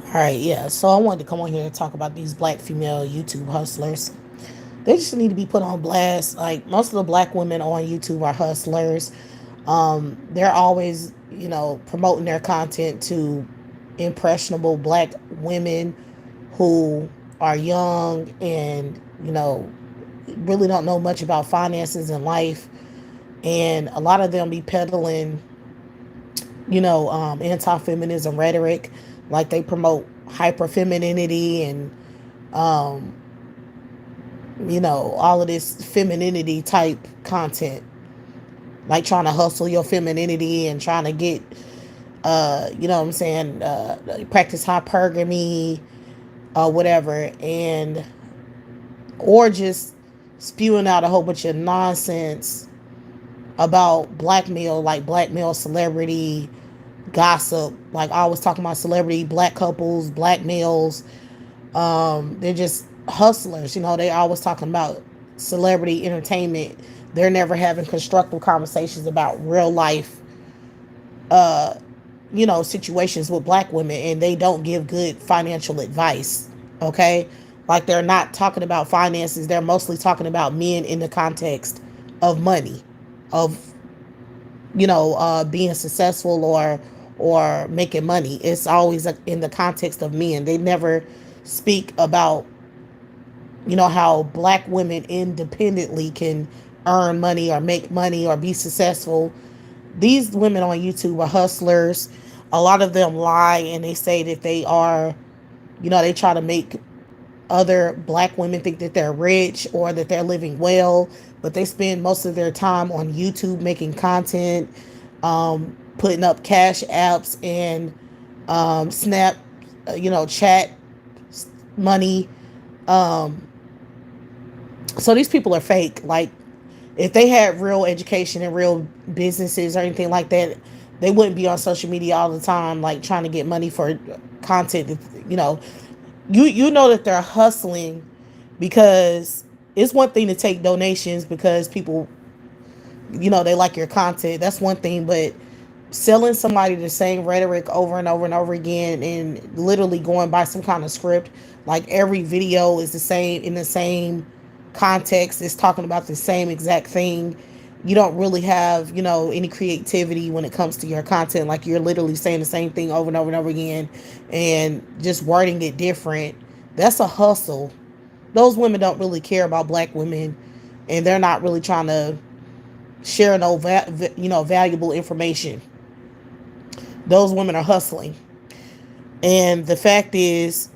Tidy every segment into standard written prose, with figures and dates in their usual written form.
All right, yeah. So I wanted to come on here and talk about these black female YouTube hustlers. They just need to be put on blast. Like most of the black women on YouTube are hustlers. They're always, promoting their content to impressionable black women who are young and, really don't know much about finances and life. And a lot of them be peddling, anti-feminism rhetoric. Like they promote hyper femininity and all of this femininity type content, like trying to hustle your femininity and trying to get, what I'm saying, practice hypergamy or whatever, and or just spewing out a whole bunch of nonsense about blackmail, like blackmail celebrity gossip. Like I was talking about celebrity black couples, black males. They're just hustlers. They always talking about celebrity entertainment. They're never having constructive conversations about real life, situations with black women, and they don't give good financial advice. Okay. Like they're not talking about finances. They're mostly talking about men in the context of money, of, being successful or making money. It's always in the context of men. They never speak about, how black women independently can earn money or make money or be successful. These women on YouTube are hustlers. A lot of them lie and they say that they are, they try to make other black women think that they're rich or that they're living well, but they spend most of their time on YouTube making content, putting up cash apps and snap, chat money. Um, so these people are fake. Like if they had real education and real businesses or anything like that, they wouldn't be on social media all the time, like trying to get money for content. You know that they're hustling because it's one thing to take donations because people, they like your content. That's one thing, but selling somebody the same rhetoric over and over and over again and literally going by some kind of script, like every video is the same in the same context, it's talking about the same exact thing. You don't really have, any creativity when it comes to your content. Like you're literally saying the same thing over and over and over again and just wording it different. That's a hustle. Those women don't really care about black women, and they're not really trying to share no valuable information. Those women are hustling. And the fact is,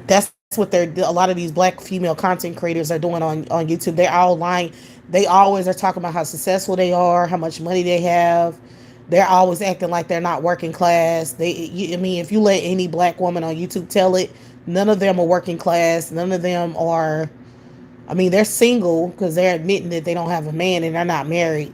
that's what they're a lot of these black female content creators are doing on YouTube. They're all lying. They always are talking about how successful they are, how much money they have. They're always acting like they're not working class. If you let any black woman on YouTube tell it, none of them are working class. None of them are. They're single because they're admitting that they don't have a man and they're not married.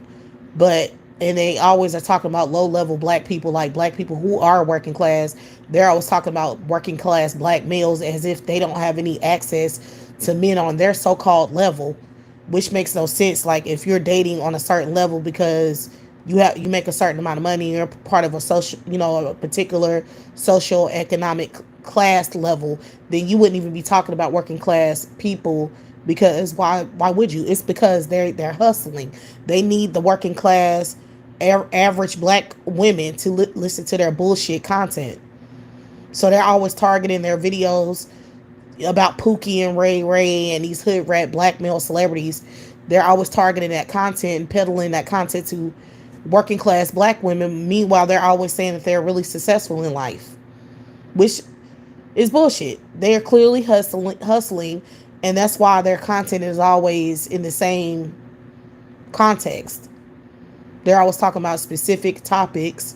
But and they always are talking about low level black people, like black people who are working class. They're always talking about working class black males as if they don't have any access to men on their so-called level, which makes no sense. Like if you're dating on a certain level because you make a certain amount of money, you're part of a social, a particular social economic class level, then you wouldn't even be talking about working class people. Because why would you? It's because they're hustling. They need the working class average black women to listen to their bullshit content. So they're always targeting their videos about Pookie and Ray and these hood rat black male celebrities. They're always targeting that content and peddling that content to working class black women. Meanwhile, they're always saying that they're really successful in life, which is bullshit. They are clearly hustling, and that's why their content is always in the same context. They're always talking about specific topics,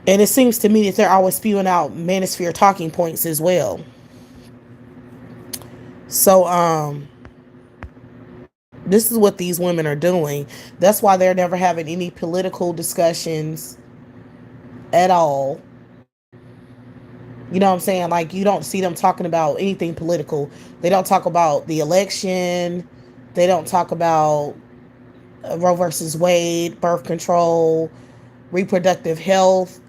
and it seems to me that they're always spewing out manosphere talking points as well. So, this is what these women are doing. That's why they're never having any political discussions at all. You know what I'm saying? Like, you don't see them talking about anything political. They don't talk about the election. They don't talk about Roe versus Wade, birth control, reproductive health.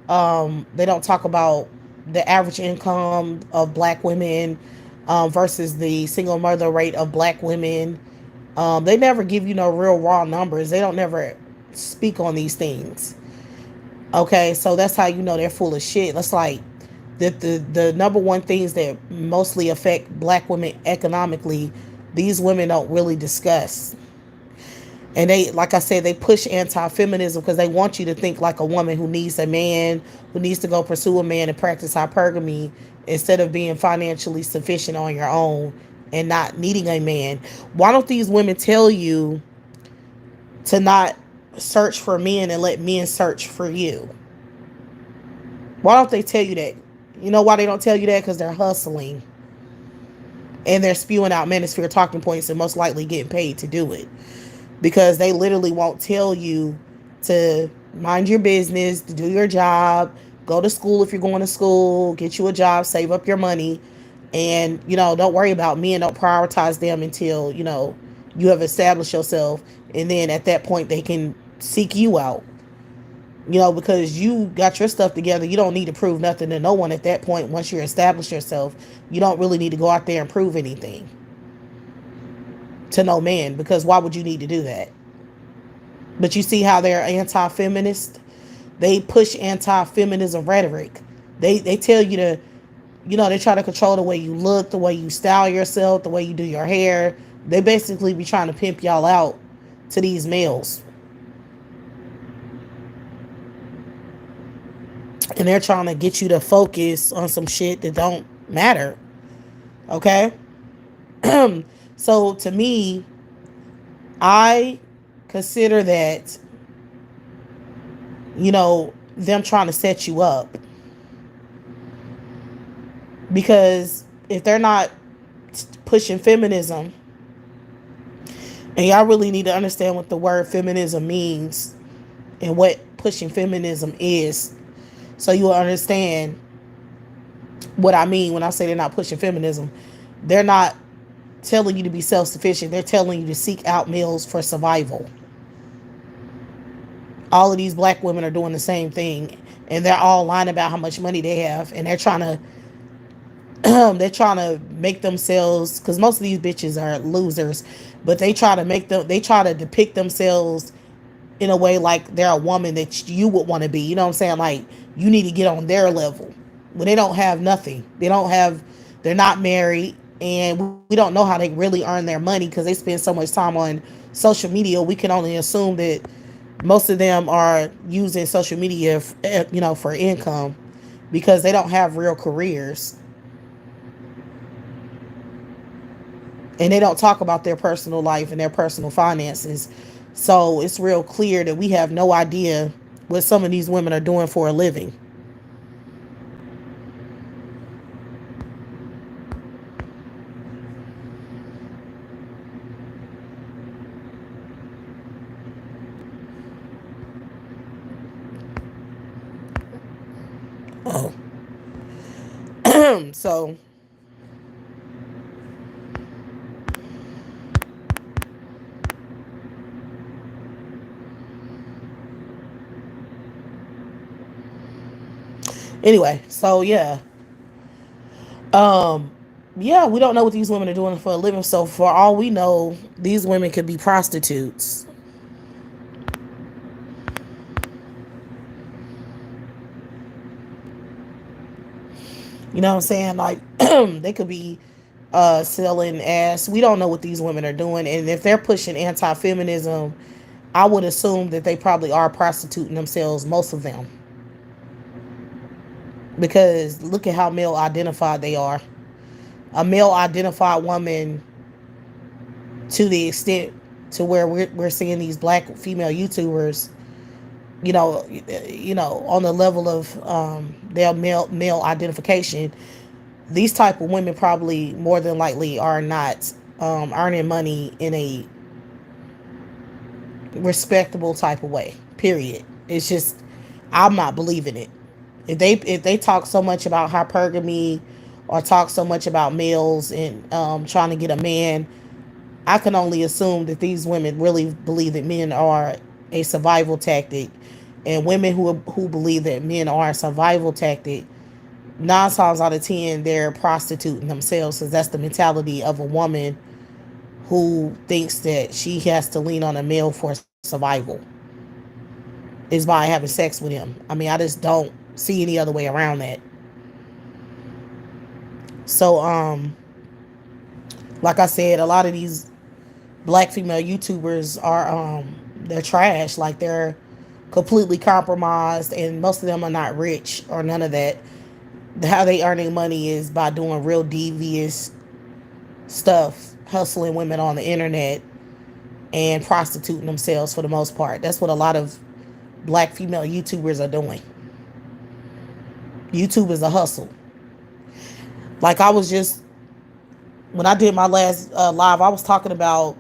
They don't talk about the average income of black women versus the single mother rate of black women. They never give you no real raw numbers. They don't never speak on these things. Okay, so that's how you know they're full of shit. That's like the number one things that mostly affect black women economically, these women don't really discuss. And they, like I said, they push anti-feminism because they want you to think like a woman who needs a man, who needs to go pursue a man and practice hypergamy instead of being financially sufficient on your own and not needing a man. Why don't these women tell you to not search for men and let men search for you? Why don't they tell you that? You know why they don't tell you that? Because they're hustling and they're spewing out manosphere talking points and most likely getting paid to do it. Because they literally won't tell you to mind your business, to do your job, go to school if you're going to school, get you a job, save up your money, and don't worry about men, don't prioritize them until you have established yourself, and then at that point they can seek you out. Because you got your stuff together, you don't need to prove nothing to no one at that point. Once you're established yourself, you don't really need to go out there and prove anything to no man, because why would you need to do that? But you see how they're anti-feminist? They push anti-feminism rhetoric. They tell you to, they try to control the way you look, the way you style yourself, the way you do your hair. They basically be trying to pimp y'all out to these males. And they're trying to get you to focus on some shit that don't matter. Okay? So to me, I consider that, them trying to set you up. Because if they're not pushing feminism, and y'all really need to understand what the word feminism means and what pushing feminism is, so you will understand what I mean when I say they're not pushing feminism. They're not telling you to be self-sufficient. They're telling you to seek out males for survival. All of these black women are doing the same thing, and they're all lying about how much money they have, and they're trying to make themselves, because most of these bitches are losers, but they try to depict themselves in a way like they're a woman that you would want to be. You know what I'm saying? Like, you need to get on their level when they don't have nothing. They're not married, and we don't know how they really earn their money because they spend so much time on social media. We can only assume that most of them are using social media, for income, because they don't have real careers. And they don't talk about their personal life and their personal finances. So it's real clear that we have no idea what some of these women are doing for a living. Oh. So anyway, so um yeah, we don't know what these women are doing for a living. So for all we know, these women could be prostitutes. You know what I'm saying? Like, they could be selling ass. We don't know what these women are doing. And if they're pushing anti-feminism, I would assume that they probably are prostituting themselves, most of them. Because look at how male identified they are. A male identified woman, to the extent to where we're seeing these black female YouTubers, on the level of their male identification. These type of women probably more than likely are not earning money in a respectable type of way. Period. It's just, I'm not believing it. If they talk so much about hypergamy or talk so much about males and trying to get a man, I can only assume that these women really believe that men are a survival tactic, And women who believe that men are a survival tactic, 9 times out of 10, they're prostituting themselves, because that's the mentality of a woman who thinks that she has to lean on a male for survival, is by having sex with him. I mean, I just don't see any other way around that. So, like I said, a lot of these black female YouTubers are, they're trash. Like, they're completely compromised, and most of them are not rich or none of that. How they earning money is by doing real devious stuff, hustling women on the internet and prostituting themselves for the most part. That's what a lot of black female YouTubers are doing. YouTube is a hustle. Like, I was just, when I did my last live, I was talking about,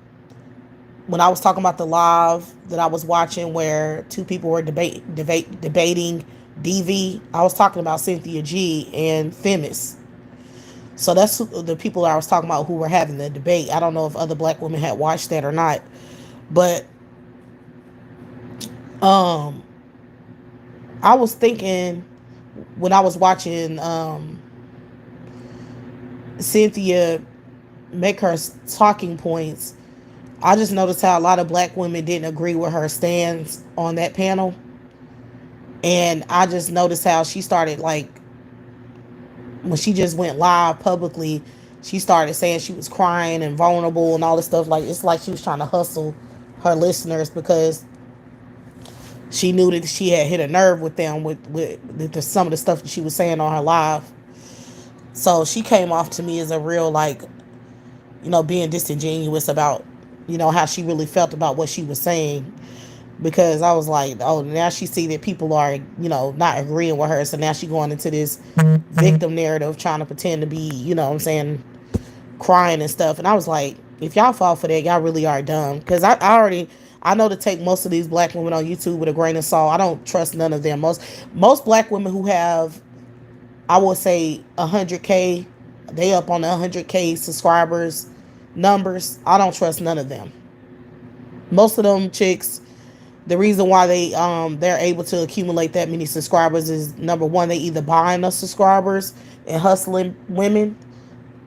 when I was talking about the live that I was watching where two people were debating DV, I was talking about Cynthia G and Femis. So that's the people I was talking about who were having the debate. I don't know if other black women had watched that or not, but um, I was thinking when I was watching Cynthia make her talking points, I just noticed how a lot of black women didn't agree with her stance on that panel. And I just noticed how she started, like, when she just went live publicly, she started saying she was crying and vulnerable and all this stuff. Like, it's like she was trying to hustle her listeners because she knew that she had hit a nerve with them with some of the stuff that she was saying on her live. So she came off to me as a real, like, being disingenuous about, how she really felt about what she was saying. Because I was like, oh, now she see that people are, not agreeing with her. So now she going into this victim narrative, trying to pretend to be, what I'm saying, crying and stuff. And I was like, if y'all fall for that, y'all really are dumb. Because I know to take most of these black women on YouTube with a grain of salt. I don't trust none of them. Most black women who have, I would say, 100K, they up on the 100K subscribers numbers. I don't trust none of them. Most of them chicks, the reason why they're able to accumulate that many subscribers is, number one, they either buying us subscribers and hustling women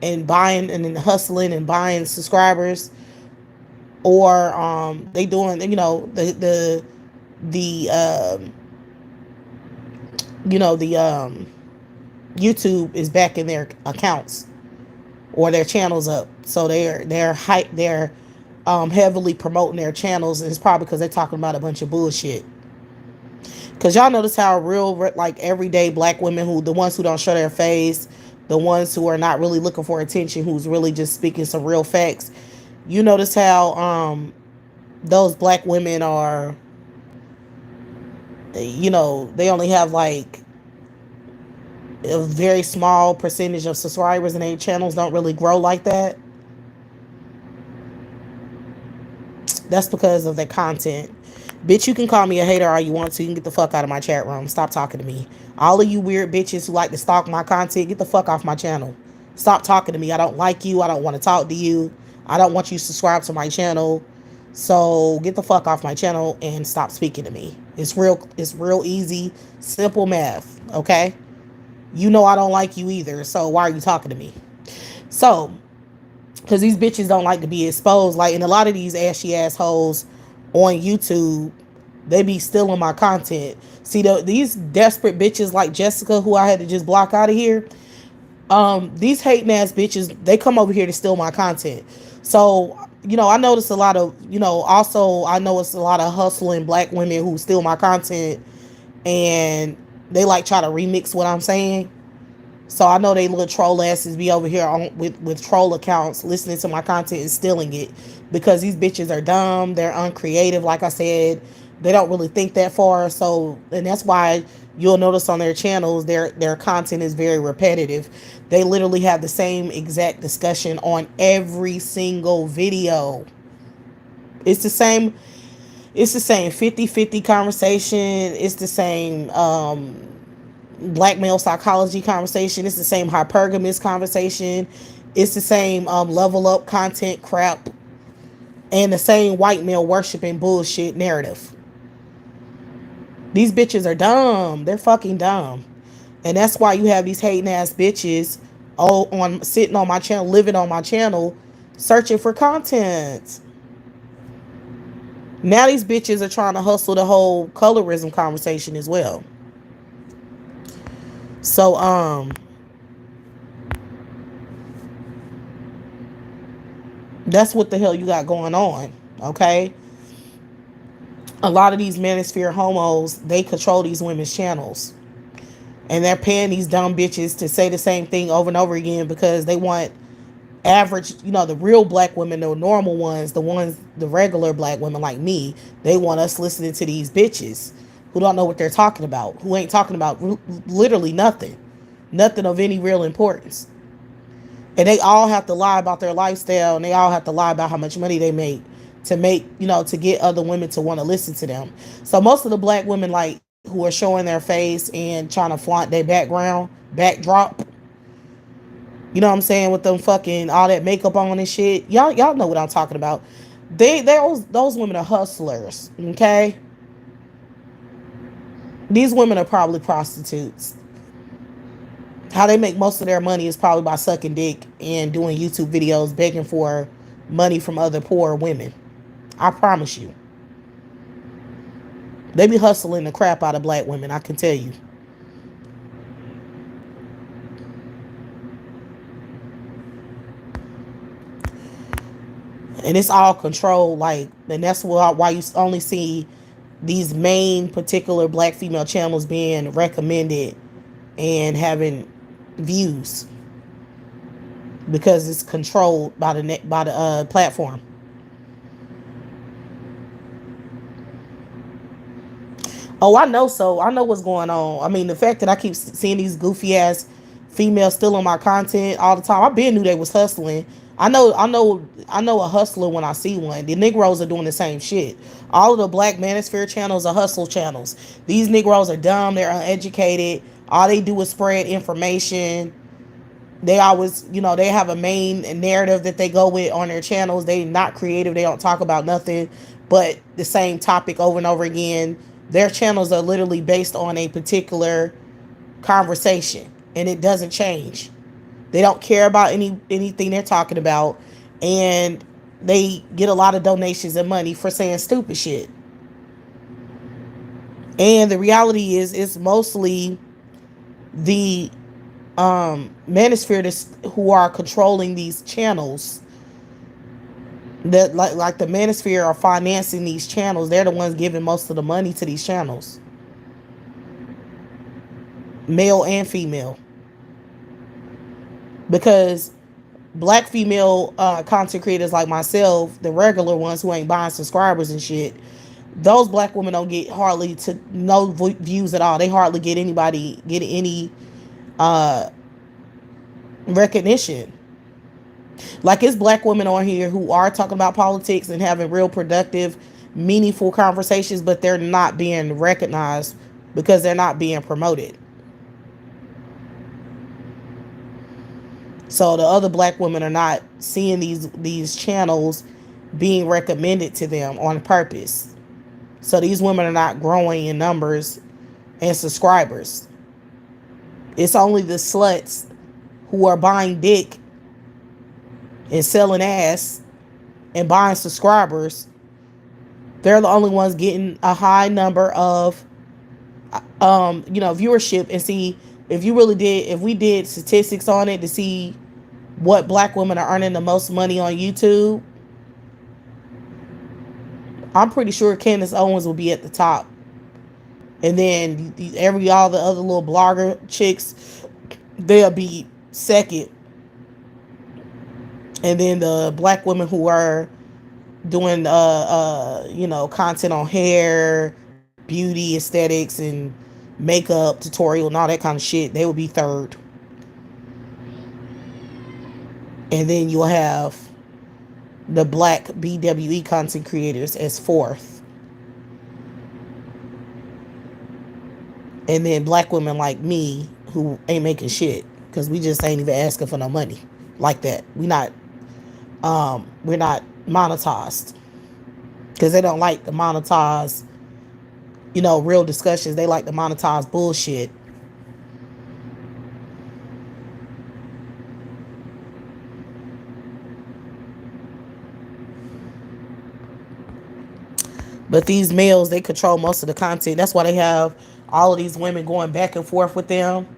and buying and then hustling and buying subscribers, or they doing, the YouTube is backing their accounts or their channels up, so they're heavily promoting their channels, and it's probably because they're talking about a bunch of bullshit. Because y'all notice how real, like, everyday black women, who the ones who don't show their face, the ones who are not really looking for attention, who's really just speaking some real facts, you notice how those black women are, they only have like a very small percentage of subscribers, and their channels don't really grow like that. That's because of their content. Bitch, you can call me a hater all you want to. You can get the fuck out of my chat room. Stop talking to me. All of you weird bitches who like to stalk my content, get the fuck off my channel. Stop talking to me. I don't like you. I don't want to talk to you. I don't want you to subscribe to my channel. So get the fuck off my channel and stop speaking to me. It's real easy, simple math, okay? You know I don't like you either, so why are you talking to me? So, because these bitches don't like to be exposed. Like, and a lot of these ashy assholes on YouTube, they be stealing my content. See, these desperate bitches like Jessica, who I had to just block out of here, these hating ass bitches, they come over here to steal my content. So, I notice a lot of, also I know it's a lot of hustling black women who steal my content, and they like try to remix what I'm saying. So I know they little troll asses be over here with troll accounts listening to my content and stealing it, because these bitches are dumb, they're uncreative. Like I said, they don't really think that far. So, and that's why you'll notice on their channels their content is very repetitive. They literally have the same exact discussion on every single video. It's the same 50-50 conversation. It's the same black male psychology conversation. It's the same hypergamous conversation. It's the same level up content crap, and the same white male worshiping bullshit narrative. These bitches are dumb. They're fucking dumb. And that's why you have these hating ass bitches all on sitting on my channel, living on my channel, searching for content. Now these bitches are trying to hustle the whole colorism conversation as well. So that's what the hell you got going on. Okay? A lot of these manosphere homos, they control these women's channels. And they're paying these dumb bitches to say the same thing over and over again because they want average, the real black women, the normal ones, the regular black women like me, they want us listening to these bitches who don't know what they're talking about, who ain't talking about literally nothing, nothing of any real importance. And they all have to lie about their lifestyle, and they all have to lie about how much money they make, to get other women to want to listen to them. So most of the black women, like, who are showing their face and trying to flaunt their backdrop, you know what I'm saying, with them fucking all that makeup on and shit. Y'all know what I'm talking about. Those women are hustlers, okay? These women are probably prostitutes. How they make most of their money is probably by sucking dick and doing YouTube videos begging for money from other poor women. I promise you. They be hustling the crap out of black women, I can tell you. And it's all controlled, like, and that's why you only see these main particular black female channels being recommended and having views, because it's controlled by the platform. Oh, I know. So I know what's going on. I mean, the fact that I keep seeing these goofy ass females still on my content all the time, I been knew they was hustling. I know a hustler when I see one. The Negroes are doing the same shit. All of the black manosphere channels are hustle channels. These Negroes are dumb. They're uneducated. All they do is spread information. They always, they have a main narrative that they go with on their channels. They not creative. They don't talk about nothing but the same topic over and over again. Their channels are literally based on a particular conversation, and it doesn't change. They don't care about anything they're talking about, and they get a lot of donations and money for saying stupid shit. And the reality is, it's mostly the manosphere who are controlling these channels. That like the manosphere are financing these channels. They're the ones giving most of the money to these channels, male and female. Because black female content creators like myself, the regular ones who ain't buying subscribers and shit, those black women don't get hardly to no views at all. They hardly get any uh recognition. Like, it's black women on here who are talking about politics and having real productive, meaningful conversations, but they're not being recognized because they're not being promoted. So the other black women are not seeing these channels being recommended to them on purpose. So these women are not growing in numbers and subscribers. It's only the sluts who are buying dick and selling ass and buying subscribers. They're the only ones getting a high number of viewership. And see, if we did statistics on it to see what black women are earning the most money on YouTube, I'm pretty sure Candace Owens will be at the top. And then all the other little blogger chicks, they'll be second. And then the black women who are doing content on hair, beauty, aesthetics, and makeup tutorial and all that kind of shit, they will be third. And then you'll have the black BWE content creators as fourth. And then black women like me who ain't making shit because we just ain't even asking for no money like that. We're not monetized because they don't like the monetized, real discussions. They like to monetize bullshit. But these males, they control most of the content. That's why they have all of these women going back and forth with them.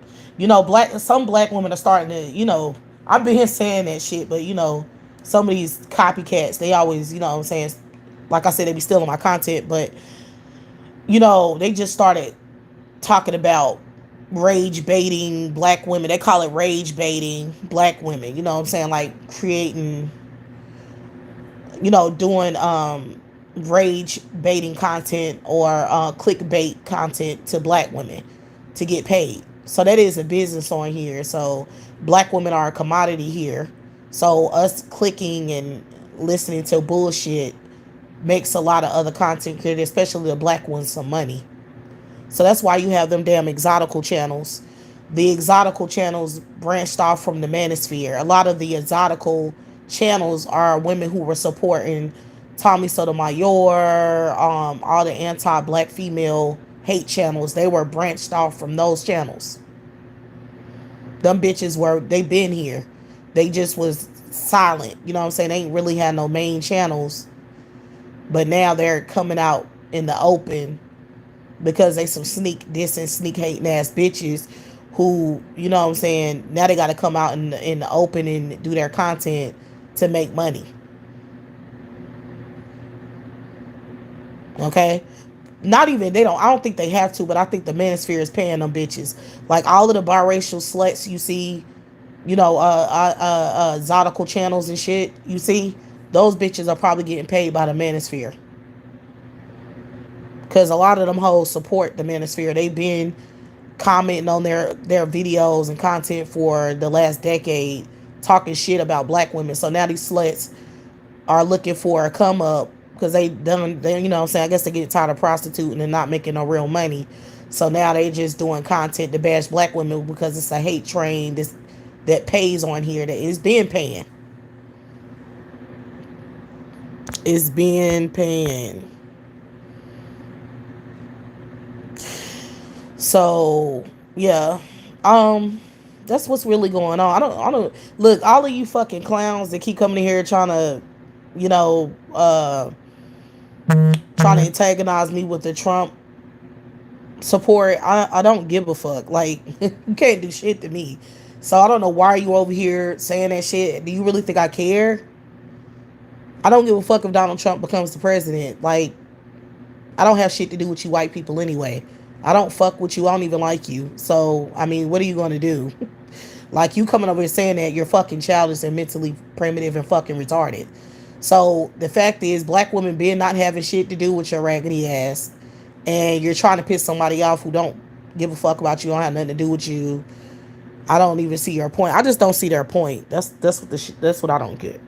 Some black women are starting to, I've been saying that shit, but some of these copycats, they always, what I'm saying, like I said, they be stealing my content, but they just started talking about rage baiting black women. They call it rage baiting black women. You know what I'm saying? Like creating, doing rage baiting content or clickbait content to black women to get paid. So that is a business on here. So black women are a commodity here. So us clicking and listening to bullshit makes a lot of other content creators, especially the black ones, some money. So that's why you have them damn exotical channels. The exotical channels branched off from the manosphere. A lot of the exotical channels are women who were supporting Tommy Sotomayor, all the anti-black female hate channels. They were branched off from those channels. Them bitches they been here. They just was silent. You know what I'm saying? They ain't really had no main channels. But now they're coming out in the open because they some sneak dissing, sneak hating ass bitches who, what I'm saying, now they got to come out in the open and do their content to make money. Okay? Not even, I don't think they have to, but I think the manosphere is paying them bitches. Like all of the biracial sluts you see, exotical channels and shit, you see, those bitches are probably getting paid by the manosphere. Because a lot of them hoes support the manosphere. They've been commenting on their videos and content for the last decade, talking shit about black women. So now these sluts are looking for a come up because they you know what I'm saying, I guess they get tired of prostituting and not making no real money. So now they just doing content to bash black women because it's a hate train that pays on here, that is being paying. It's being paying. So yeah, that's what's really going on. I don't look, all of you fucking clowns that keep coming in here trying to, you know, uh, trying to antagonize me with the Trump support. I don't give a fuck. Like you can't do shit to me. So I don't know why you over here saying that shit. Do you really think I care? I don't give a fuck if Donald Trump becomes the president. Like, I don't have shit to do with you white people anyway. I don't fuck with you. I don't even like you. So, I mean, what are you going to do? Like, you coming over here saying that you're fucking childish and mentally primitive and fucking retarded. So, the fact is, black women being not having shit to do with your raggedy ass. And you're trying to piss somebody off who don't give a fuck about you, don't have nothing to do with you. I don't even see your point. I just don't see their point. That's what I don't get.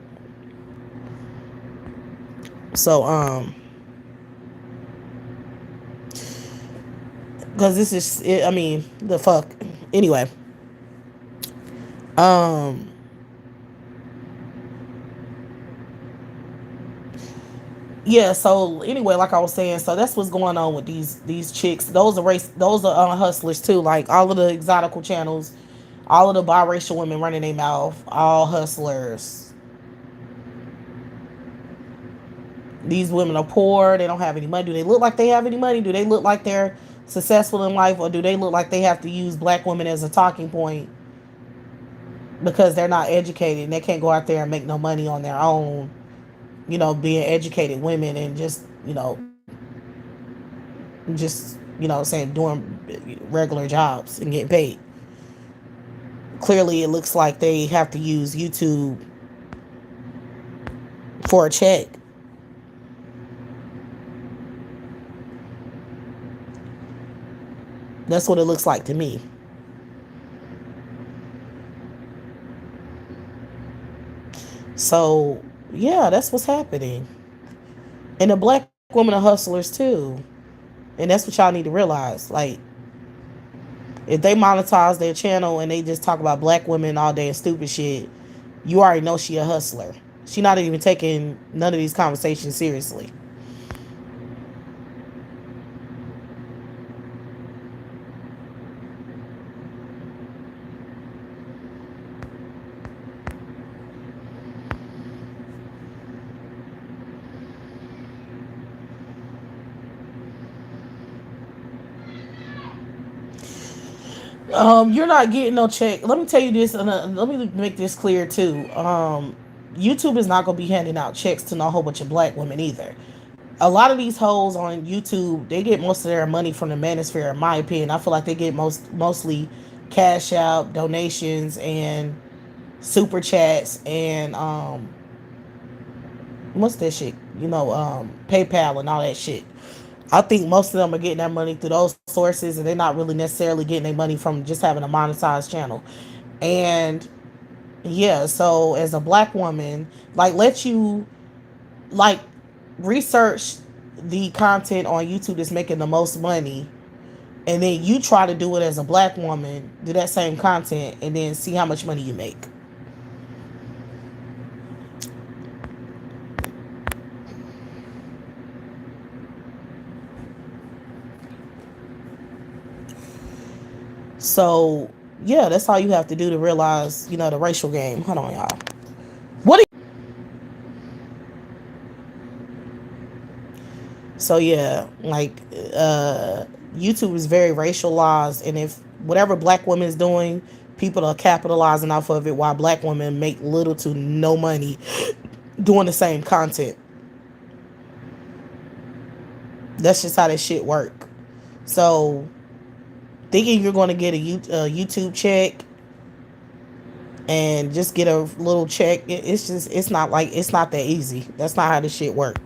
So, because this is, I mean, the fuck. Anyway, um, yeah. So anyway, like I was saying, so that's what's going on with these chicks. Those are hustlers too. Like all of the exotical channels, all of the biracial women running their mouth, all hustlers. These women are poor. They don't have any money. Do they look like they have any money? Do they look like they're successful in life, or do they look like they have to use black women as a talking point because they're not educated and they can't go out there and make no money on their own, being educated women and saying doing regular jobs and getting paid. Clearly it looks like they have to use YouTube for a check. That's what it looks like to me. So, yeah, that's what's happening. And the black women are hustlers too. And that's what y'all need to realize. Like, if they monetize their channel and they just talk about black women all day and stupid shit, you already know she a hustler. She not even taking none of these conversations seriously. You're not getting no check. Let me tell you this, and let me make this clear too. YouTube is not gonna be handing out checks to no whole bunch of black women either. A lot of these hoes on YouTube, they get most of their money from the manosphere. In my opinion, I feel like they get mostly cash out donations and super chats and what's that shit? PayPal and all that shit. I think most of them are getting that money through those sources, and they're not really necessarily getting their money from just having a monetized channel. And yeah, so as a black woman, like, let you like research the content on YouTube that's making the most money, and then you try to do it as a black woman, do that same content, and then see how much money you make. So yeah, that's all you have to do to realize, the racial game. Hold on, y'all. What? So yeah, like YouTube is very racialized, and if whatever black women is doing, people are capitalizing off of it, while black women make little to no money doing the same content. That's just how that shit work. So thinking you're going to get a YouTube check and just get a little check, it's not that easy. That's not how this shit work.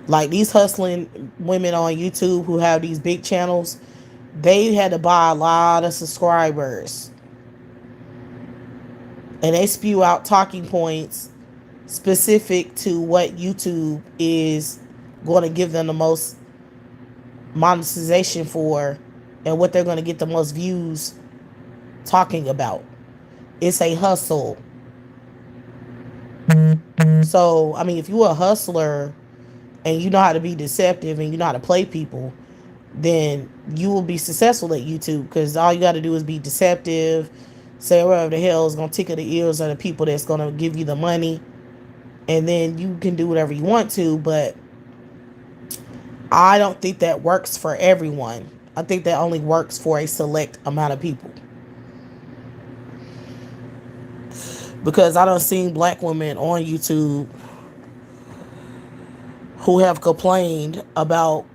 Like, these hustling women on YouTube who have these big channels, they had to buy a lot of subscribers, and they spew out talking points specific to what YouTube is going to give them the most monetization for, and what they're going to get the most views talking about. It's a hustle. So I mean, if you're a hustler and you know how to be deceptive and you know how to play people, then you will be successful at YouTube, because all you got to do is be deceptive, say whatever the hell is going to tickle the ears of the people that's going to give you the money, and then you can do whatever you want to. But I don't think that works for everyone. I think that only works for a select amount of people, because I don't seen black women on YouTube who have complained about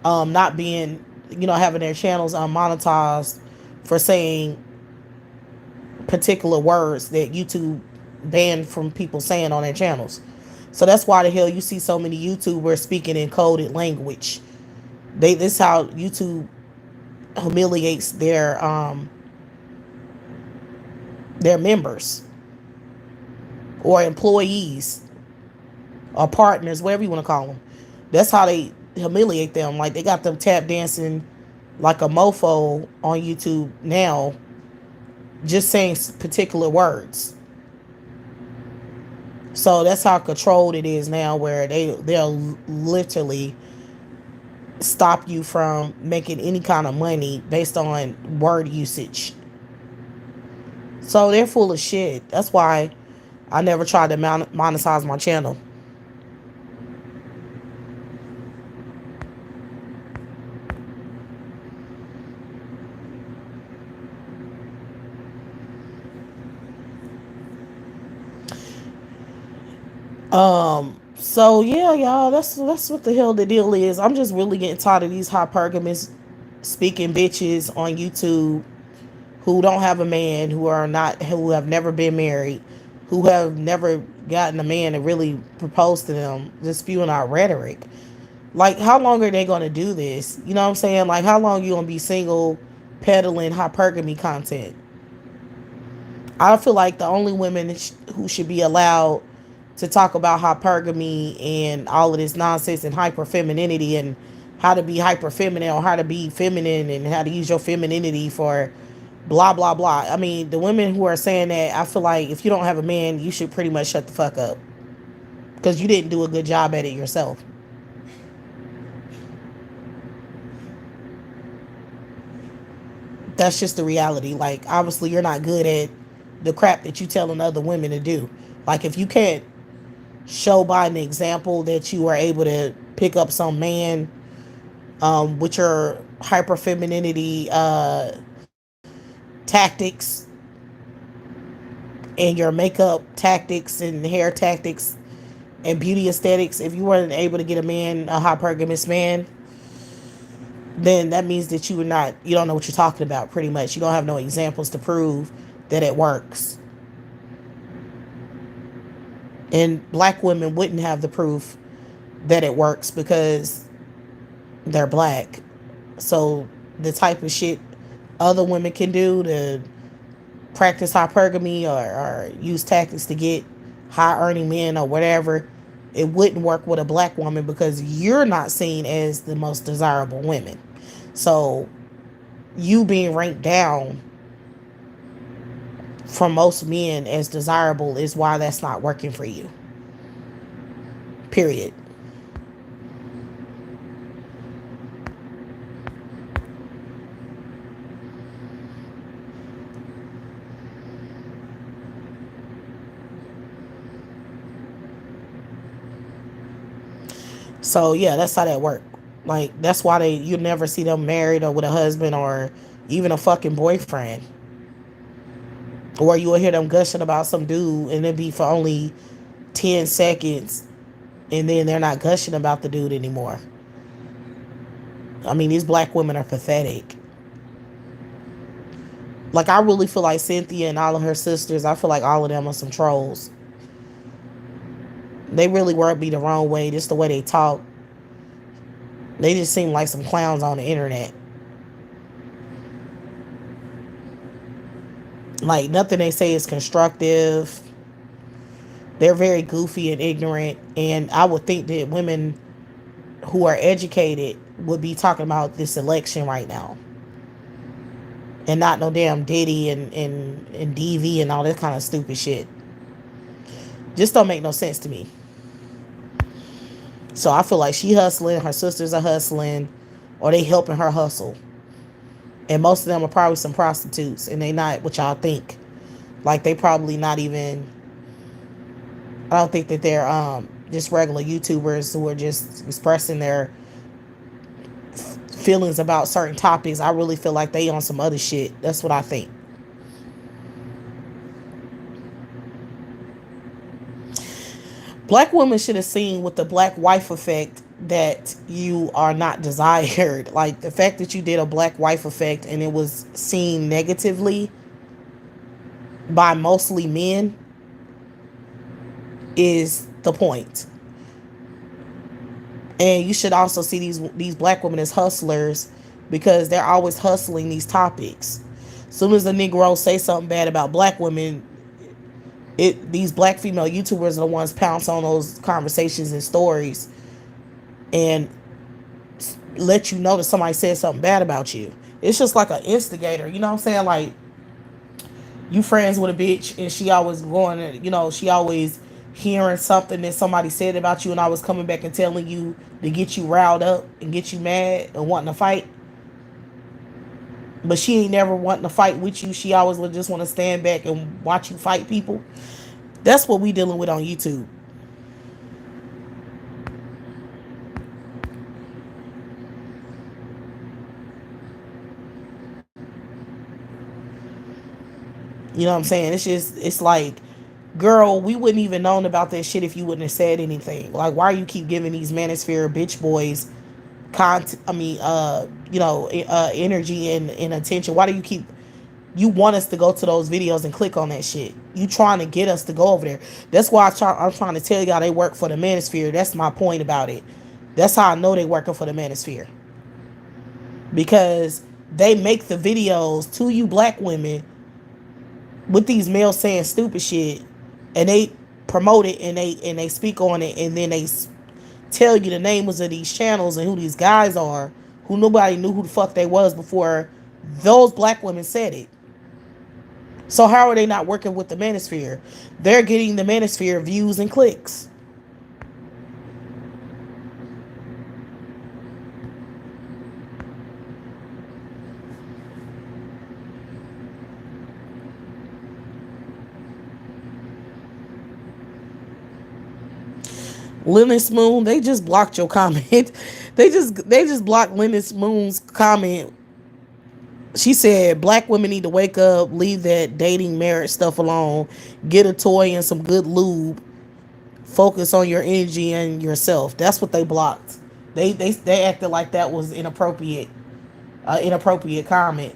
not being, having their channels unmonetized for saying particular words that YouTube banned from people saying on their channels. So that's why the hell you see so many YouTubers speaking in coded language. This is how YouTube humiliates their members or employees or partners, whatever you want to call them. That's how they humiliate them. Like, they got them tap dancing like a mofo on YouTube now, just saying particular words. So that's how controlled it is now, where they'll literally stop you from making any kind of money based on word usage. So they're full of shit. That's why I never tried to monetize my channel. So yeah, y'all, that's what the hell the deal is. I'm just really getting tired of these hypergamous speaking bitches on YouTube who don't have a man, who have never been married, who have never gotten a man to really propose to them, just spewing out rhetoric. Like, how long are they gonna do this? You know what I'm saying? Like, how long you gonna be single, peddling hypergamy content? I feel like the only women who should be allowed to talk about hypergamy and all of this nonsense and hyperfemininity and how to be hyper feminine or how to be feminine and how to use your femininity for blah blah blah. I mean, the women who are saying that, I feel like if you don't have a man, you should pretty much shut the fuck up, because you didn't do a good job at it yourself. That's just the reality. Like, obviously you're not good at the crap that you telling other women to do. Like, if you can't show by an example that you are able to pick up some man with your hyper femininity tactics and your makeup tactics and hair tactics and beauty aesthetics. If you weren't able to get a man, a hypergamous man, then that means that you don't know what you're talking about. Pretty much, you don't have no examples to prove that it works. And black women wouldn't have the proof that it works because they're black. So the type of shit other women can do to practice hypergamy or use tactics to get high earning men or whatever, it wouldn't work with a black woman because you're not seen as the most desirable women. So you being ranked down from most men as desirable is why that's not working for you. Period. So yeah, that's how that work. Like that's why you never see them married or with a husband or even a fucking boyfriend. Or you will hear them gushing about some dude and it be for only 10 seconds and then they're not gushing about the dude anymore. I mean, these black women are pathetic. Like, I really feel like Cynthia and all of her sisters, I feel like all of them are some trolls. They really rubbed me the wrong way, just the way they talk. They just seem like some clowns on the internet. Like, nothing they say is constructive. They're very goofy and ignorant. And I would think that women who are educated would be talking about this election right now. And not no damn Diddy and DV and all that kind of stupid shit. Just don't make no sense to me. So I feel like she hustling, her sisters are hustling, or they helping her hustle. And most of them are probably some prostitutes, and they not what y'all think. Like they probably not even. I don't think that they're just regular YouTubers who are just expressing their feelings about certain topics. I really feel like they on some other shit. That's what I think. Black women should have seen with the black wife effect that you are not desired. Like the fact that you did a black wife effect and it was seen negatively by mostly men is the point. And you should also see these black women as hustlers because they're always hustling these topics. As soon as a Negro say something bad about black women, these black female YouTubers are the ones pounce on those conversations and stories and let you know that somebody said something bad about you. It's just like an instigator, you know what I'm saying? Like you friends with a bitch and she always going, she always hearing something that somebody said about you and I was coming back and telling you to get you riled up and get you mad and wanting to fight. But she ain't never wanting to fight with you. She always would just want to stand back and watch you fight people. That's what we dealing with on YouTube. You know what I'm saying? It's like, girl, we wouldn't even known about that shit if you wouldn't have said anything. Like, why you keep giving these manosphere bitch boys energy and attention? Why do you keep, you want us to go to those videos and click on that shit? You trying to get us to go over there. That's why I'm trying to tell y'all they work for the manosphere. That's my point about it. That's how I know they working for the manosphere. Because they make the videos to you black women with these males saying stupid shit and they promote it and they speak on it and then they tell you the names of these channels and who these guys are who nobody knew who the fuck they was before those black women said it. So how are they not working with the manosphere? They're getting the manosphere views and clicks. Linus Moon, they just blocked your comment. They just blocked Linus Moon's comment. She said black women need to wake up, leave that dating marriage stuff alone, get a toy and some good lube, focus on your energy and yourself. That's what they blocked. They acted like that was inappropriate comment.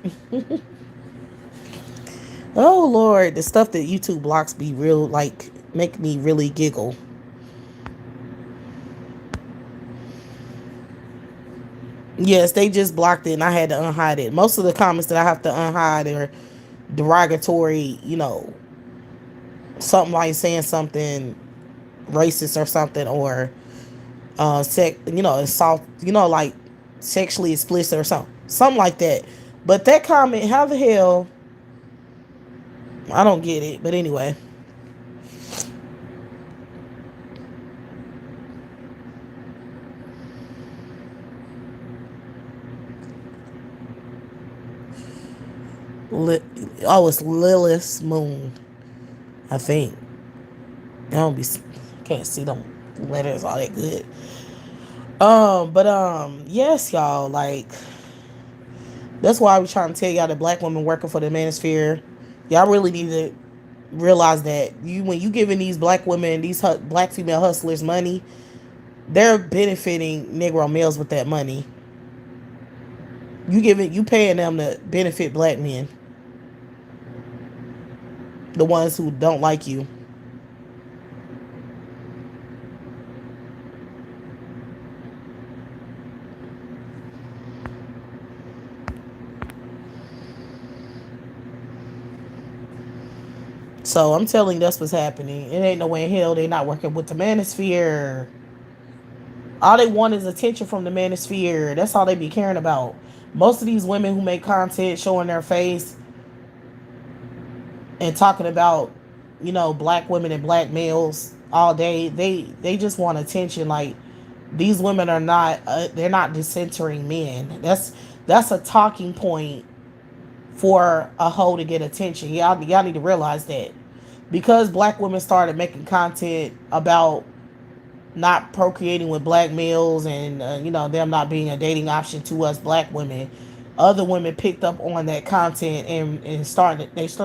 Oh Lord, the stuff that YouTube blocks be real, like, make me really giggle. Yes, they just blocked it and I had to unhide it. Most of the comments that I have to unhide are derogatory, something like saying something racist or something, or assault, like sexually explicit or something like that. But that comment, how the hell, I don't get it. But anyway, it's Lilith Moon, I think. I don't be can't see them letters all that good. Yes, y'all, like, that's why I was trying to tell y'all that black women working for the manosphere, y'all really need to realize that when you giving these black women, these black female hustlers money, they're benefiting Negro males with that money. You paying them to benefit black men, the ones who don't like you. So I'm telling you, that's what's happening. It ain't no way in hell they not working with the manosphere. All they want is attention from the manosphere. That's all they be caring about. Most of these women who make content showing their face and talking about, black women and black males all day, they just want attention. Like, these women are not, they're not decentering men. That's a talking point for a hoe to get attention. Y'all need to realize that, because black women started making content about not procreating with black males, and them not being a dating option to us black women, other women picked up on that content and start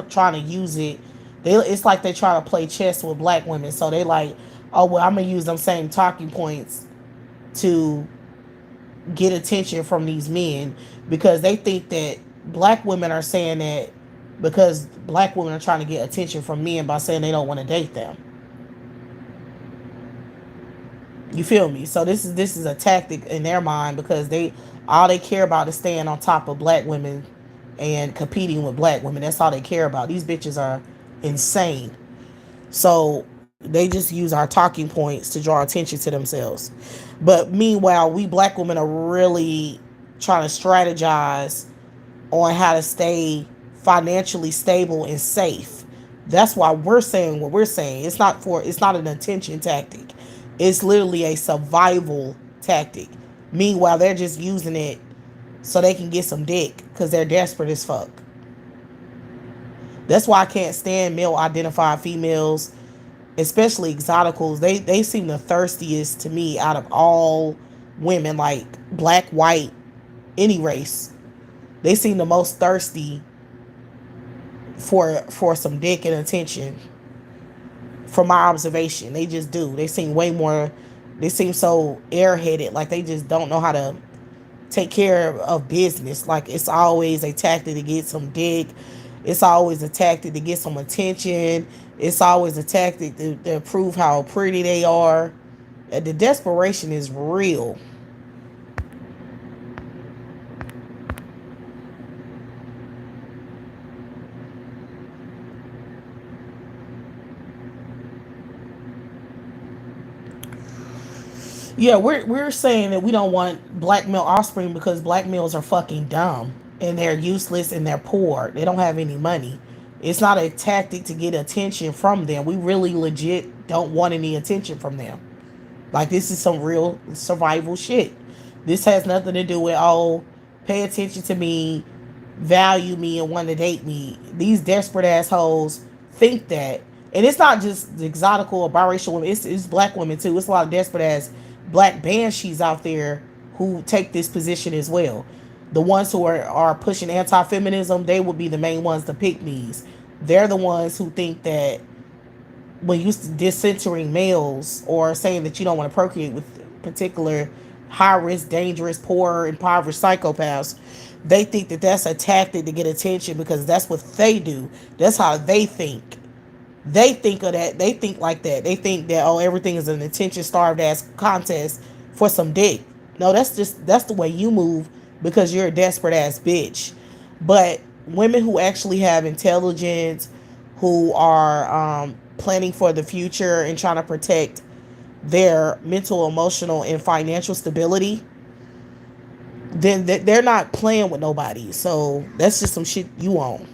trying to use it. It's like they try to play chess with black women, so they like, oh well, I'm gonna use them same talking points to get attention from these men, because they think that black women are saying that because black women are trying to get attention from men by saying they don't want to date them. You feel me? So this is a tactic in their mind, because all they care about is staying on top of black women and competing with black women. That's all they care about. These bitches are insane. So they just use our talking points to draw attention to themselves. But meanwhile, we black women are really trying to strategize on how to stay financially stable and safe. That's why we're saying what we're saying. It's not an attention tactic. It's literally a survival tactic. Meanwhile, they're just using it so they can get some dick because they're desperate as fuck. That's why I can't stand male identified females, especially exoticals. They seem the thirstiest to me out of all women, like black, white, any race. They seem the most thirsty for some dick and attention. From my observation, they just do. They seem way more. They seem so airheaded, like they just don't know how to take care of business. Like, it's always a tactic to get some dick. It's always a tactic to get some attention. It's always a tactic to prove how pretty they are. The desperation is real. Yeah, we're saying that we don't want black male offspring because black males are fucking dumb and they're useless and they're poor. They don't have any money. It's not a tactic to get attention from them. We really legit don't want any attention from them. Like, this is some real survival shit. This has nothing to do with, oh, pay attention to me, value me, and want to date me. These desperate assholes think that. And it's not just exotical or biracial women, it's black women too. It's a lot of desperate ass black banshees out there who take this position as well. The ones who are pushing anti-feminism, they would be the main ones, the pick me's. They're the ones who think that when you decentering males or saying that you don't want to procreate with particular high risk, dangerous, poor, impoverished psychopaths, they think that that's a tactic to get attention because that's what they do. That's how they think. They think of that. They think like that. They think that, oh, everything is an attention starved ass contest for some dick. No, that's the way you move because you're a desperate ass bitch. But women who actually have intelligence, who are planning for the future and trying to protect their mental, emotional, and financial stability, then they're not playing with nobody. So that's just some shit you own.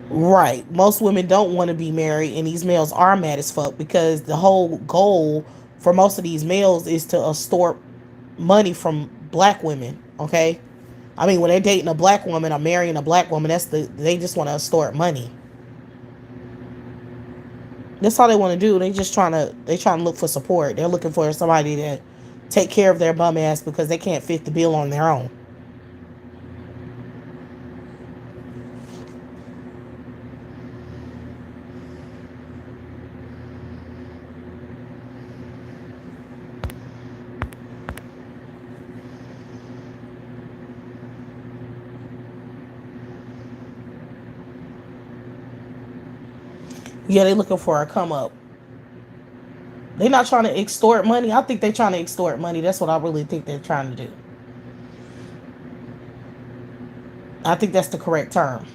Right. Most women don't want to be married, and these males are mad as fuck because the whole goal for most of these males is to extort money from black women. Okay. I mean, when they're dating a black woman or marrying a black woman, they just want to extort money. That's all they want to do. They trying to look for support. They're looking for somebody to take care of their bum ass because they can't fit the bill on their own. Yeah, they looking for a come up. They're not trying to extort money. I think they're trying to extort money. That's what I really think they're trying to do. I think that's the correct term.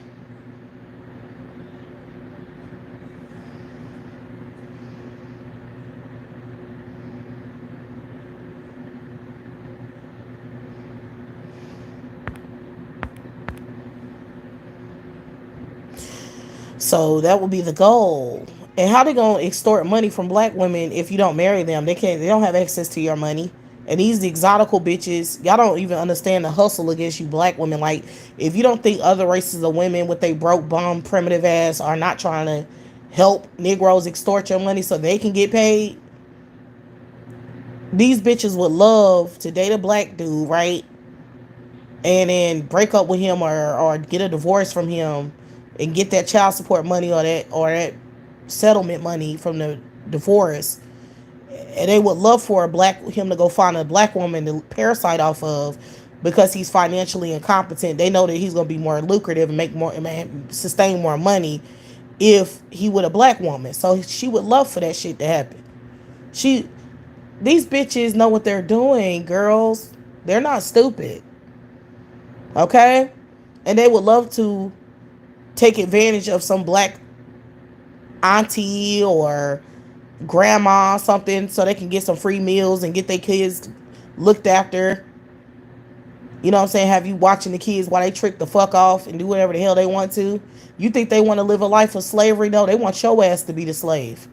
So that would be the goal. And how they gonna extort money from black women if you don't marry them? They can't. They don't have access to your money. And these exotical bitches, y'all don't even understand the hustle against you black women. Like, if you don't think other races of women with they broke bum primitive ass are not trying to help Negroes extort your money so they can get paid, these bitches would love to date a black dude, right? And then break up with him or get a divorce from him and get that child support money or that settlement money from the divorce. And they would love for him to go find a black woman to parasite off of because he's financially incompetent. They know that he's gonna be more lucrative and make more sustain more money if he with a black woman. So she would love for that shit to happen. She These bitches know what they're doing, girls. They're not stupid. Okay? And they would love to take advantage of some black auntie or grandma or something so they can get some free meals and get their kids looked after. You know what I'm saying? Have you watching the kids while they trick the fuck off and do whatever the hell they want to? You think they want to live a life of slavery? No, they want your ass to be the slave.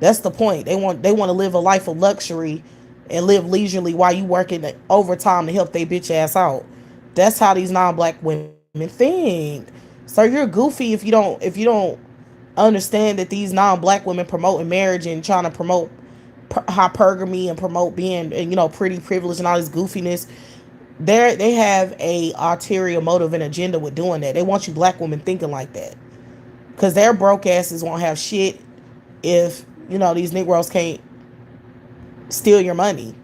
That's the point. They want to live a life of luxury and live leisurely while you working overtime to help their bitch ass out. That's how these non-black women think. So you're goofy if you don't understand that these non-black women promoting marriage and trying to promote hypergamy and promote being pretty privileged and all this goofiness. They have a ulterior motive and agenda with doing that. They want you black women thinking like that because their broke asses won't have shit if these Negroes can't steal your money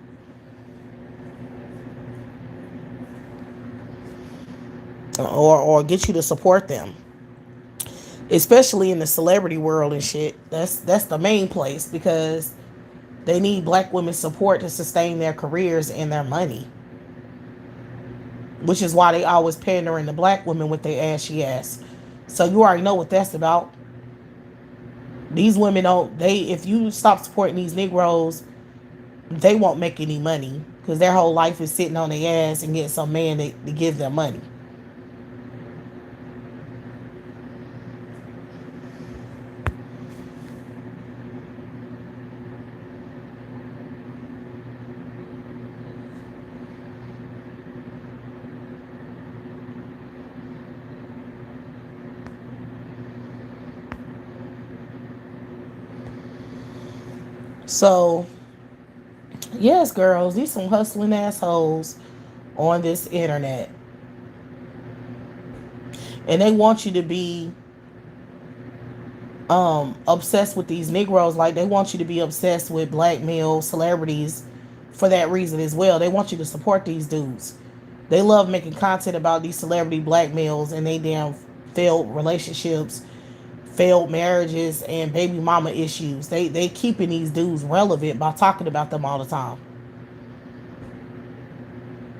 or get you to support them, especially in the celebrity world and shit. That's the main place because they need black women's support to sustain their careers and their money, which is why they always pandering to black women with their ashy ass. So you already know what that's about. These women don't. They If you stop supporting these Negroes, they won't make any money because their whole life is sitting on their ass and getting some man to give them money. So, yes, girls, these some hustling assholes on this internet. And they want you to be obsessed with these Negroes. Like, they want you to be obsessed with black male celebrities for that reason as well. They want you to support these dudes. They love making content about these celebrity black males and they damn failed relationships, failed marriages, and baby mama issues. They keeping these dudes relevant by talking about them all the time.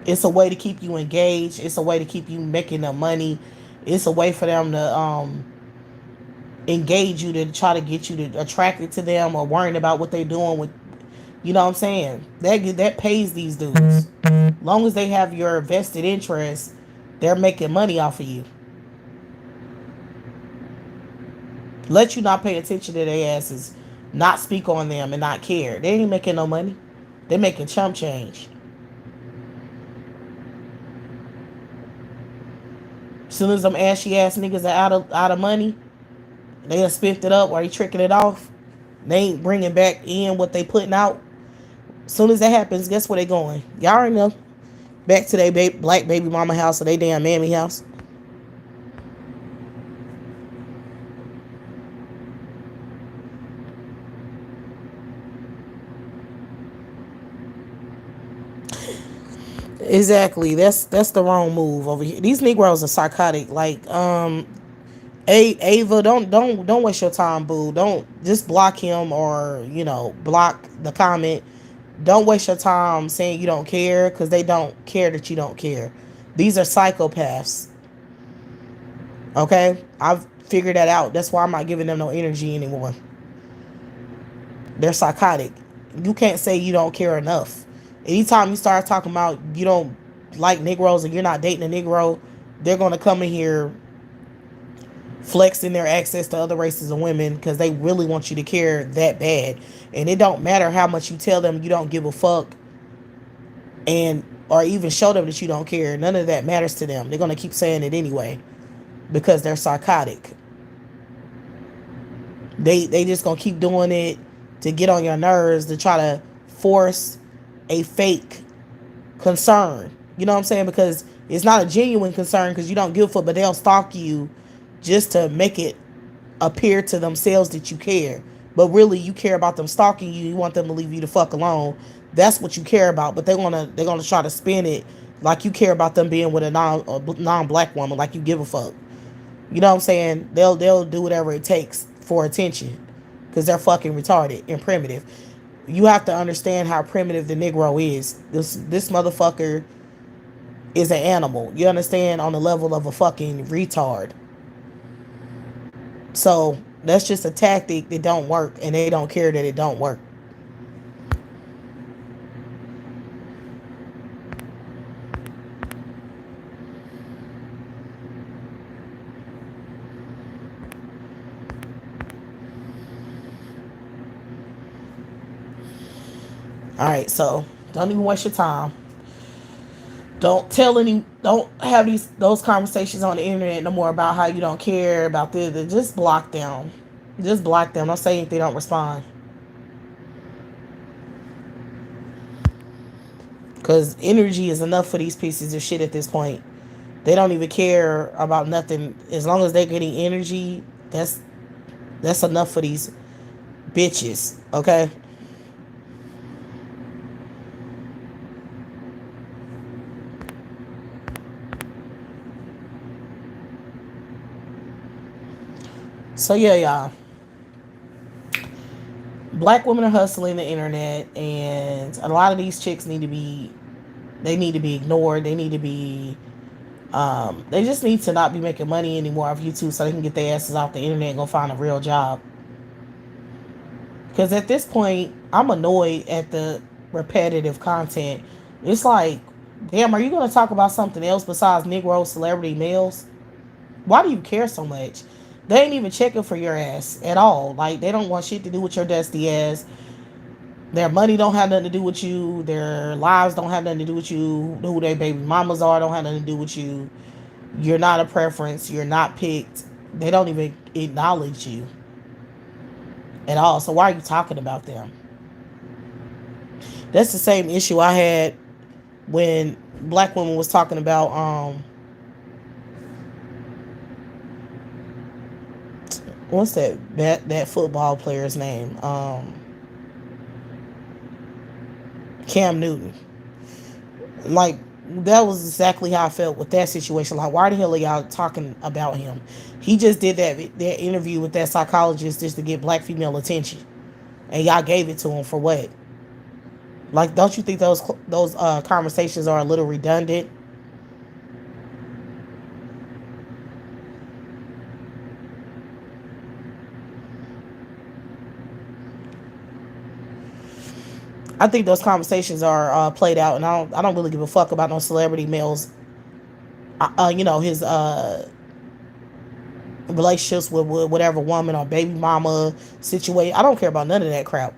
It's a way to keep you engaged. It's a way to keep you making them money. It's a way for them to engage you, to try to get you to attracted to them or worrying about what they're doing with, you know what I'm saying? That pays these dudes. Long as they have your vested interest, they're making money off of you. Let you not pay attention to their asses, not speak on them and not care. They ain't making no money. They're making chump change. As soon as them ashy ass niggas are out of money, they done spent it up or they tricking it off. They ain't bringing back in what they putting out. As soon as that happens, guess where they going? Y'all already know. Back to their black baby mama house or they damn mammy house. Exactly. That's the wrong move over here. These Negroes are psychotic. Like, Ava, don't waste your time, boo. Don't just block him or block the comment. Don't waste your time saying you don't care because they don't care that you don't care. These are psychopaths. Okay, I've figured that out. That's why I'm not giving them no energy anymore. They're psychotic. You can't say you don't care enough. Anytime you start talking about you don't like Negroes and you're not dating a Negro, they're gonna come in here flexing their access to other races of women because they really want you to care that bad. And it don't matter how much you tell them you don't give a fuck and or even show them that you don't care. None of that matters to them. They're gonna keep saying it anyway because they're psychotic. They just gonna keep doing it to get on your nerves, to try to force a fake concern. You know what I'm saying? Because it's not a genuine concern because you don't give a fuck, but they'll stalk you just to make it appear to themselves that you care. But really you care about them stalking you. You want them to leave you the fuck alone. That's what you care about. But they're gonna try to spin it like you care about them being with a non black woman, like you give a fuck. You know what I'm saying? They'll do whatever it takes for attention because they're fucking retarded and primitive. You have to understand how primitive the Negro is. This motherfucker is an animal. You understand? On the level of a fucking retard. So that's just a tactic that don't work, and they don't care that it don't work. All right, so don't even waste your time. Don't have those conversations on the internet no more about how you don't care about this. Just block them. Just block them. Don't say anything. Don't respond. Because energy is enough for these pieces of shit at this point. They don't even care about nothing. As long as they're getting energy, that's enough for these bitches. Okay. So yeah, y'all. Black women are hustling the internet, and a lot of these chicks need to be. They need to be ignored. They need to be. They just need to not be making money anymore off YouTube so they can get their asses off the internet and go find a real job. Because at this point, I'm annoyed at the repetitive content. It's like, damn, are you going to talk about something else besides Negro celebrity males? Why do you care so much? They ain't even checking for your ass at all. Like, they don't want shit to do with your dusty ass. Their money don't have nothing to do with you. Their lives don't have nothing to do with you. Who their baby mamas are don't have nothing to do with you. You're not a preference. You're not picked. They don't even acknowledge you at all. So why are you talking about them? That's the same issue I had when black women was talking about what's that football player's name? Cam Newton. Like that was exactly how I felt with that situation. Like, why the hell are y'all talking about him? He just did that interview with that psychologist just to get black female attention, and y'all gave it to him for what? Like, don't you think those conversations are a little redundant? I think those conversations are played out, and I don't really give a fuck about no celebrity males. His relationships with whatever woman or baby mama situation. I don't care about none of that crap.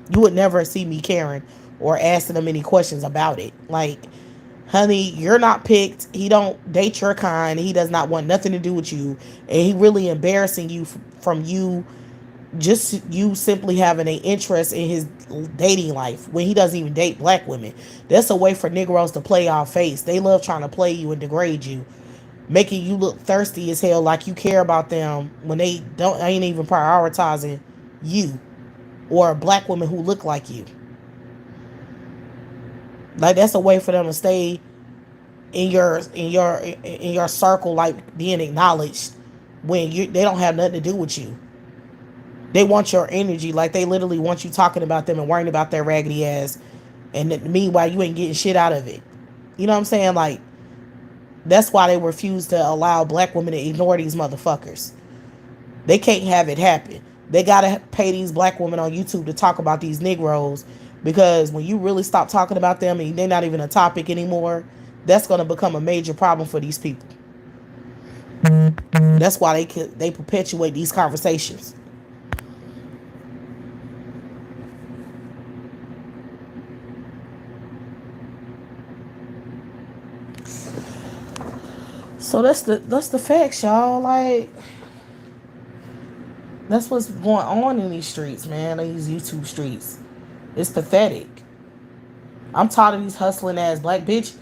You would never see me caring or asking them any questions about it. Like, honey, you're not picked. He don't date your kind. He does not want nothing to do with you, and he really embarrassing you from you, just you simply having an interest in his dating life when he doesn't even date black women. That's a way for Negroes to play our face. They love trying to play you and degrade you, making you look thirsty as hell, like you care about them when they don't ain't even prioritizing you or black women who look like you. Like, that's a way for them to stay in your circle, like being acknowledged when they don't have nothing to do with you. They want your energy. Like, they literally want you talking about them and worrying about their raggedy ass, and meanwhile you ain't getting shit out of it. You know what I'm saying? Like, that's why they refuse to allow black women to ignore these motherfuckers. They can't have it happen. They gotta pay these black women on YouTube to talk about these Negroes, because when you really stop talking about them and they're not even a topic anymore, that's gonna become a major problem for these people. That's why they perpetuate these conversations. So that's the facts, y'all. Like, that's what's going on in these streets, man. These YouTube streets. It's pathetic. I'm tired of these hustling ass black bitch.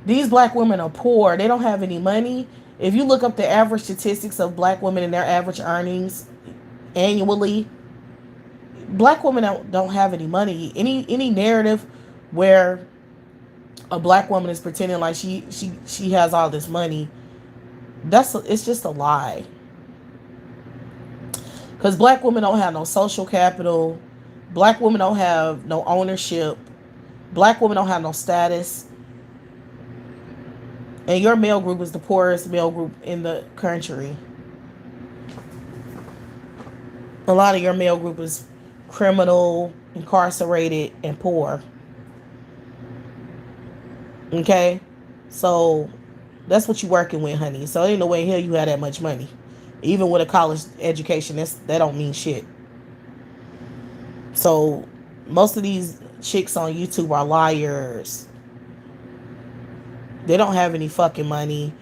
These black women are poor. They don't have any money. If you look up the average statistics of black women and their average earnings annually, black women don't have any money. Any narrative where a black woman is pretending like she has all this money, it's just a lie. Because black women don't have no social capital. Black women don't have no ownership. Black women don't have no status. And your male group is the poorest male group in the country. A lot of your male group is criminal, incarcerated, and poor. Okay? So that's what you working with, honey. So ain't no way in hell you have that much money. Even with a college education, that don't mean shit. So most of these chicks on YouTube are liars. They don't have any fucking money.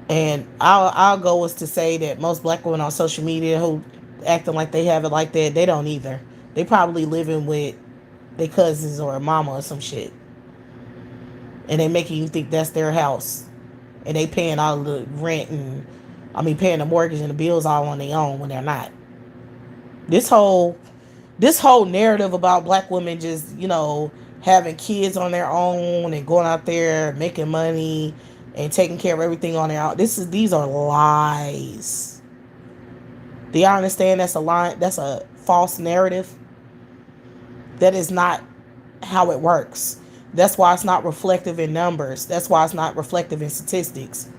And I'll go as to say that most black women on social media who acting like they have it like that, they don't either. They probably living with their cousins or a mama or some shit. And they making you think that's their house. And they paying all the rent and paying the mortgage and the bills all on their own when they're not. This whole narrative about black women just, having kids on their own and going out there making money and taking care of everything on their own. These are lies. Do y'all understand that's a lie? That's a false narrative. That is not how it works. That's why it's not reflective in numbers. That's why it's not reflective in statistics.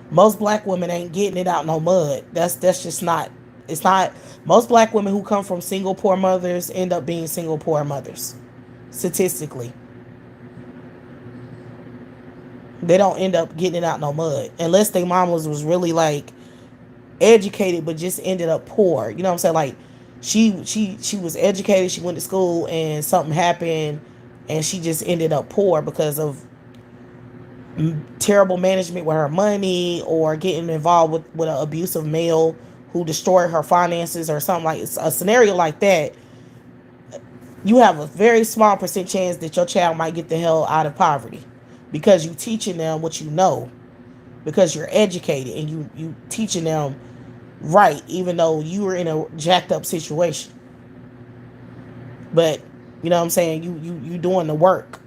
Most black women ain't getting it out no mud. That's just not. It's not. Most black women who come from single poor mothers end up being single poor mothers. Statistically, they don't end up getting it out no mud unless their mamas was really like educated but just ended up poor. You know what I'm saying? Like, she was educated, she went to school, and something happened and she just ended up poor because of terrible management with her money, or getting involved with an abusive male who destroyed her finances or something. Like a scenario like that, You have a very small percent chance that your child might get the hell out of poverty because you teaching them what you know, because you're educated and you teaching them right, even though you were in a jacked up situation. But you know what I'm saying, you doing the work.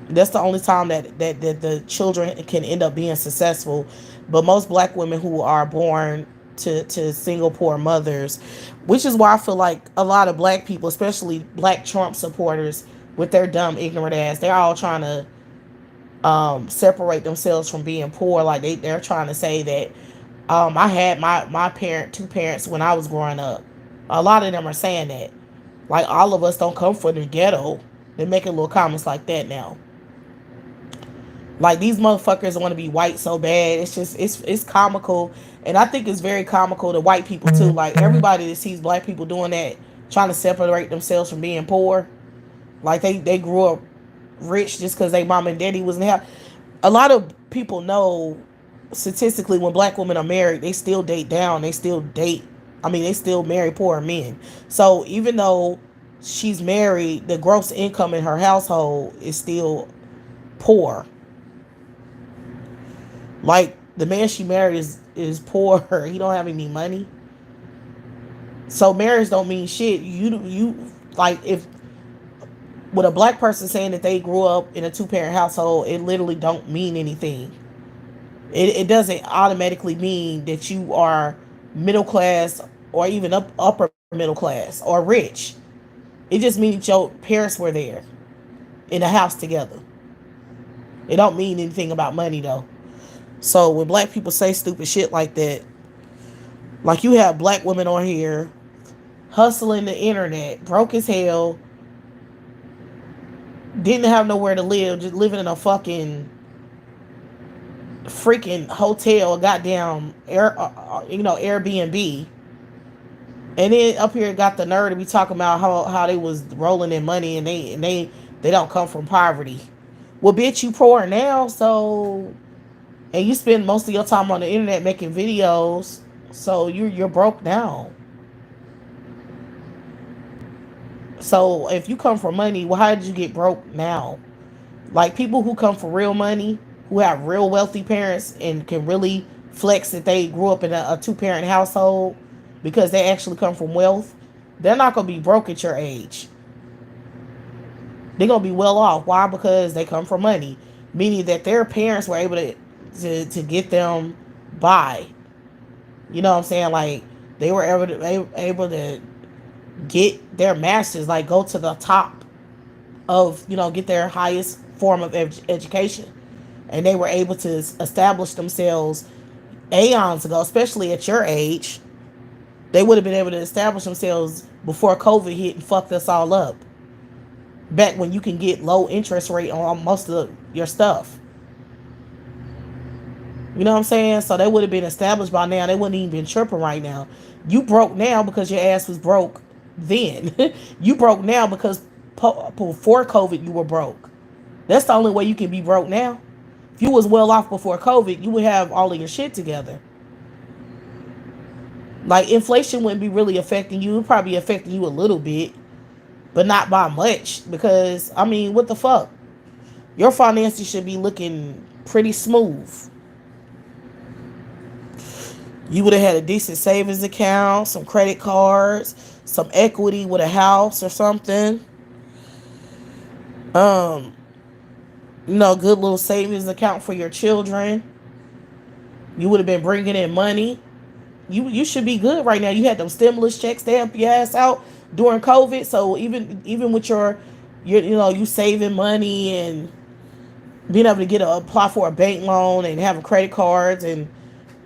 That's the only time that the children can end up being successful. But most black women who are born to single poor mothers, which is why I feel like a lot of black people, especially black Trump supporters, with their dumb ignorant ass, they're all trying to separate themselves from being poor. Like they're trying to say that I had my two parents when I was growing up. A lot of them are saying that. Like all of us don't come from the ghetto. They're making little comments like that now. Like these motherfuckers want to be white so bad. It's just it's comical, and I think it's very comical to white people too. Like everybody that sees black people doing that, trying to separate themselves from being poor, like they grew up rich just because they mom and daddy wasn't have. A lot of people know statistically when black women are married, they still date down. They still date. I mean, they still marry poor men. So even though she's married, the gross income in her household is still poor. Like the man she married is poor. He don't have any money. So marriage don't mean shit. You like if with a black person saying that they grew up in a two-parent household, it literally don't mean anything. It doesn't automatically mean that you are middle class or even upper middle class or rich. It just means your parents were there in the house together. It don't mean anything about money though. So when black people say stupid shit like that, like you have black women on here hustling the internet, broke as hell, didn't have nowhere to live, just living in a fucking freaking hotel, goddamn Airbnb, and then up here got the nerve to be talking about how they was rolling in money and they don't come from poverty. Well, bitch, you poor now, so and you spend most of your time on the internet making videos, so you're broke now. So if you come from money, well, how did you get broke now? Like people who come from real money, who have real wealthy parents and can really flex that they grew up in a two-parent household because they actually come from wealth, they're not going to be broke at your age. They're going to be well off. Why? Because they come from money, meaning that their parents were able to get them by. You know what I'm saying? Like they were able to get their masters, like go to the top of, get their highest form of education. And they were able to establish themselves aeons ago, especially at your age. They would have been able to establish themselves before COVID hit and fucked us all up. Back when you can get low interest rate on most of your stuff. You know what I'm saying? So they would have been established by now. They wouldn't even been tripping right now. You broke now because your ass was broke then. You broke now because before COVID you were broke. That's the only way you can be broke now. If you was well off before COVID, you would have all of your shit together. Like inflation wouldn't be really affecting you. It would probably be affecting you a little bit, but not by much. Because I mean, what the fuck? Your finances should be looking pretty smooth. You would have had a decent savings account, some credit cards, some equity with a house or something. Um, good little savings account for your children. You would have been bringing in money. You should be good right now. You had them stimulus checks to help your ass out during COVID. So even with your you saving money and being able to apply for a bank loan and having credit cards and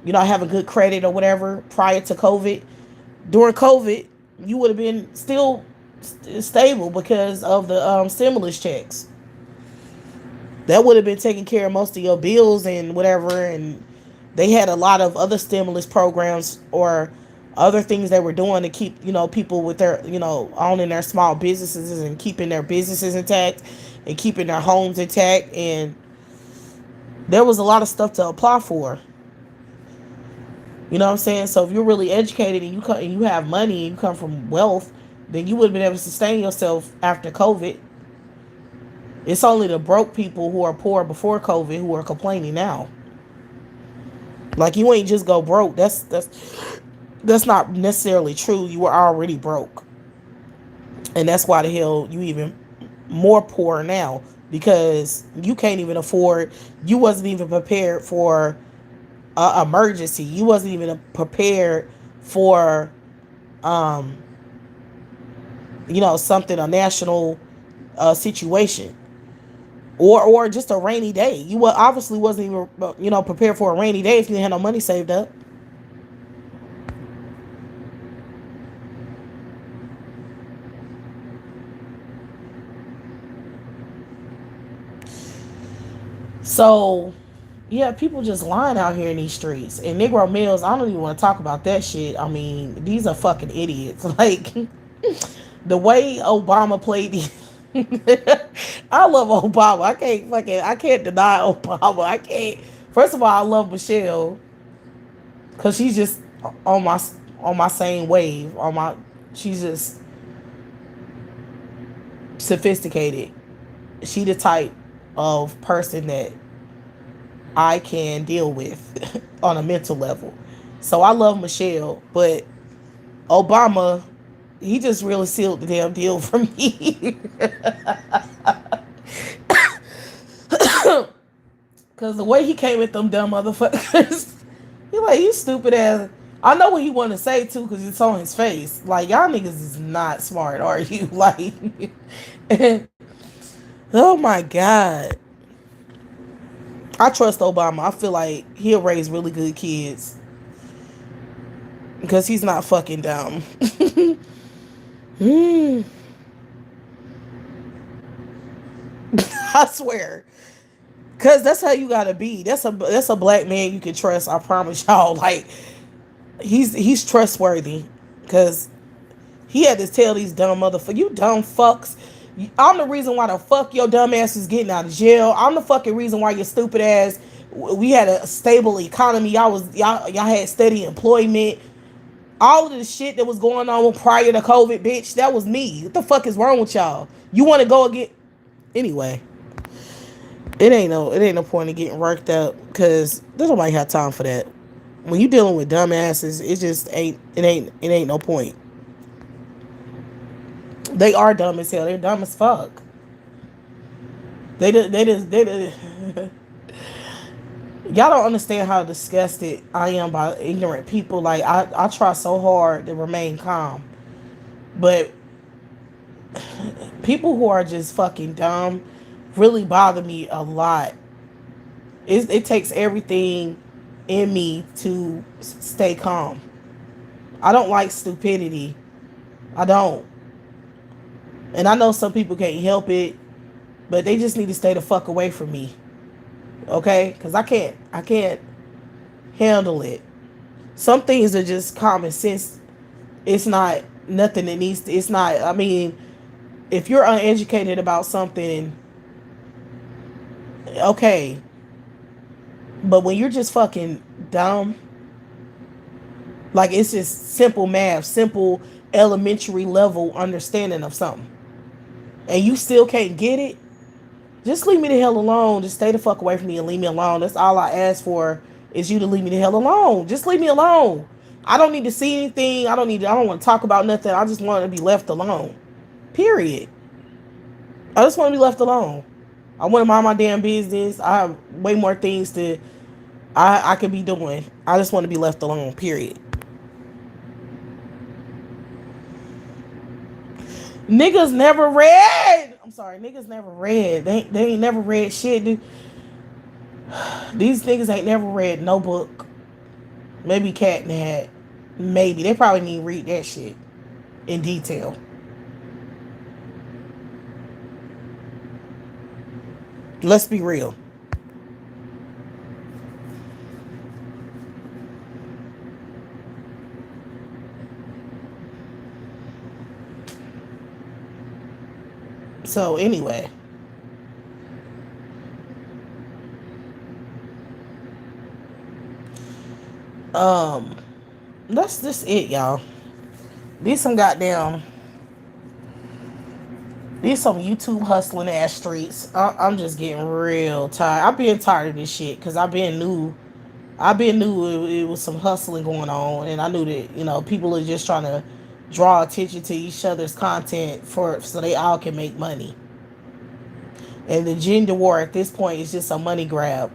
having good credit or whatever prior to COVID. During COVID, you would have been still stable because of the stimulus checks. That would have been taking care of most of your bills and whatever. And they had a lot of other stimulus programs or other things they were doing to keep people with their owning their small businesses and keeping their businesses intact and keeping their homes intact. And there was a lot of stuff to apply for. You know what I'm saying? So if you're really educated and you have money and you come from wealth, then you would have been able to sustain yourself after COVID. It's only the broke people who are poor before COVID who are complaining now. Like you ain't just go broke. That's not necessarily true. You were already broke. And that's why the hell you even more poor now, because you can't even afford, you wasn't even prepared for a emergency. You wasn't even prepared for um something, a national situation, or just a rainy day. You obviously wasn't even prepared for a rainy day if you didn't have no money saved up. So yeah, people just lying out here in these streets. And Negro males, I don't even want to talk about that shit. I mean, these are fucking idiots. Like the way Obama played these. I love Obama. I can't deny Obama. I can't. First of all, I love Michelle because she's just on my on my same wave. She's just sophisticated. She the type of person that I can deal with on a mental level. So I love Michelle, but Obama, he just really sealed the damn deal for me. Cause the way he came at them dumb motherfuckers, he like, you stupid ass. I know what he wanted to say too, cause it's on his face. Like y'all niggas is not smart, are you? Like, oh my god. I trust Obama. I feel like he'll raise really good kids because he's not fucking dumb. I swear. Cause that's how you gotta be. That's a black man you can trust. I promise y'all. Like he's trustworthy. Cause he had to tell these dumb motherfuckers, you dumb fucks. I'm the reason why the fuck your dumb ass is getting out of jail. I'm the fucking reason why your stupid ass. We had a stable economy. Y'all had steady employment. All of the shit that was going on prior to COVID, bitch. That was me. What the fuck is wrong with y'all? You want to go again? Anyway, it ain't no point in getting worked up because there's nobody have time for that. When you dealing with dumbasses, it just ain't no point. They are dumb as hell. They're dumb as fuck. They y'all don't understand how disgusted I am by ignorant people. Like I try so hard to remain calm, but people who are just fucking dumb really bother me a lot. It takes everything in me to stay calm. I don't like stupidity. I don't. And I know some people can't help it, but they just need to stay the fuck away from me. Okay? Because I can't handle it. Some things are just common sense. It's not nothing that needs to, it's not, I mean, if you're uneducated about something, okay. But when you're just fucking dumb, like it's just simple math, simple elementary level understanding of something, and you still can't get it, just leave me the hell alone. Just stay the fuck away from me and leave me alone. That's all I ask for, is you to leave me the hell alone. Just leave me alone. I don't need to see anything. I don't want to talk about nothing. I just want to be left alone. Period. I just want to be left alone. I want to mind my damn business. I have way more things to I could be doing. I just want to be left alone. Period. Niggas never read. I'm sorry, niggas never read. They ain't never read shit, dude. These niggas ain't never read no book. Maybe Cat and Hat. Maybe. They probably need to read that shit in detail. Let's be real. So anyway, um, that's just it, y'all. These some goddamn These some YouTube hustling ass streets. I'm just getting real tired. I've been tired of this shit because I've been knew it was some hustling going on, and I knew that people are just trying to draw attention to each other's content for so they all can make money. And the gender war at this point is just a money grab.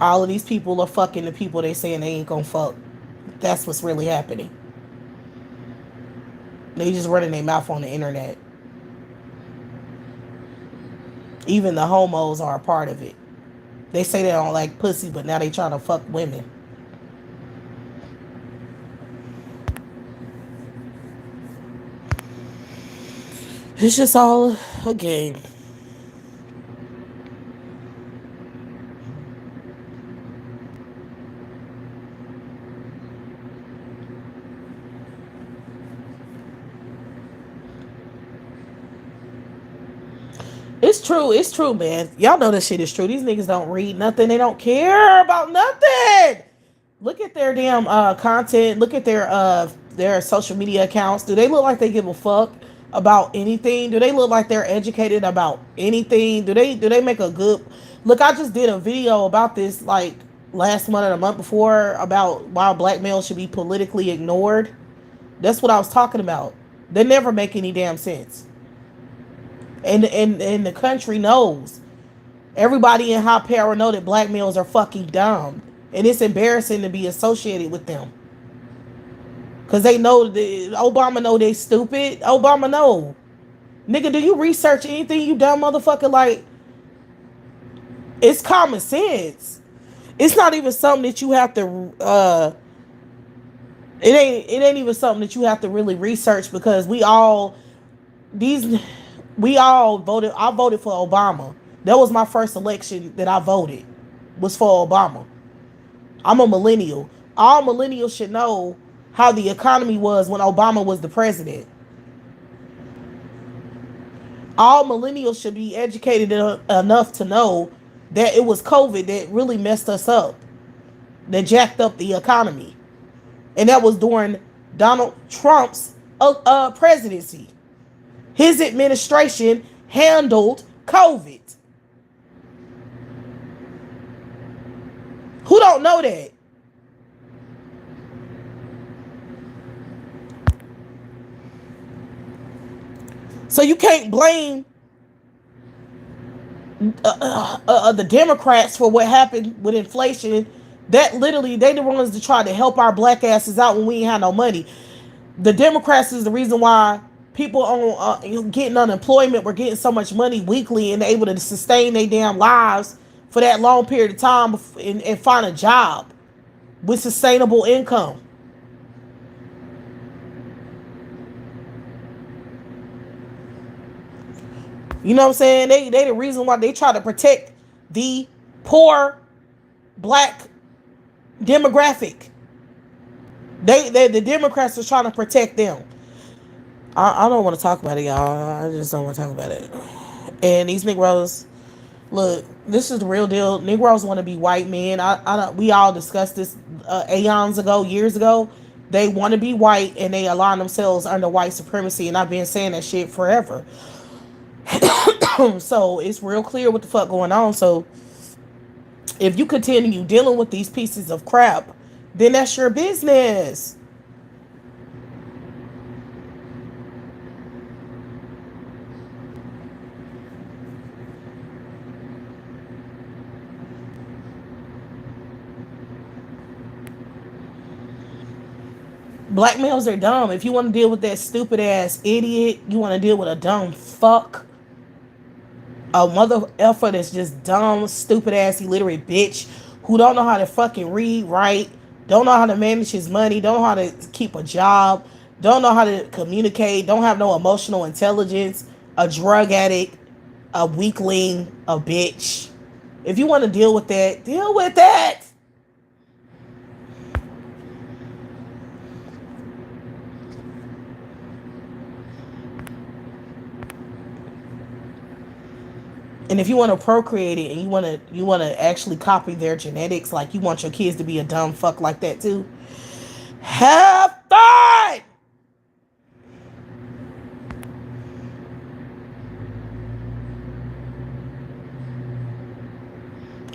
All of these people are fucking the people they saying they ain't gonna fuck. That's what's really happening. They just running their mouth on the internet. Even the homos are a part of it. They say they don't like pussy, but now they trying to fuck women. It's just all a game. It's true. It's true, man. Y'all know this shit is true. These niggas don't read nothing. They don't care about nothing. Look at their damn content. Look at their social media accounts. Do they look like they give a fuck about anything? Do they look like they're educated about anything? Do they make a good look? I just did a video about this like last month or the month before about why black males should be politically ignored. That's what I was talking about. They never make any damn sense. And the country knows. Everybody in high power know that black males are fucking dumb. And it's embarrassing to be associated with them. Cause they know that Obama know they stupid. Obama know. Nigga, do you research anything, you dumb motherfucker? Like, it's common sense. It's not even something that you have to it ain't even something that you have to really research because we all voted. I voted for Obama. That was my first election that I voted, was for Obama. I'm a millennial. All millennials should know how the economy was when Obama was the president. All millennials should be educated enough to know that it was COVID that really messed us up, that jacked up the economy. And that was during Donald Trump's presidency. His administration handled COVID. Who don't know that? So you can't blame the Democrats for what happened with inflation. That literally, they the ones that tried to help our black asses out when we ain't had no money. The Democrats is the reason why people on getting unemployment were getting so much money weekly and able to sustain their damn lives for that long period of time and find a job with sustainable income. You know what I'm saying? They the reason why they try to protect the poor black demographic. They the Democrats are trying to protect them. I don't want to talk about it, y'all. I just don't want to talk about it. And these Negroes, look, this is the real deal. Negroes want to be white men. We all discussed this aeons ago, years ago. They want to be white and they align themselves under white supremacy. And I've been saying that shit forever. So it's real clear what the fuck going on. So if you continue dealing with these pieces of crap, then that's your business. Black males are dumb. If you want to deal with that stupid ass idiot, you want to deal with a dumb fuck, a mother effer that's just dumb, stupid ass, illiterate bitch who don't know how to fucking read, write, don't know how to manage his money, don't know how to keep a job, don't know how to communicate, don't have no emotional intelligence, a drug addict, a weakling, a bitch. If you want to deal with that, deal with that. And if you want to procreate it and you want to actually copy their genetics, like you want your kids to be a dumb fuck like that too, have fun.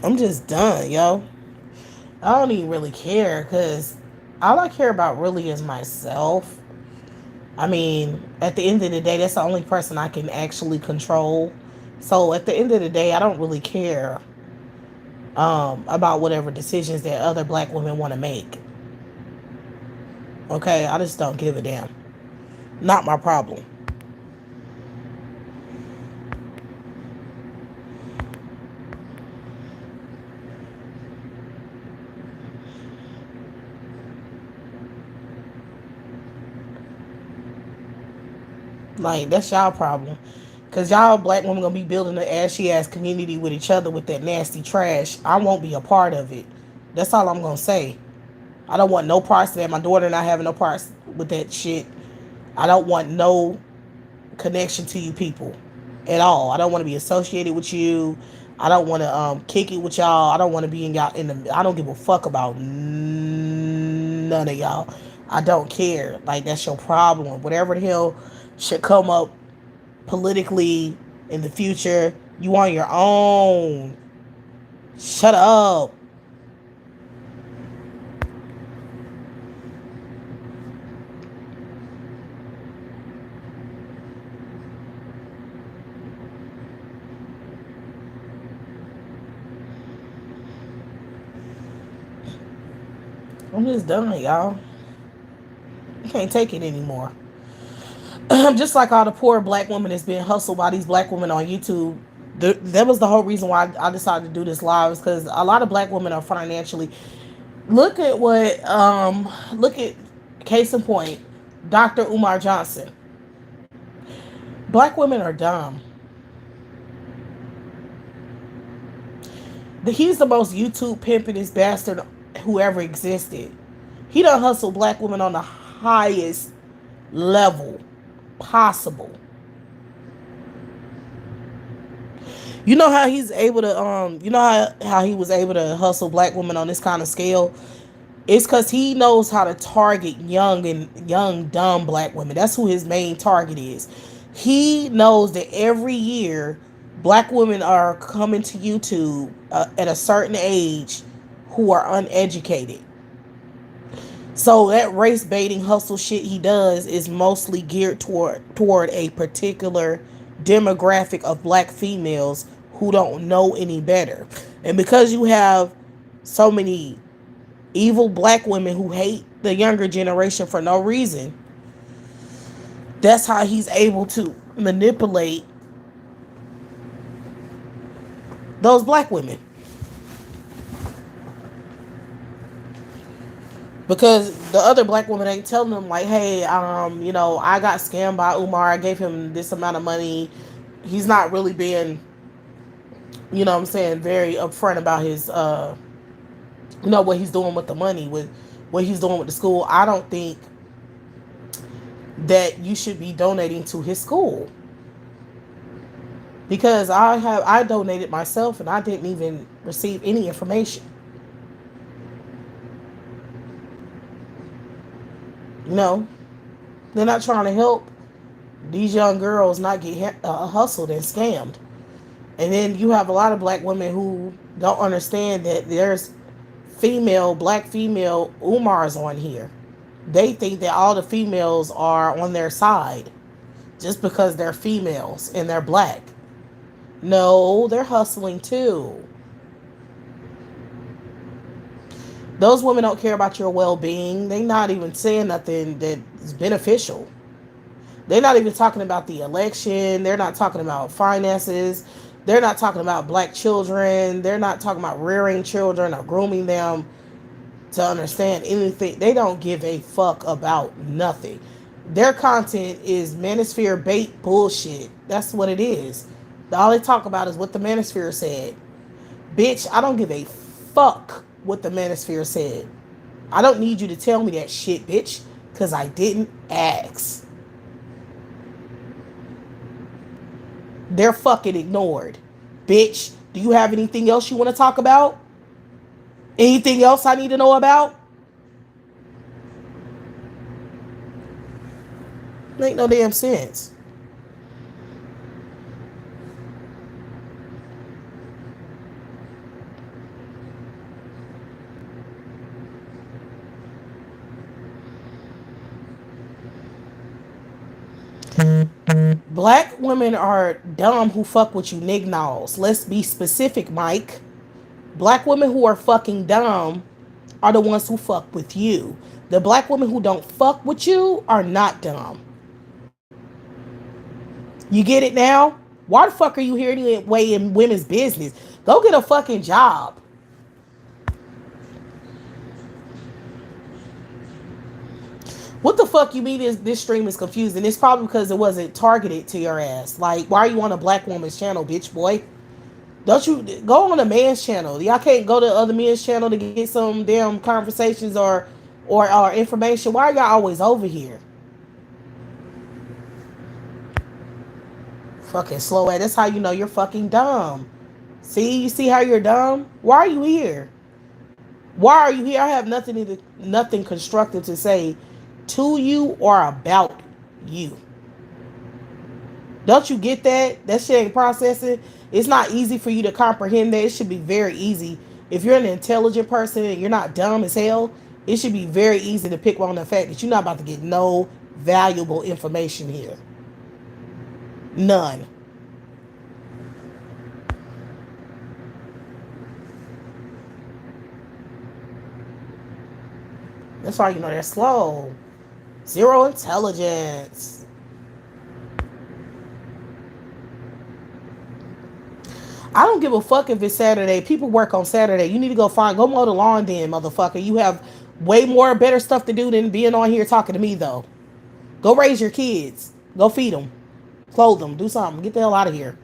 I'm just done, yo. I don't even really care because all I care about really is myself. I mean, at the end of the day, that's the only person I can actually control. So at the end of the day, I don't really care about whatever decisions that other black women want to make. Okay, I just don't give a damn. Not my problem. Like, that's y'all problem. Cause y'all black women gonna be building an ashy ass community with each other with that nasty trash. I won't be a part of it. That's all I'm gonna say. I don't want no parts of that. My daughter and I having no parts with that shit. I don't want no connection to you people at all. I don't want to be associated with you. I don't want to kick it with y'all. I don't want to be in y'all in the. I don't give a fuck about none of y'all. I don't care. Like, that's your problem. Whatever the hell should come up politically in the future, you on your own. Shut up. I'm just done, y'all. I can't take it anymore. Just like all the poor black women that's being hustled by these black women on YouTube. That was the whole reason why I decided to do this live, is because a lot of black women are financially. Look at what, look at, case in point, Dr. Umar Johnson. Black women are dumb. He's the most YouTube pimpingest bastard who ever existed. He done hustle black women on the highest level possible. You know how he's able to you know how he was able to hustle black women on this kind of scale? It's because he knows how to target young dumb black women. That's who his main target is. He knows that every year black women are coming to YouTube at a certain age who are uneducated. So that race baiting hustle shit he does is mostly geared toward a particular demographic of black females who don't know any better. And because you have so many evil black women who hate the younger generation for no reason, that's how he's able to manipulate those black women. Because the other black woman ain't telling them like, hey, I got scammed by Umar. I gave him this amount of money. He's not really being, what I'm saying, very upfront about his, what he's doing with the money, with what he's doing with the school. I don't think that you should be donating to his school, because I donated myself and I didn't even receive any information. You know, they're not trying to help these young girls not get hustled and scammed. And then you have a lot of black women who don't understand that there's black female Umars on here. They think that all the females are on their side just because they're females and they're black. No, they're hustling too. Those women don't care about your well-being. They're not even saying nothing that is beneficial. They're not even talking about the election. They're not talking about finances. They're not talking about black children. They're not talking about rearing children or grooming them to understand anything. They don't give a fuck about nothing. Their content is manosphere bait bullshit. That's what it is. All they talk about is what the manosphere said. Bitch, I don't give a fuck what the manosphere said. I don't need you to tell me that shit, bitch, because I didn't ask. They're fucking ignored. Bitch, do you have anything else you want to talk about? Anything else I need to know about? Make no damn sense. Black women are dumb who fuck with you nignos. Let's be specific, Mike. Black women who are fucking dumb are the ones who fuck with you. The black women who don't fuck with you are not dumb. You get it now? Why the fuck are you here anyway in women's business? Go get a fucking job. What the fuck you mean this stream is confusing? It's probably because it wasn't targeted to your ass. Like, why are you on a black woman's channel, bitch boy? Don't you go on a man's channel? Y'all can't go to other men's channel to get some damn conversations or information. Why are y'all always over here? Fucking slow ass. That's how you know you're fucking dumb. See, you see how you're dumb? Why are you here? Why are you here? I have nothing constructive to say to you or about you. Don't you get that? That shit ain't processing. It's not easy for you to comprehend that. It should be very easy. If you're an intelligent person and you're not dumb as hell, it should be very easy to pick on the fact that you're not about to get no valuable information here. None. That's why you know they're slow. Zero intelligence. I don't give a fuck if it's Saturday. People work on Saturday. You need to go mow the lawn then, motherfucker. You have way more better stuff to do than being on here talking to me, though. Go raise your kids. Go feed them. Clothe them. Do something. Get the hell out of here.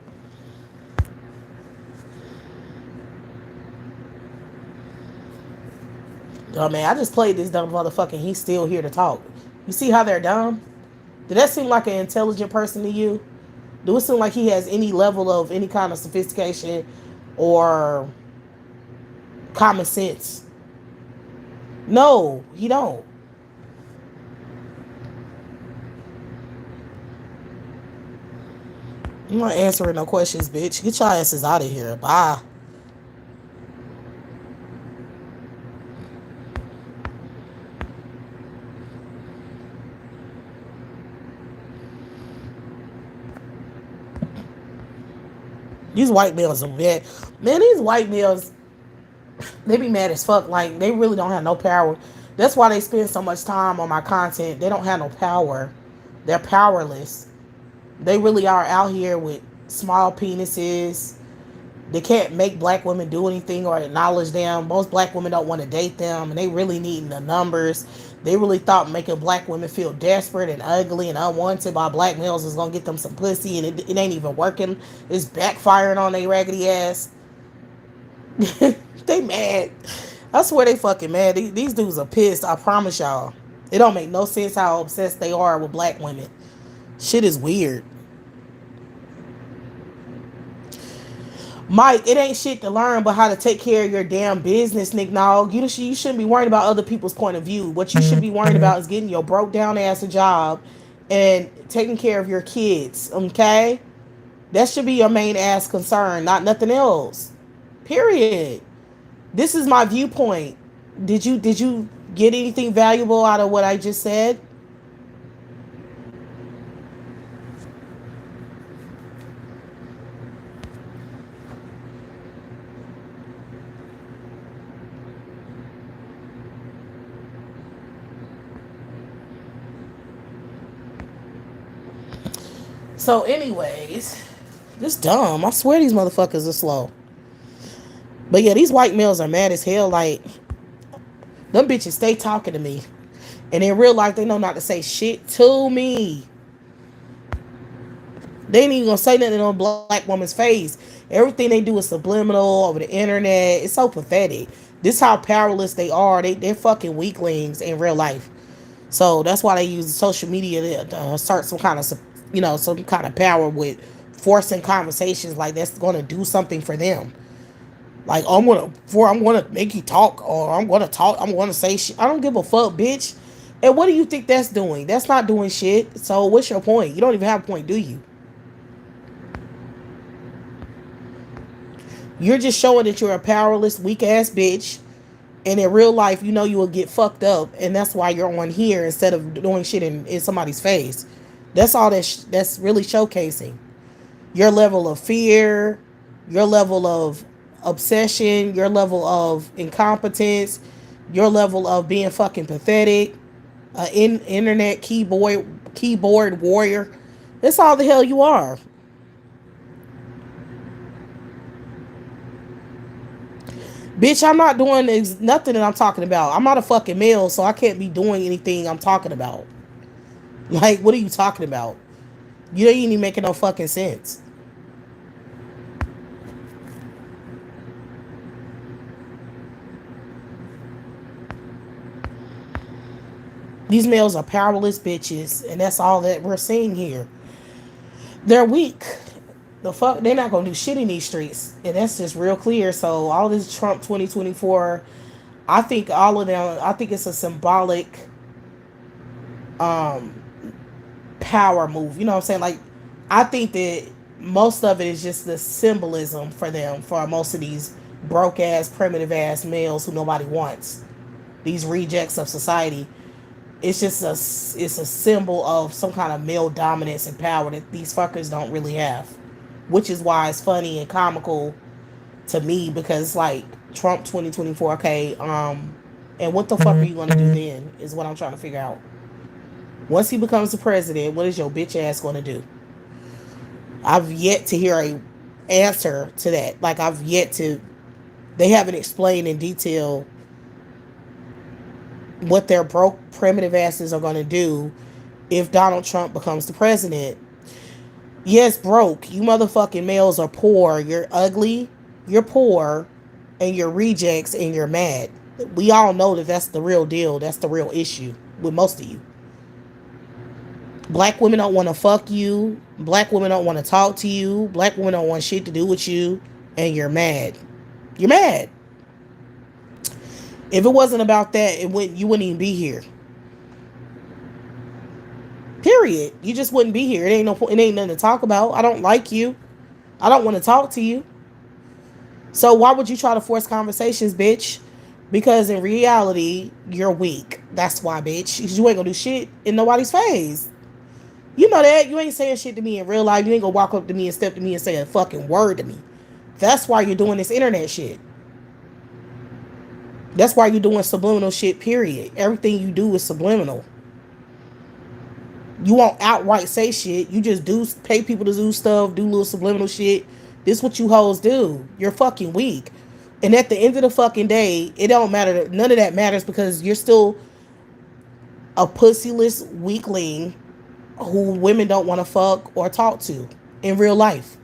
Oh, man, I just played this dumb motherfucker. He's still here to talk. You see how they're dumb? Did that seem like an intelligent person to you? Do it seem like he has any level of any kind of sophistication or common sense? No, he don't. I'm not answering no questions, bitch. Get your asses out of here. Bye. These white males are mad. Man, these white males, they be mad as fuck. Like, they really don't have no power. That's why they spend so much time on my content. They don't have no power. They're powerless. They really are out here with small penises. They can't make black women do anything or acknowledge them. Most black women don't want to date them, and they really need the numbers. They really thought making black women feel desperate and ugly and unwanted by black males is gonna get them some pussy, and it ain't even working. It's backfiring on their raggedy ass. They mad. I swear they fucking mad. These dudes are pissed. I promise y'all. It don't make no sense how obsessed they are with black women. Shit is weird. Mike, it ain't shit to learn but how to take care of your damn business, Nick Nog. You shouldn't be worried about other people's point of view. What you should be worried about is getting your broke down ass a job and taking care of your kids, okay? That should be your main ass concern, not nothing else. Period. This is my viewpoint. Did you get anything valuable out of what I just said? So, anyways, this dumb. I swear these motherfuckers are slow. But yeah, these white males are mad as hell. Like, them bitches stay talking to me. And in real life, they know not to say shit to me. They ain't even gonna say nothing on a black woman's face. Everything they do is subliminal over the internet. It's so pathetic. This is how powerless they are. They're fucking weaklings in real life. So that's why they use social media to assert some kind of, some kind of power with forcing conversations like that's going to do something for them. Like, I'm gonna make you talk, or I'm gonna talk. I'm gonna say shit. I don't give a fuck, bitch. And what do you think that's doing? That's not doing shit. So what's your point? You don't even have a point, do you? You're just showing that you're a powerless, weak ass bitch. And in real life, you know you will get fucked up. And that's why you're on here instead of doing shit in somebody's face. That's all that's really showcasing your level of fear, your level of obsession, your level of incompetence, your level of being fucking pathetic, internet keyboard warrior. That's all the hell you are. Bitch, I'm not doing nothing that I'm talking about. I'm not a fucking male, so I can't be doing anything I'm talking about. Like, what are you talking about? You ain't even making no fucking sense. These males are powerless bitches, and that's all that we're seeing here. They're weak. The fuck, they're not gonna do shit in these streets, and that's just real clear. So all this Trump 2024, I think all of them. I think it's a symbolic um power move. You know what I'm saying? Like, I think that most of it is just the symbolism for them, for most of these broke ass, primitive ass males who nobody wants. These rejects of society. It's just it's a symbol of some kind of male dominance and power that these fuckers don't really have, which is why it's funny and comical to me, because it's like Trump 2024. Okay, and what the fuck are you gonna do then? Is what I'm trying to figure out. Once he becomes the president, what is your bitch ass gonna do? I've yet to hear a answer to that. Like, I've yet to. They haven't explained in detail what their broke primitive asses are gonna do if Donald Trump becomes the president. Yes, broke. You motherfucking males are poor. You're ugly. You're poor, and you're rejects, and you're mad. We all know that that's the real deal. That's the real issue with most of you. Black women don't want to fuck you. Black women don't want to talk to you. Black women don't want shit to do with you, and you're mad. You're mad. If it wasn't about that, you wouldn't even be here. Period. You just wouldn't be here. It ain't no. It ain't nothing to talk about. I don't like you. I don't want to talk to you. So why would you try to force conversations, bitch? Because in reality, you're weak. That's why, bitch. You ain't gonna do shit in nobody's face. You know that. You ain't saying shit to me in real life. You ain't gonna walk up to me and step to me and say a fucking word to me. That's why you're doing this internet shit. That's why you're doing subliminal shit, period. Everything you do is subliminal. You won't outright say shit. You just do pay people to do stuff, do little subliminal shit. This is what you hoes do. You're fucking weak. And at the end of the fucking day, it don't matter. None of that matters, because you're still a pussyless weakling who women don't want to fuck or talk to in real life.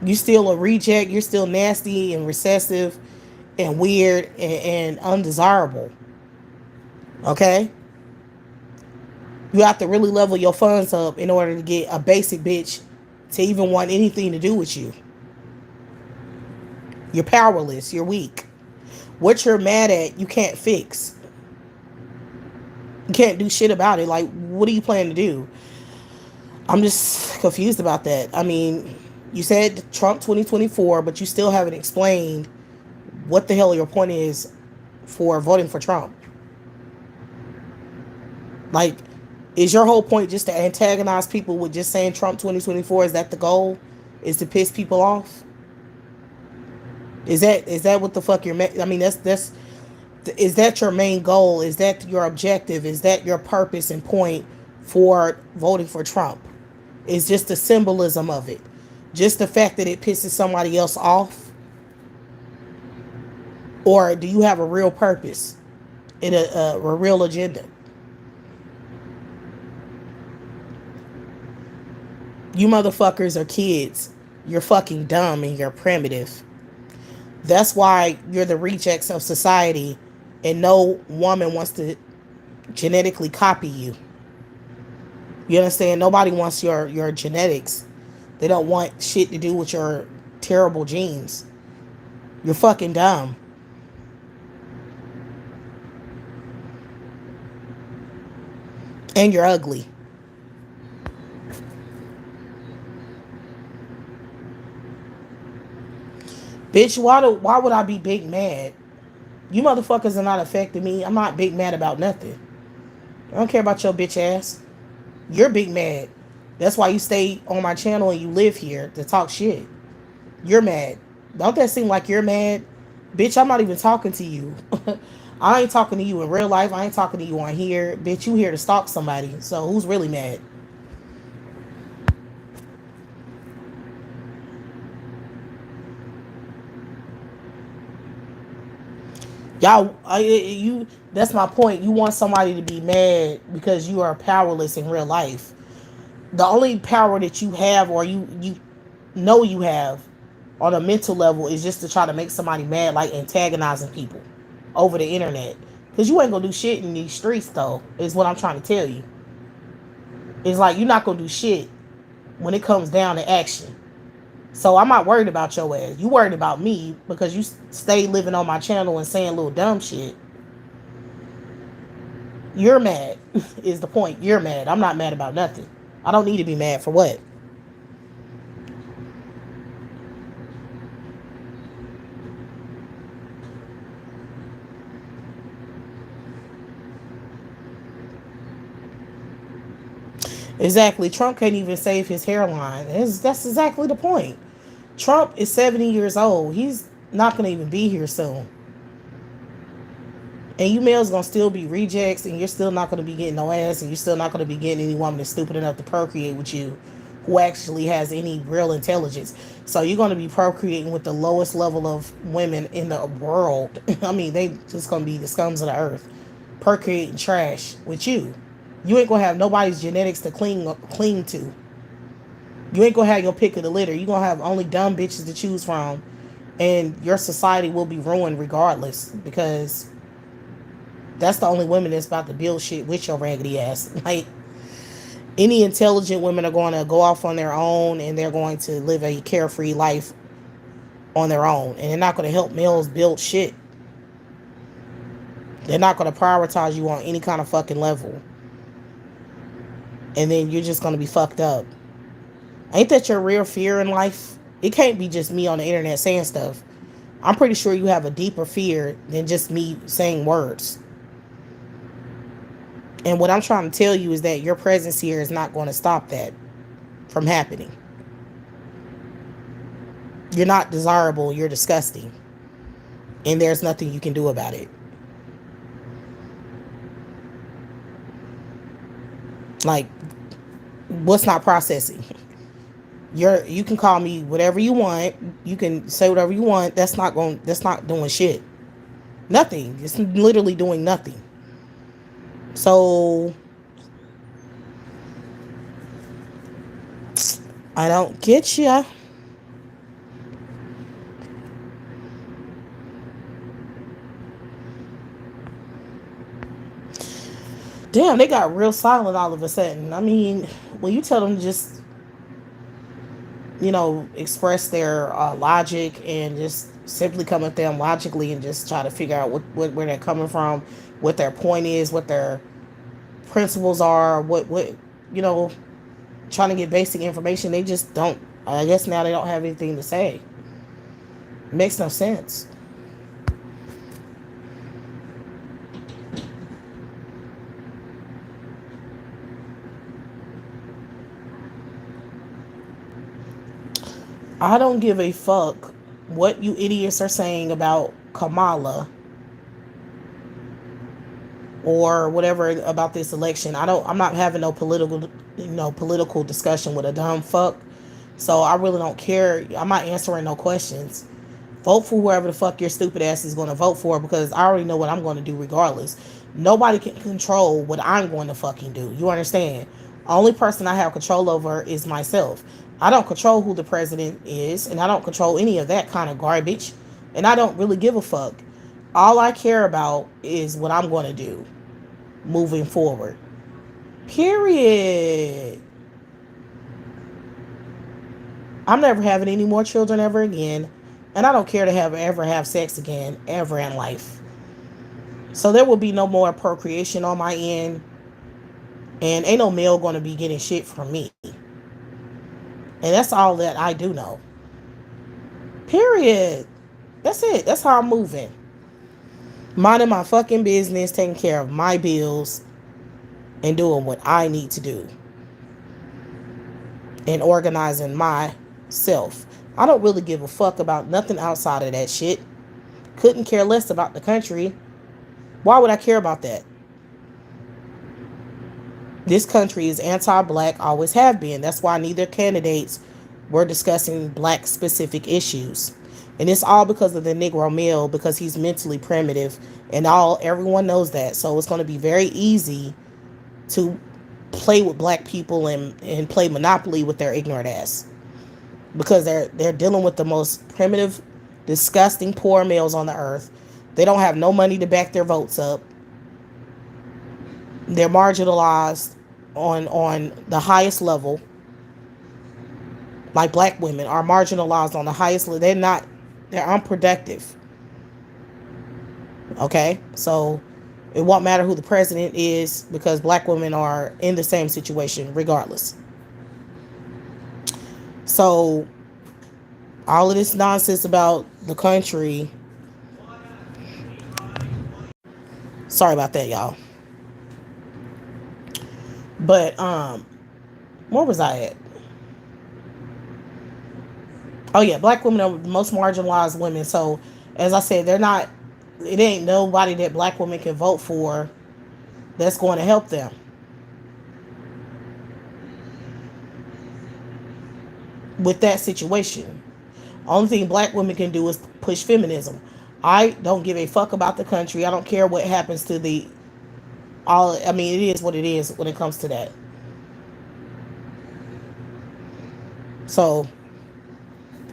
You still a reject. You're still nasty and recessive and weird and undesirable. Okay? You have to really level your funds up in order to get a basic bitch to even want anything to do with you. You're powerless. You're weak. What you're mad at, you can't fix. You can't do shit about it. Like, what are you planning to do? I'm just confused about that. I mean, you said Trump 2024, but you still haven't explained what the hell your point is for voting for Trump. Like, is your whole point just to antagonize people with just saying Trump 2024? Is that the goal? Is to piss people off? Is that what the fuck I mean, that's is that your main goal? Is that your objective? Is that your purpose and point for voting for Trump? It's just the symbolism of it. Just the fact that it pisses somebody else off? Or do you have a real purpose and a real agenda? You motherfuckers are kids. You're fucking dumb and you're primitive. That's why you're the rejects of society, and no woman wants to genetically copy you. You understand? Nobody wants your genetics. They don't want shit to do with your terrible genes. You're fucking dumb. And you're ugly. Bitch, why would I be big mad? You motherfuckers are not affecting me. I'm not big mad about nothing. I don't care about your bitch ass. You're big mad. That's why you stay on my channel and you live here to talk shit. You're mad. Don't that seem like you're mad? Bitch, I'm not even talking to you. I ain't talking to you in real life. I ain't talking to you on here. Bitch, you here to stalk somebody. So who's really mad? Y'all, you. That's my point. You want somebody to be mad because you are powerless in real life. The only power that you have, or you know you have, on a mental level, is just to try to make somebody mad, like antagonizing people over the internet. Cause you ain't gonna do shit in these streets, though. Is what I'm trying to tell you. It's like you're not gonna do shit when it comes down to action. So I'm not worried about your ass. You worried about me because you stay living on my channel and saying little dumb shit. You're mad, is the point. You're mad. I'm not mad about nothing. I don't need to be mad for what? Exactly. Trump can't even save his hairline. That's exactly the point. Trump is 70 years old. He's not going to even be here soon. And you males gonna still be rejects, and you're still not gonna be getting no ass, and you're still not gonna be getting any woman that's stupid enough to procreate with you, who actually has any real intelligence. So you're gonna be procreating with the lowest level of women in the world. I mean, they just gonna be the scums of the earth, procreating trash with you. You ain't gonna have nobody's genetics to cling to. You ain't gonna have your pick of the litter. You're gonna have only dumb bitches to choose from, and your society will be ruined regardless, because that's the only women that's about to build shit with your raggedy ass. Like, any intelligent women are going to go off on their own, and they're going to live a carefree life on their own. And they're not going to help males build shit. They're not going to prioritize you on any kind of fucking level. And then you're just going to be fucked up. Ain't that your real fear in life? It can't be just me on the internet saying stuff. I'm pretty sure you have a deeper fear than just me saying words. And what I'm trying to tell you is that your presence here is not going to stop that from happening. You're not desirable. You're disgusting. And there's nothing you can do about it. Like, what's not processing? You can call me whatever you want. You can say whatever you want. That's not doing shit. Nothing. It's literally doing nothing. So I don't get ya. Damn, they got real silent all of a sudden. I mean, when you tell them to just, express their logic and just simply come at them logically and just try to figure out where they're coming from, what their point is, what their principles are, you know, trying to get basic information, they just don't. I guess now they don't have anything to say. It makes no sense. I don't give a fuck what you idiots are saying about Kamala or whatever about this election. I'm not having no political discussion with a dumb fuck. So I really don't care. I'm not answering no questions. Vote for whoever the fuck your stupid ass is going to vote for, because I already know what I'm going to do regardless. Nobody can control what I'm going to fucking do. You understand? Only person I have control over is myself. I don't control who the president is, and I don't control any of that kind of garbage. And I don't really give a fuck. All I care about is what I'm going to do moving forward. Period. I'm never having any more children ever again. And I don't care to ever have sex again, ever in life. So there will be no more procreation on my end. And ain't no male going to be getting shit from me. And that's all that I do know. Period. That's it. That's how I'm moving. Minding my fucking business, taking care of my bills, and doing what I need to do. and organizing myself. I don't really give a fuck about nothing outside of that shit. Couldn't care less about the country. Why would I care about that? This country is anti-black, always have been. That's why neither candidates were discussing black specific issues. And it's all because of the Negro male, because he's mentally primitive, and everyone knows that. So it's going to be very easy to play with black people and play monopoly with their ignorant ass, because they're dealing with the most primitive, disgusting, poor males on the earth. They don't have no money to back their votes up. They're marginalized on the highest level. Like black women are marginalized on the highest level. They're unproductive. Okay? So it won't matter who the president is, because black women are in the same situation regardless. So all of this nonsense about the country. Sorry about that, y'all. But where was I at? Oh yeah, black women are the most marginalized women. So as I said, it ain't nobody that black women can vote for that's going to help them with that situation. Only thing black women can do is push feminism. I don't give a fuck about the country. I don't care what happens to the all. I mean, it is what it is when it comes to that. So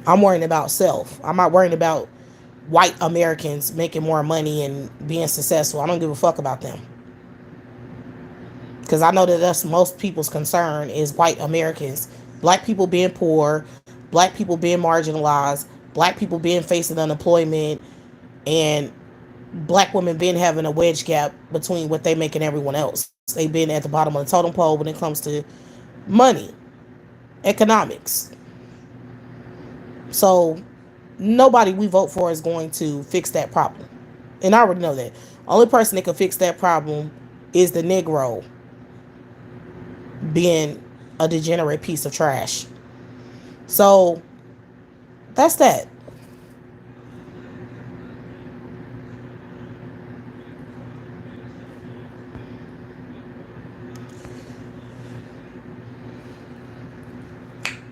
I'm worrying about self. I'm not worrying about white Americans making more money and being successful. I don't give a fuck about them, because I know that that's most people's concern is white Americans, black people being poor, black people being marginalized, black people being facing unemployment, and black women been having a wedge gap between what they make and everyone else. They've been at the bottom of the totem pole when it comes to money, economics. So nobody we vote for is going to fix that problem. And I already know that. Only person that can fix that problem is the Negro being a degenerate piece of trash. So that's that.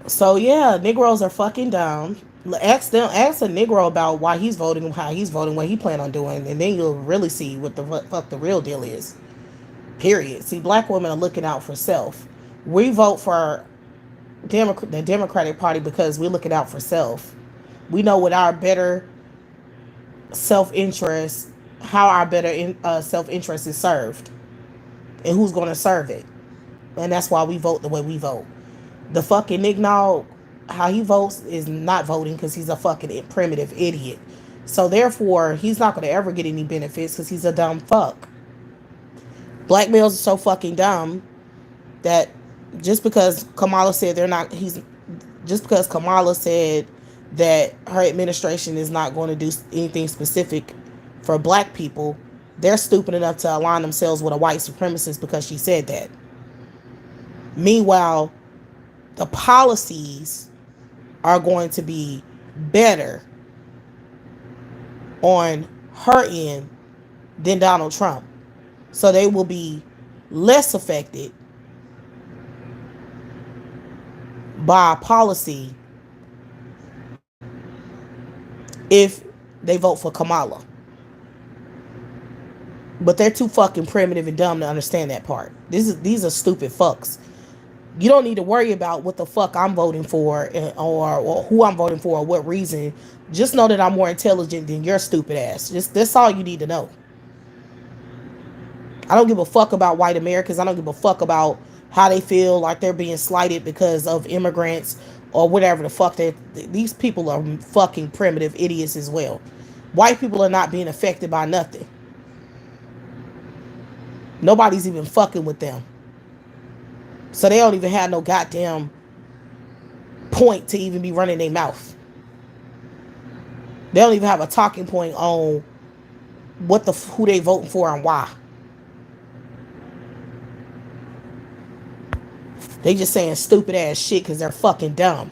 So yeah, Negroes are fucking dumb. Ask a Negro about why he's voting, how he's voting, what he plan on doing, and then you'll really see what the fuck the real deal is. Period. See, black women are looking out for self. We vote for the Democratic Party because we're looking out for self. We know what our better self interest, how our better self interest is served, and who's going to serve it, and that's why we vote the way we vote. The fucking Ignog, how he votes is not voting because he's a fucking primitive idiot. So therefore, he's not going to ever get any benefits because he's a dumb fuck. Black males are so fucking dumb that just because Kamala said just because Kamala said that her administration is not going to do anything specific for black people, they're stupid enough to align themselves with a white supremacist because she said that. Meanwhile, the policies are going to be better on her end than Donald Trump. So they will be less affected by policy if they vote for Kamala. But they're too fucking primitive and dumb to understand that part. These are stupid fucks. You don't need to worry about what the fuck I'm voting for, or who I'm voting for or what reason. Just know that I'm more intelligent than your stupid ass. That's all you need to know. I don't give a fuck about white Americans. I don't give a fuck about how they feel like they're being slighted because of immigrants or whatever the fuck. These people are fucking primitive idiots as well. White people are not being affected by nothing. Nobody's even fucking with them. So they don't even have no goddamn point to even be running their mouth. They don't even have a talking point on who they voting for and why. They just saying stupid ass shit because they're fucking dumb.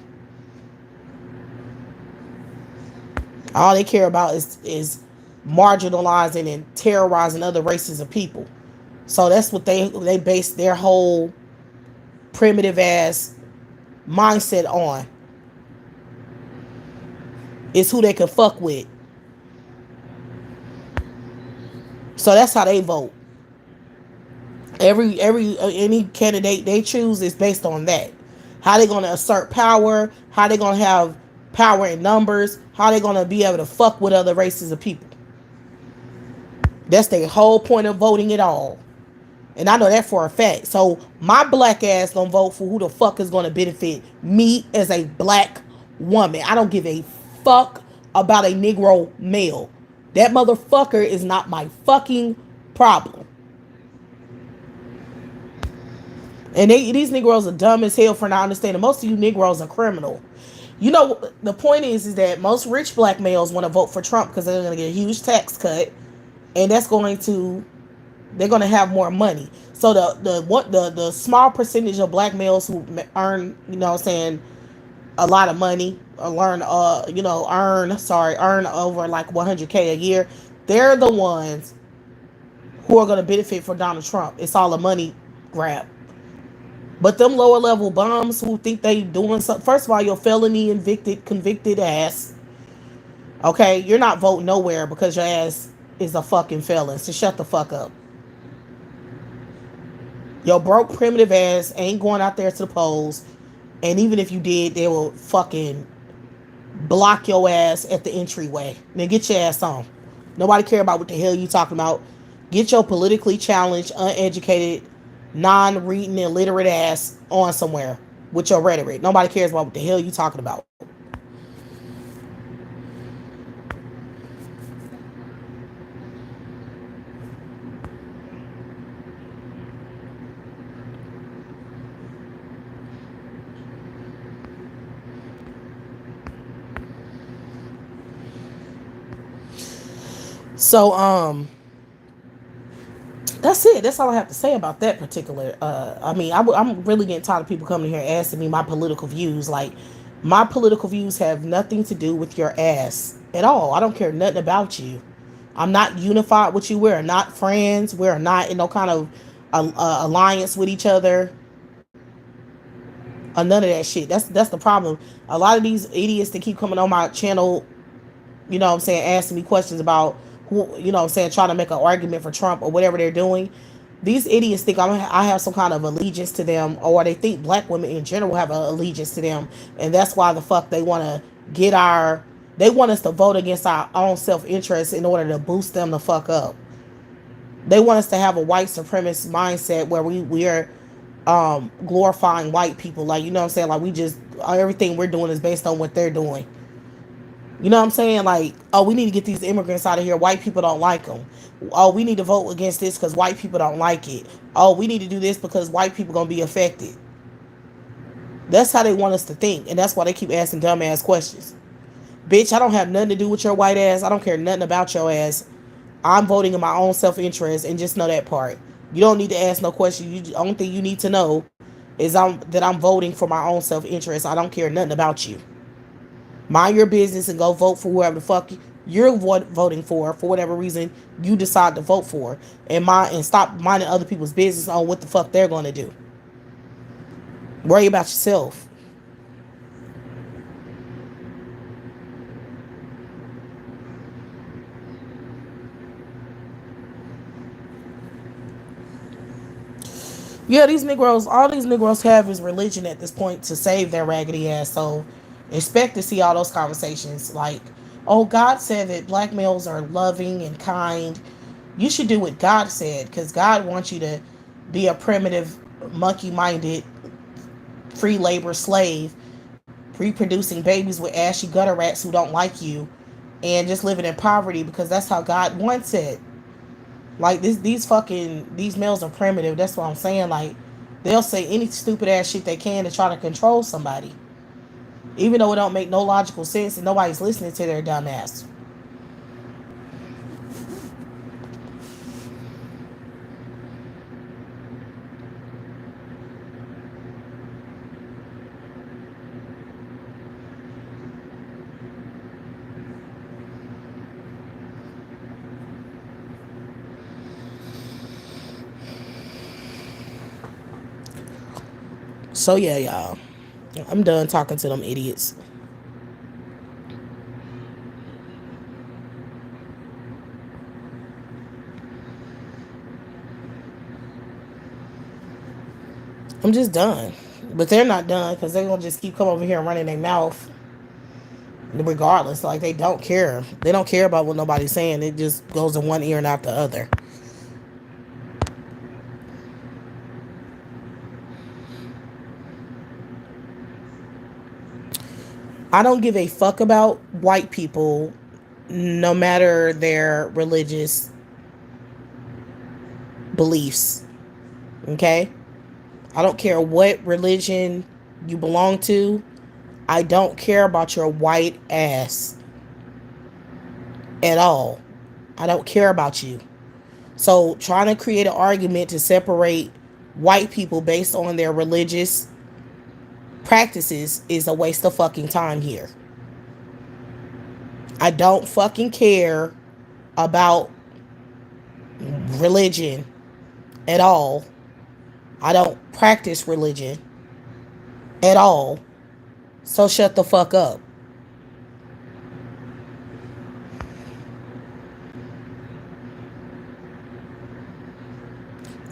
All they care about is marginalizing and terrorizing other races of people. So that's what they base their whole primitive ass mindset on. Is who they can fuck with. So that's how they vote. Every any candidate they choose is based on that. How they gonna assert power? How they gonna have power in numbers? How they gonna be able to fuck with other races of people? That's the whole point of voting at all. And I know that for a fact. So my black ass gonna vote for who the fuck is gonna benefit me as a black woman. I don't give a fuck about a Negro male. That motherfucker is not my fucking problem. And these Negroes are dumb as hell for not understanding. Most of you Negroes are criminal. You know, the point is that most rich black males want to vote for Trump because they're going to get a huge tax cut. And that's going to, they're going to have more money. So the small percentage of black males who earn, you know what I'm saying, a lot of money or earn over like 100K a year, they're the ones who are going to benefit from Donald Trump. It's all a money grab. But them lower level bums who think they doing something, first of all, you're felony convicted ass. Okay, you're not voting nowhere because your ass is a fucking felon. So shut the fuck up. Your broke primitive ass ain't going out there to the polls. And even if you did, they will fucking block your ass at the entryway. Then get your ass on. Nobody care about what the hell you talking about. Get your politically challenged, uneducated, non-reading, illiterate ass on somewhere with your rhetoric. Nobody cares about what the hell you talking about. So that's it. That's all I have to say about that particular. I'm really getting tired of people coming here asking me my political views. Like, my political views have nothing to do with your ass at all. I don't care nothing about you. I'm not unified with you. We're not friends. We're not in no kind of alliance with each other. None of that shit. That's the problem. A lot of these idiots that keep coming on my channel, you know what I'm saying, asking me questions about who, you know what I'm saying, trying to make an argument for Trump or whatever they're doing. These idiots think I have some kind of allegiance to them, or they think black women in general have an allegiance to them. And that's why the fuck they want to they want us to vote against our own self-interest in order to boost them the fuck up. They want us to have a white supremacist mindset where we are glorifying white people. Like, you know what I'm saying? Like, we just, everything we're doing is based on what they're doing. You know what I'm saying? Like, oh, we need to get these immigrants out of here. White people don't like them. Oh, we need to vote against this because white people don't like it. Oh, we need to do this because white people going to be affected. That's how they want us to think. And that's why they keep asking dumbass questions. Bitch, I don't have nothing to do with your white ass. I don't care nothing about your ass. I'm voting in my own self-interest, and just know that part. You don't need to ask no questions. The only thing you need to know is that I'm voting for my own self-interest. I don't care nothing about you. Mind your business and go vote for whoever the fuck you're voting for whatever reason you decide to vote for, and stop minding other people's business on what the fuck they're going to do. Worry about yourself. Yeah, all these Negroes have is religion at this point to save their raggedy ass. So expect to see all those conversations like, oh, God said that black males are loving and kind. You should do what God said, because God wants you to be a primitive, monkey-minded, free labor slave, reproducing babies with ashy gutter rats who don't like you, and just living in poverty because that's how God wants it. Like, these males are primitive. That's what I'm saying. Like, they'll say any stupid ass shit they can to try to control somebody, even though it don't make no logical sense and nobody's listening to their dumb ass. So yeah, y'all. I'm done talking to them idiots. I'm just done. But they're not done because they're gonna just keep coming over here and running their mouth regardless. Like they don't care. They don't care about what nobody's saying. It just goes in one ear and out the other. I don't give a fuck about white people, no matter their religious beliefs. Okay? I don't care what religion you belong to. I don't care about your white ass at all. I don't care about you. So trying to create an argument to separate white people based on their religious practices is a waste of fucking time here. I don't fucking care about religion at all. I don't practice religion at all. So shut the fuck up.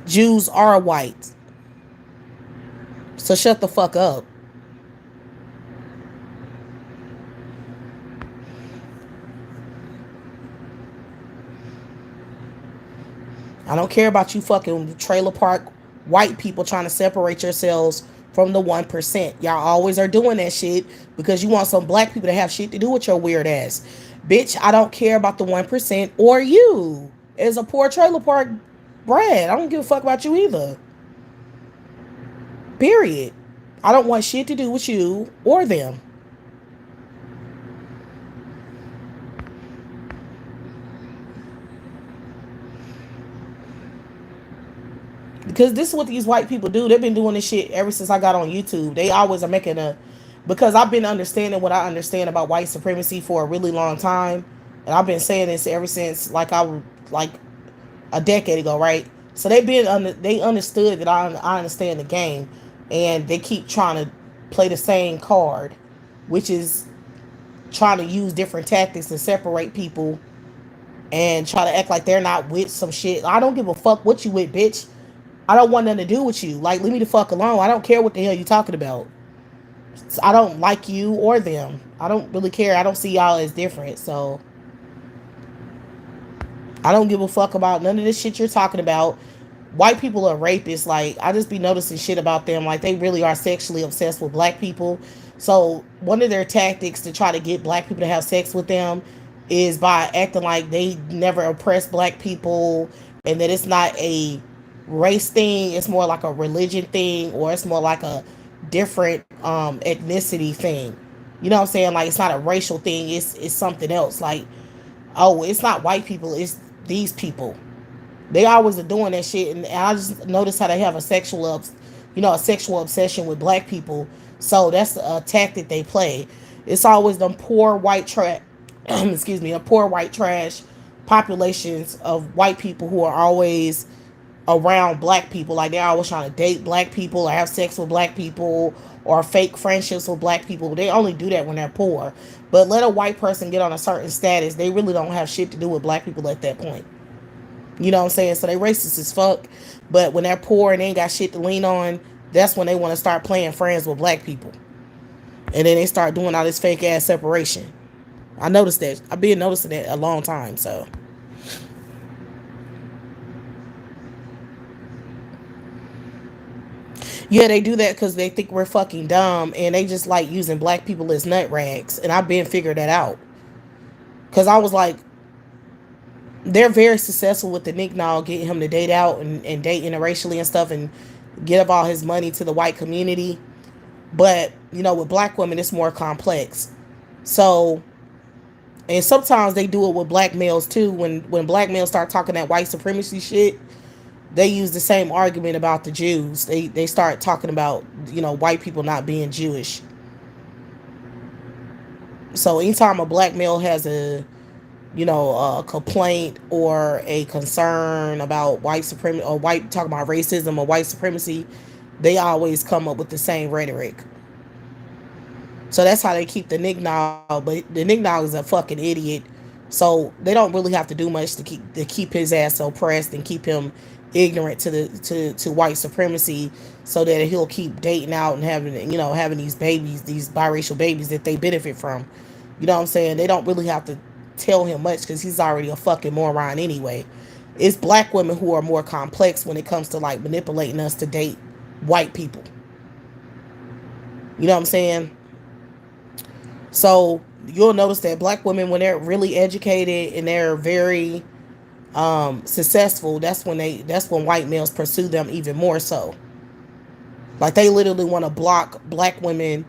Jews are white. So shut the fuck up. I don't care about you fucking trailer park white people trying to separate yourselves from the 1%. Y'all always are doing that shit because you want some black people to have shit to do with your weird ass. Bitch, I don't care about the 1% or you as a poor trailer park brat. I don't give a fuck about you either. Period. I don't want shit to do with you or them. Because this is what these white people do. They've been doing this shit ever since I got on YouTube. They always are making a, because I've been understanding what I understand about white supremacy for a really long time, and I've been saying this ever since like a decade ago, right? So they understood that I understand the game, and they keep trying to play the same card, which is trying to use different tactics to separate people and try to act like they're not with some shit. I don't give a fuck what you with, bitch. I don't want nothing to do with you. Like, leave me the fuck alone. I don't care what the hell you talking about. I don't like you or them. I don't really care. I don't see y'all as different. So I don't give a fuck about none of this shit you're talking about. White people are rapists. Like, I just be noticing shit about them. Like, they really are sexually obsessed with black people. So one of their tactics to try to get black people to have sex with them is by acting like they never oppressed black people and that it's not a race thing. It's more like a religion thing, or it's more like a different ethnicity thing. You know what I'm saying? Like, it's not a racial thing. It's something else. Like, oh, it's not white people. It's these people. They always are doing that shit, and I just notice how they have a sexual obsession with black people. So that's a tactic they play. It's always them poor white trash, excuse me, a poor white trash populations of white people who are always around black people. Like, they're always trying to date black people or have sex with black people or fake friendships with black people. They only do that when they're poor. But let a white person get on a certain status, they really don't have shit to do with black people at that point. You know what I'm saying? So they racist as fuck. But when they're poor and they ain't got shit to lean on, that's when they want to start playing friends with black people. And then they start doing all this fake ass separation. I noticed that. I've been noticing that a long time. So yeah, they do that because they think we're fucking dumb, and they just like using black people as nut rags. And I've been figured that out. Because I was like, they're very successful with the Nick Nall, getting him to date out and date interracially and stuff and give all his money to the white community. But, with black women, it's more complex. So, and sometimes they do it with black males too. When black males start talking that white supremacy shit, they use the same argument about the Jews. They start talking about, white people not being Jewish. So anytime a black male has a complaint or a concern about white supremacy or white talking about racism or white supremacy, they always come up with the same rhetoric. So that's how they keep the Nignog, but the Nignog is a fucking idiot. So they don't really have to do much to keep his ass oppressed and keep him ignorant to white supremacy, so that he'll keep dating out and having these babies, these biracial babies that they benefit from. You know what I'm saying? They don't really have to tell him much because he's already a fucking moron anyway. It's black women who are more complex when it comes to like manipulating us to date white people. You know what I'm saying? So you'll notice that black women, when they're really educated and they're very successful, that's when white males pursue them even more so. Like they literally want to block black women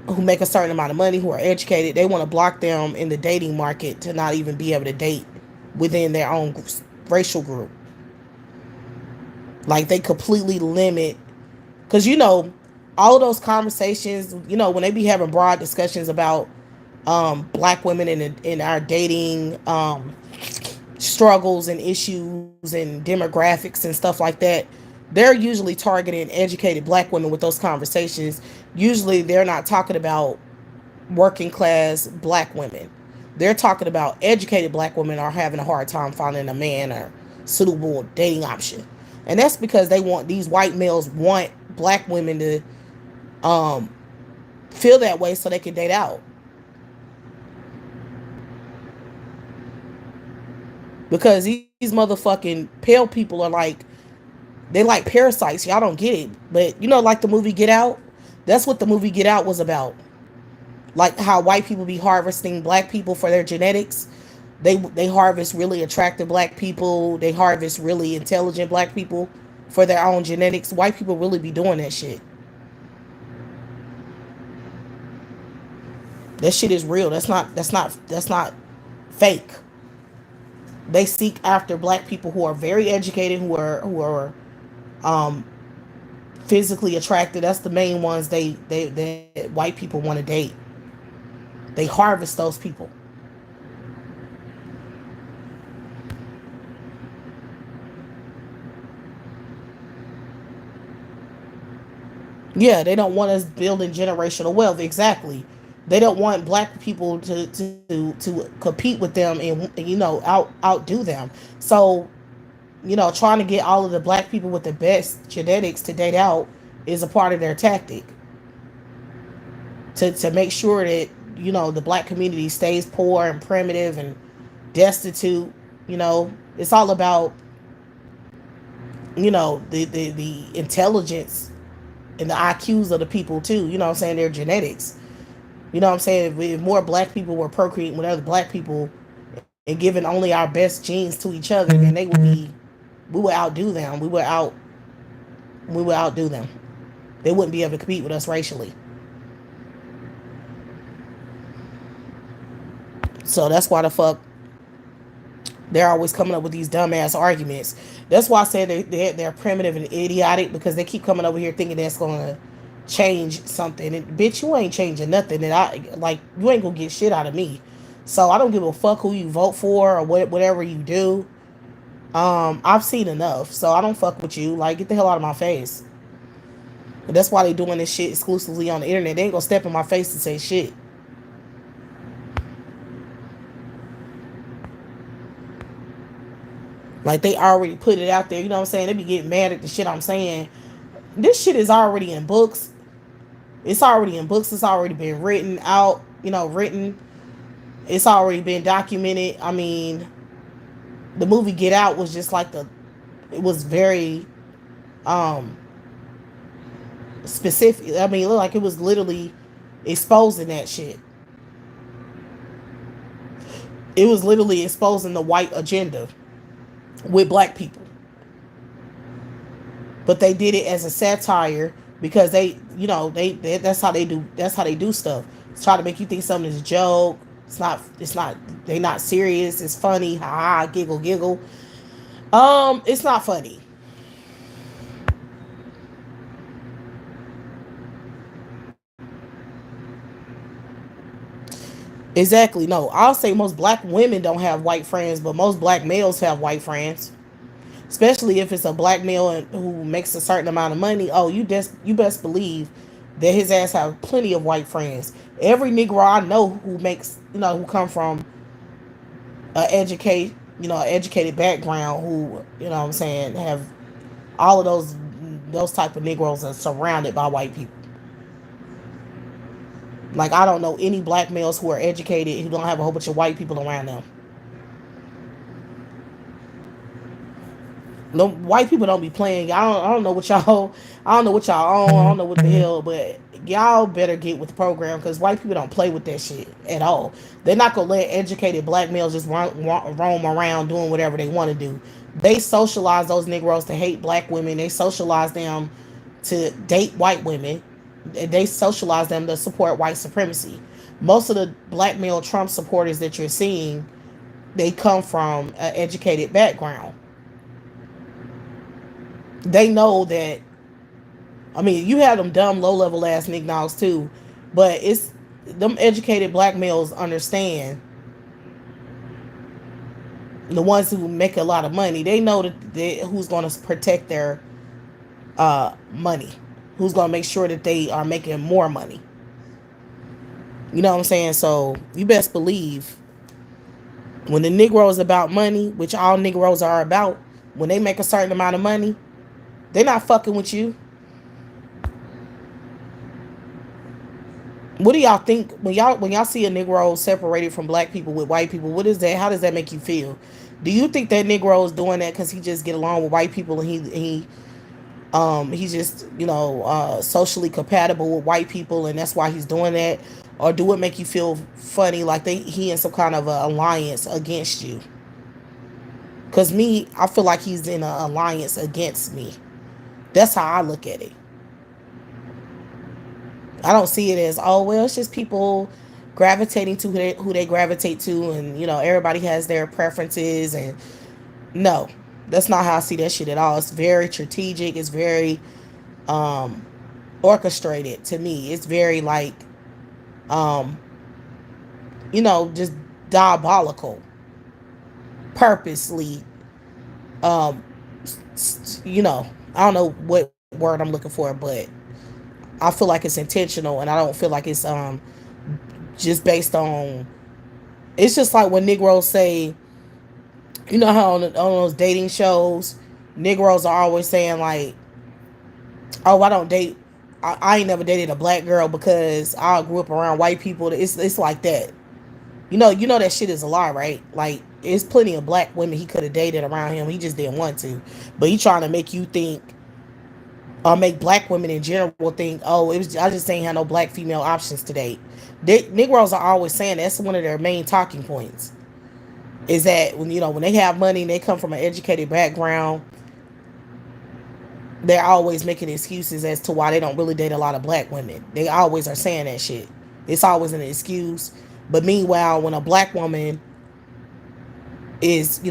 who make a certain amount of money, who are educated. They want to block them in the dating market to not even be able to date within their own racial group. Like they completely limit, because all of those conversations, when they be having broad discussions about black women in our dating struggles and issues and demographics and stuff like that, they're usually targeting educated black women with those conversations. Usually they're not talking about working class black women. They're talking about educated black women are having a hard time finding a man or suitable dating option. And that's because these white males want black women to um, feel that way so they can date out. Because these motherfucking pale people are they like parasites. Y'all don't get it. But like the movie Get Out? That's what the movie Get Out was about. Like how white people be harvesting black people for their genetics. They harvest really attractive black people. They harvest really intelligent black people for their own genetics. White people really be doing that shit. That shit is real. That's not fake. They seek after black people who are very educated, who are um physically attractive. That's the main ones they white people want to date. They harvest those people. Yeah, they don't want us building generational wealth. Exactly. They don't want black people to compete with them and outdo them. So trying to get all of the black people with the best genetics to date out is a part of their tactic to make sure that the black community stays poor and primitive and destitute. It's all about the intelligence and the IQs of the people too. You know what I'm saying? Their genetics. You know what I'm saying? If more black people were procreating with other black people and giving only our best genes to each other, then we would outdo them. We would outdo them. They wouldn't be able to compete with us racially. So that's why the fuck they're always coming up with these dumbass arguments. That's why I said they're primitive and idiotic, because they keep coming over here thinking that's gonna change something. And bitch, you ain't changing nothing. And you ain't gonna get shit out of me. So I don't give a fuck who you vote for or whatever you do. I've seen enough, so I don't fuck with you. Like, get the hell out of my face. But that's why they doing this shit exclusively on the internet. They ain't gonna step in my face and say shit. Like, they already put it out there. You know what I'm saying? They be getting mad at the shit I'm saying. This shit is already in books. It's already in books. It's already been written out. Written. It's already been documented. I mean, the movie Get Out was just like it was very um specific. I mean, it looked like it was literally exposing that shit. It was literally exposing the white agenda with black people. But they did it as a satire because they that's how they do stuff. It's try to make you think something is a joke. It's not they not serious. It's funny. Ha ha, giggle giggle. It's not funny. Exactly. No, I'll say most black women don't have white friends, but most black males have white friends. especially if it's a black male who makes a certain amount of money. Oh, you best believe that his ass have plenty of white friends. Every Negro I know who makes, who come from educated background, who, what I'm saying, have all of those type of Negroes are surrounded by white people. Like, I don't know any black males who are educated who don't have a whole bunch of white people around them. No, white people don't be playing. I don't know what y'all. I don't know what y'all own. I don't know what the hell, but y'all better get with the program because white people don't play with that shit at all. They're not gonna let educated black males just roam around doing whatever they want to do. They socialize those Negroes to hate black women. They socialize them to date white women. They socialize them to support white supremacy. Most of the black male Trump supporters that you're seeing, they come from an educated background. They know that. I mean, you have them dumb, low level ass nignogs too, but it's them educated black males understand. The ones who make a lot of money, they know that who's going to protect their money, who's going to make sure that they are making more money. You know what I'm saying? So you best believe when the Negro is about money, which all Negroes are about, when they make a certain amount of money, they're not fucking with you. What do y'all think when y'all see a Negro separated from black people with white people? What is that? How does that make you feel? Do you think that Negro is doing that because he just get along with white people and he's just socially compatible with white people and that's why he's doing that? Or do it make you feel funny like he in some kind of a alliance against you? Because me, I feel like he's in an alliance against me. That's how I look at it. I don't see it as, oh well, it's just people gravitating to who they gravitate to, and everybody has their preferences. And no, that's not how I see that shit at all. It's very strategic. It's very orchestrated to me. It's very like um, just diabolical, purposely. Um, I don't know what word I'm looking for, but I feel like it's intentional, and I don't feel like it's just based on. It's just like when Negroes say, how on those dating shows, Negroes are always saying like, "Oh, I don't date. I ain't never dated a black girl because I grew up around white people." It's like that. You know that shit is a lie, right? Like, there's plenty of black women he could have dated around him. He just didn't want to, but he trying to make you think make black women in general think, oh, it was I just ain't had no black female options to date. Negroes are always saying that's one of their main talking points. Is that when they have money and they come from an educated background, they're always making excuses as to why they don't really date a lot of black women. They always are saying that shit. It's always an excuse. But meanwhile, when a black woman is,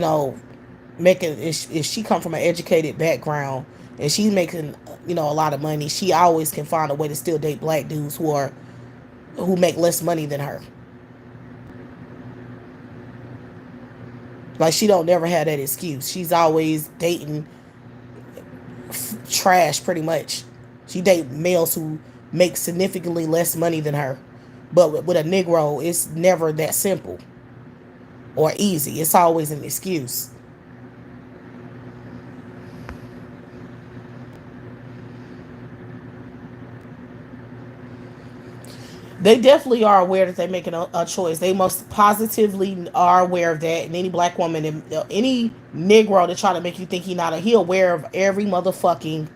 making if she come from an educated background and she's making a lot of money, she always can find a way to still date black dudes who make less money than her. Like, she don't never have that excuse. She's always dating trash, pretty much. She date males who make significantly less money than her. But with a Negro, it's never that simple or easy. It's always an excuse. They definitely are aware that they're making a choice. They most positively are aware of that. And any black woman, and any Negro that try to make you think he aware of every motherfucking.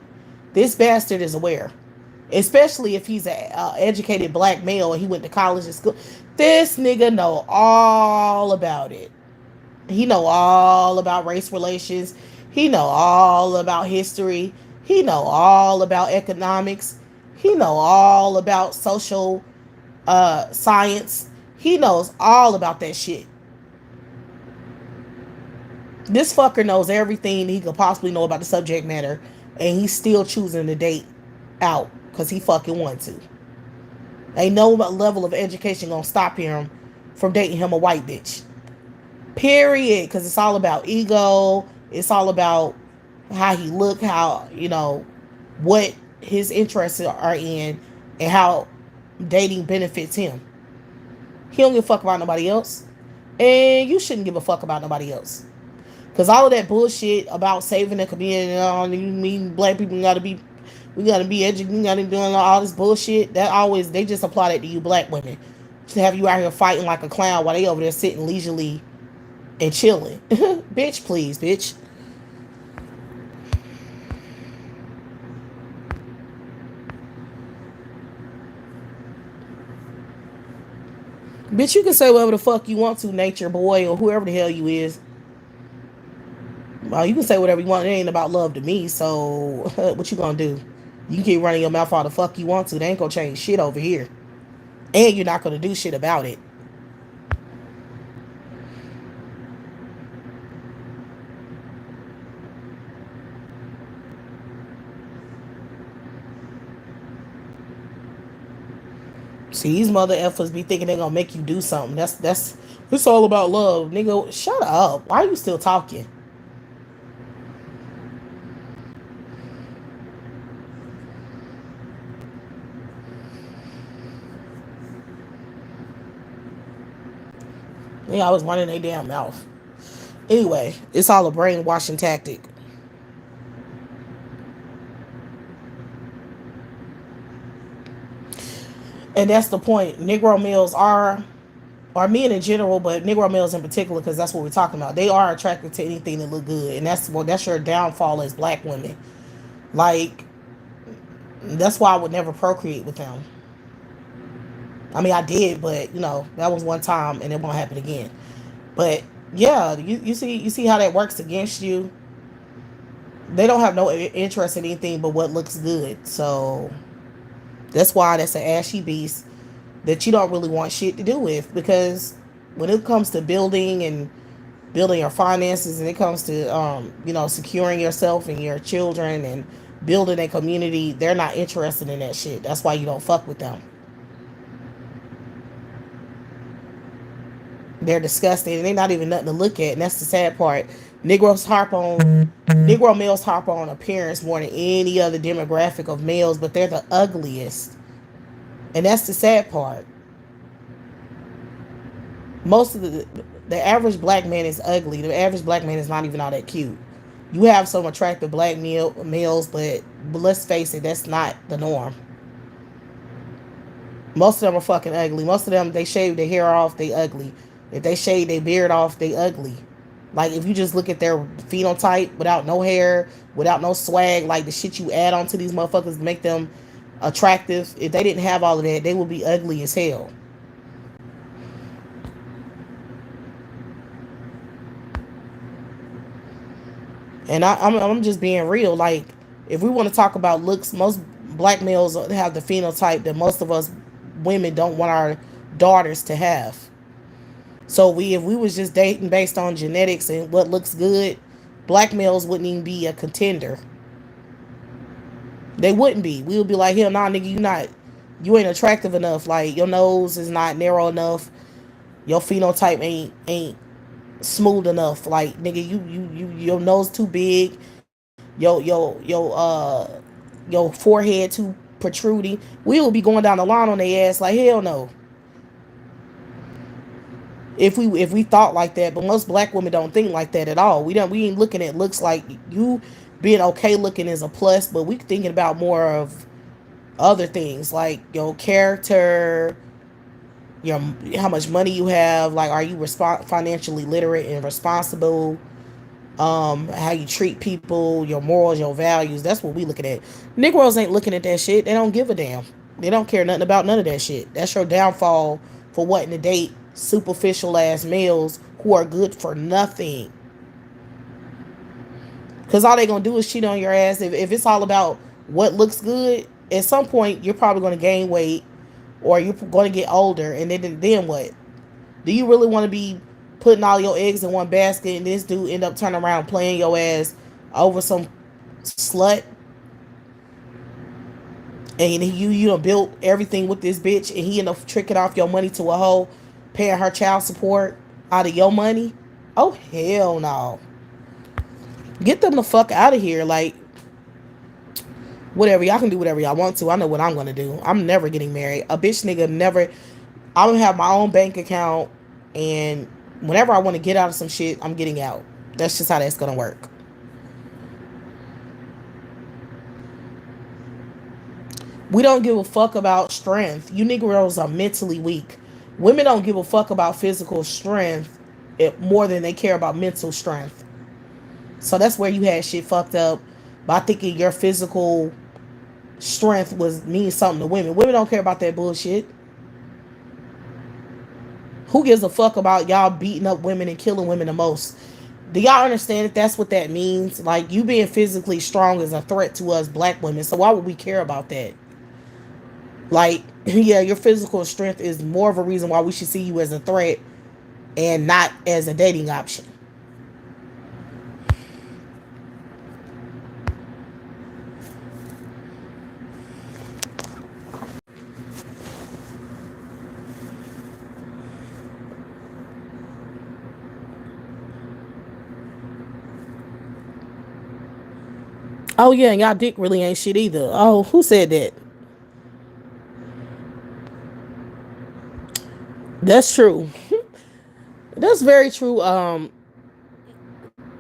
This bastard is aware, especially if he's an educated black male and he went to college and school. This nigga know all about it. He know all about race relations. He know all about history. He know all about economics. He know all about social science. He knows all about that shit. This fucker knows everything he could possibly know about the subject matter, and he's still choosing to date out because he fucking wants to. Ain't no level of education gonna stop him from dating him a white bitch. Period. Because it's all about ego. It's all about how he look, how, what his interests are in, and how dating benefits him. He don't give a fuck about nobody else. And you shouldn't give a fuck about nobody else. Because all of that bullshit about saving the community and all, you mean black people we gotta be educated, we gotta be doing all this bullshit. That always, they just apply that to you black women. To have you out here fighting like a clown while they over there sitting leisurely and chilling. Bitch, please, bitch. Bitch, you can say whatever the fuck you want to, nature boy, or whoever the hell you is. Well, you can say whatever you want. It ain't about love to me. So what you gonna do? You can keep running your mouth all the fuck you want to. They ain't gonna change shit over here, and you're not gonna do shit about it. See, these mother effers be thinking they gonna make you do something. That's it's all about love, nigga. Shut up. Why are you still talking? They always running their damn mouth. Anyway, it's all a brainwashing tactic. And that's the point. Negro males are men in general, but Negro males in particular, because that's what we're talking about. They are attracted to anything that look good, and that's your downfall as black women. Like, that's why I would never procreate with them. I mean, I did, but that was one time, and it won't happen again. But yeah, you see how that works against you. They don't have no interest in anything but what looks good. So that's why that's an ashy beast that you don't really want shit to do with, because when it comes to building your finances, and it comes to securing yourself and your children and building a community, they're not interested in that shit. That's why you don't fuck with them. They're disgusting, and they're not even nothing to look at, and that's the sad part. Negro males harp on appearance more than any other demographic of males, but they're the ugliest, and that's the sad part. Most of the average black man is ugly. The average black man is not even all that cute. You have some attractive black males, but let's face it, that's not the norm. Most of them are fucking ugly. Most of them, they shave their hair off, they ugly. If they shave their beard off, they ugly. Like, if you just look at their phenotype without no hair, without no swag, like the shit you add on to these motherfuckers to make them attractive, if they didn't have all of that, they would be ugly as hell. And I'm just being real. Like, if we want to talk about looks, most black males have the phenotype that most of us women don't want our daughters to have. So if we was just dating based on genetics and what looks good, black males wouldn't even be a contender. They wouldn't be. We would be like, hell nah, nigga, you ain't attractive enough. Like, your nose is not narrow enough. Your phenotype ain't smooth enough. Like, nigga, your nose too big. Your forehead too protruding. We will be going down the line on their ass like, hell no. If we thought like that, but most black women don't think like that at all. We ain't looking at looks like you being okay looking is a plus, but we thinking about more of other things like your character, your how much money you have, like are you financially literate and responsible, how you treat people, your morals, your values. That's what we looking at. Negroes ain't looking at that shit. They don't give a damn. They don't care nothing about none of that shit. That's your downfall for wanting to date superficial ass males who are good for nothing. Because all they gonna do is cheat on your ass. If it's all about what looks good, at some point you're probably gonna gain weight or you're going to get older, and then what? Do you really want to be putting all your eggs in one basket and this dude end up turning around playing your ass over some slut, and you done built everything with this bitch, and he end up tricking off your money to a hoe, paying her child support out of your money? Oh hell no. Get them the fuck out of here. Like, whatever. Y'all can do whatever y'all want to. I know what I'm going to do. I'm never getting married. A bitch nigga never. I'm going to have my own bank account. And whenever I want to get out of some shit, I'm getting out. That's just how that's going to work. We don't give a fuck about strength. You Negroes are mentally weak. Women don't give a fuck about physical strength more than they care about mental strength. So that's where you had shit fucked up by thinking your physical strength was means something to women. Women don't care about that bullshit. Who gives a fuck about y'all beating up women and killing women the most? Do y'all understand that that's what that means? Like, you being physically strong is a threat to us black women. So why would we care about that? Like, yeah, your physical strength is more of a reason why we should see you as a threat and not as a dating option. Oh yeah, and y'all dick really ain't shit either. Oh, who said that? That's true. That's very true.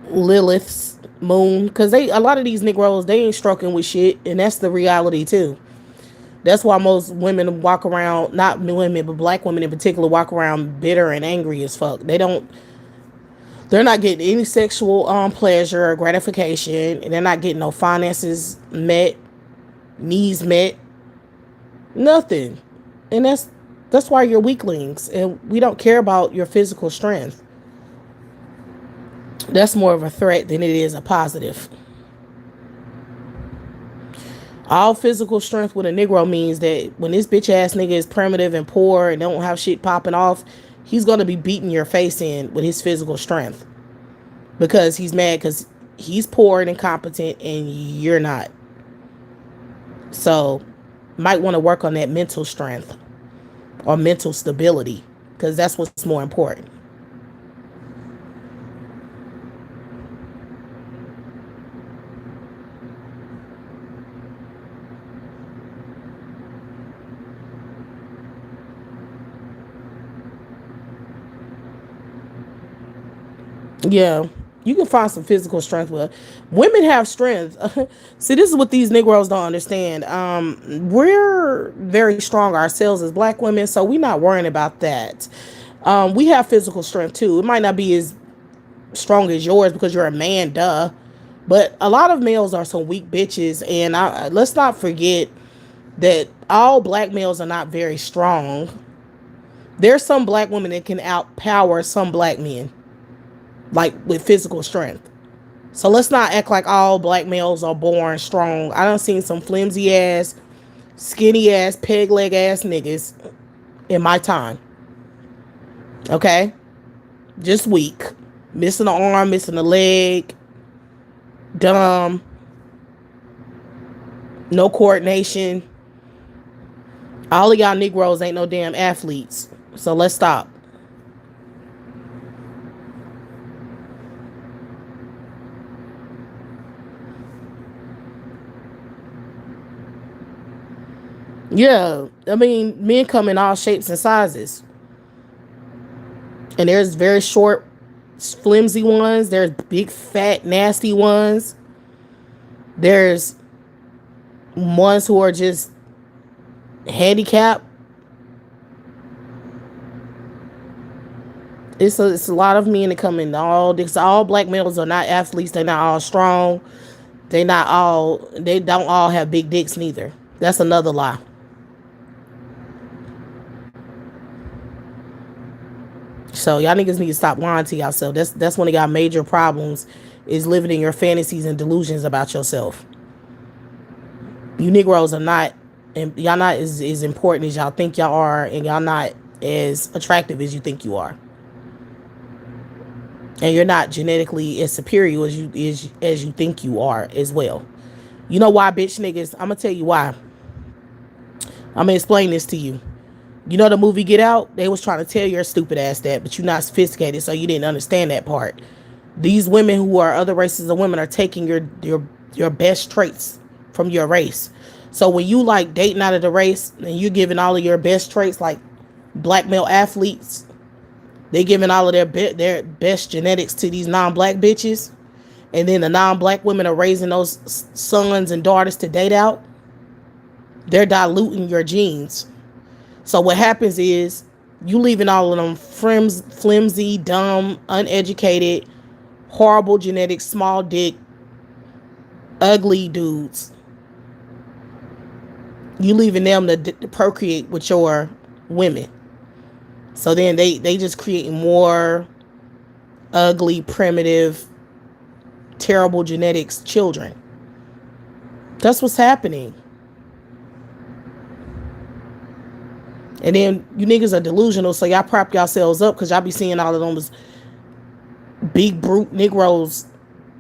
Lilith's moon, because they a lot of these Negroes they ain't stroking with shit, and that's the reality too. That's why most women walk around, not women, but black women in particular, walk around bitter and angry as fuck. They're not getting any sexual pleasure or gratification, and they're not getting no finances met, needs met, nothing. And that's why you're weaklings, and we don't care about your physical strength. That's more of a threat than it is a positive. All physical strength with a Negro means that when this bitch ass nigga is primitive and poor and don't have shit popping off, he's gonna be beating your face in with his physical strength because he's mad because he's poor and incompetent and you're not. So, might want to work on that mental strength or mental stability because that's what's more important. Yeah, you can find some physical strength with women have strength. See, this is what these Negroes don't understand. We're very strong ourselves as black women, so we're not worrying about that. We have physical strength too. It might not be as strong as yours because you're a man, duh. But a lot of males are some weak bitches, and let's not forget that all black males are not very strong. There's some black women that can outpower some black men, like with physical strength. So let's not act like all black males are born strong. I done seen some flimsy ass, skinny ass, peg leg ass niggas in my time. Okay? Just weak. Missing an arm, missing a leg, dumb, no coordination. All of y'all Negroes ain't no damn athletes. So let's stop. Yeah, I mean, men come in all shapes and sizes. And there's very short, flimsy ones. There's big, fat, nasty ones. There's ones who are just handicapped. It's a lot of men that come in all this. All black males are not athletes. They're not all strong. They don't all have big dicks neither. That's another lie. So y'all niggas need to stop lying to yourself. That's one of y'all major problems is living in your fantasies and delusions about yourself. You Negroes are not, and y'all not as important as y'all think y'all are, and y'all not as attractive as you think you are. And you're not genetically as superior as you think you are as well. You know why, bitch niggas? I'm gonna tell you why. I'm gonna explain this to you. You know the movie Get Out? They was trying to tell your stupid ass that, but you're not sophisticated, so you didn't understand that part. These women who are other races of women are taking your best traits from your race. So when you like dating out of the race and you giving all of your best traits, like black male athletes, they giving all of their best genetics to these non-black bitches, and then the non-black women are raising those sons and daughters to date out. They're diluting your genes. So what happens is you leaving all of them flimsy, dumb, uneducated, horrible genetics, small dick, ugly dudes. You leaving them to procreate with your women. So then they just create more ugly, primitive, terrible genetics children. That's what's happening. And then you niggas are delusional, so y'all prop yourselves up because y'all be seeing all of those big brute Negroes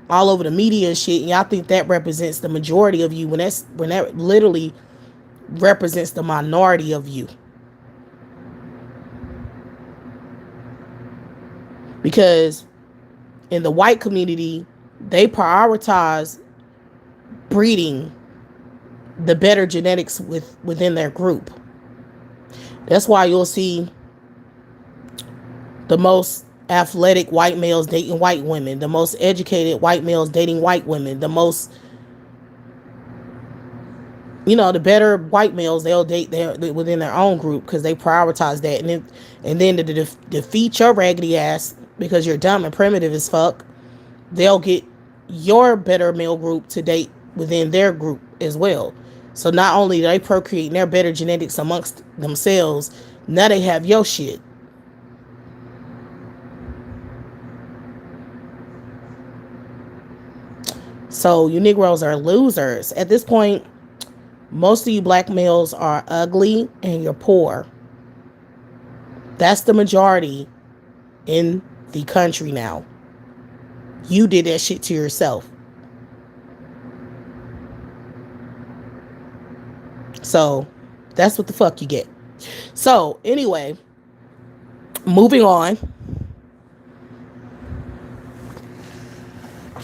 all over the media and shit, and y'all think that represents the majority of you when that literally represents the minority of you. Because in the white community, they prioritize breeding the better genetics within their group. That's why you'll see the most athletic white males dating white women, the most educated white males dating white women, the most, the better white males, they'll date within their own group because they prioritize that. And then to defeat your raggedy ass because you're dumb and primitive as fuck, they'll get your better male group to date within their group as well. So not only do they procreate their better genetics amongst themselves, now they have your shit. So you Negroes are losers. At this point, most of you black males are ugly and you're poor. That's the majority in the country now. You did that shit to yourself. So that's what the fuck you get. So anyway, moving on.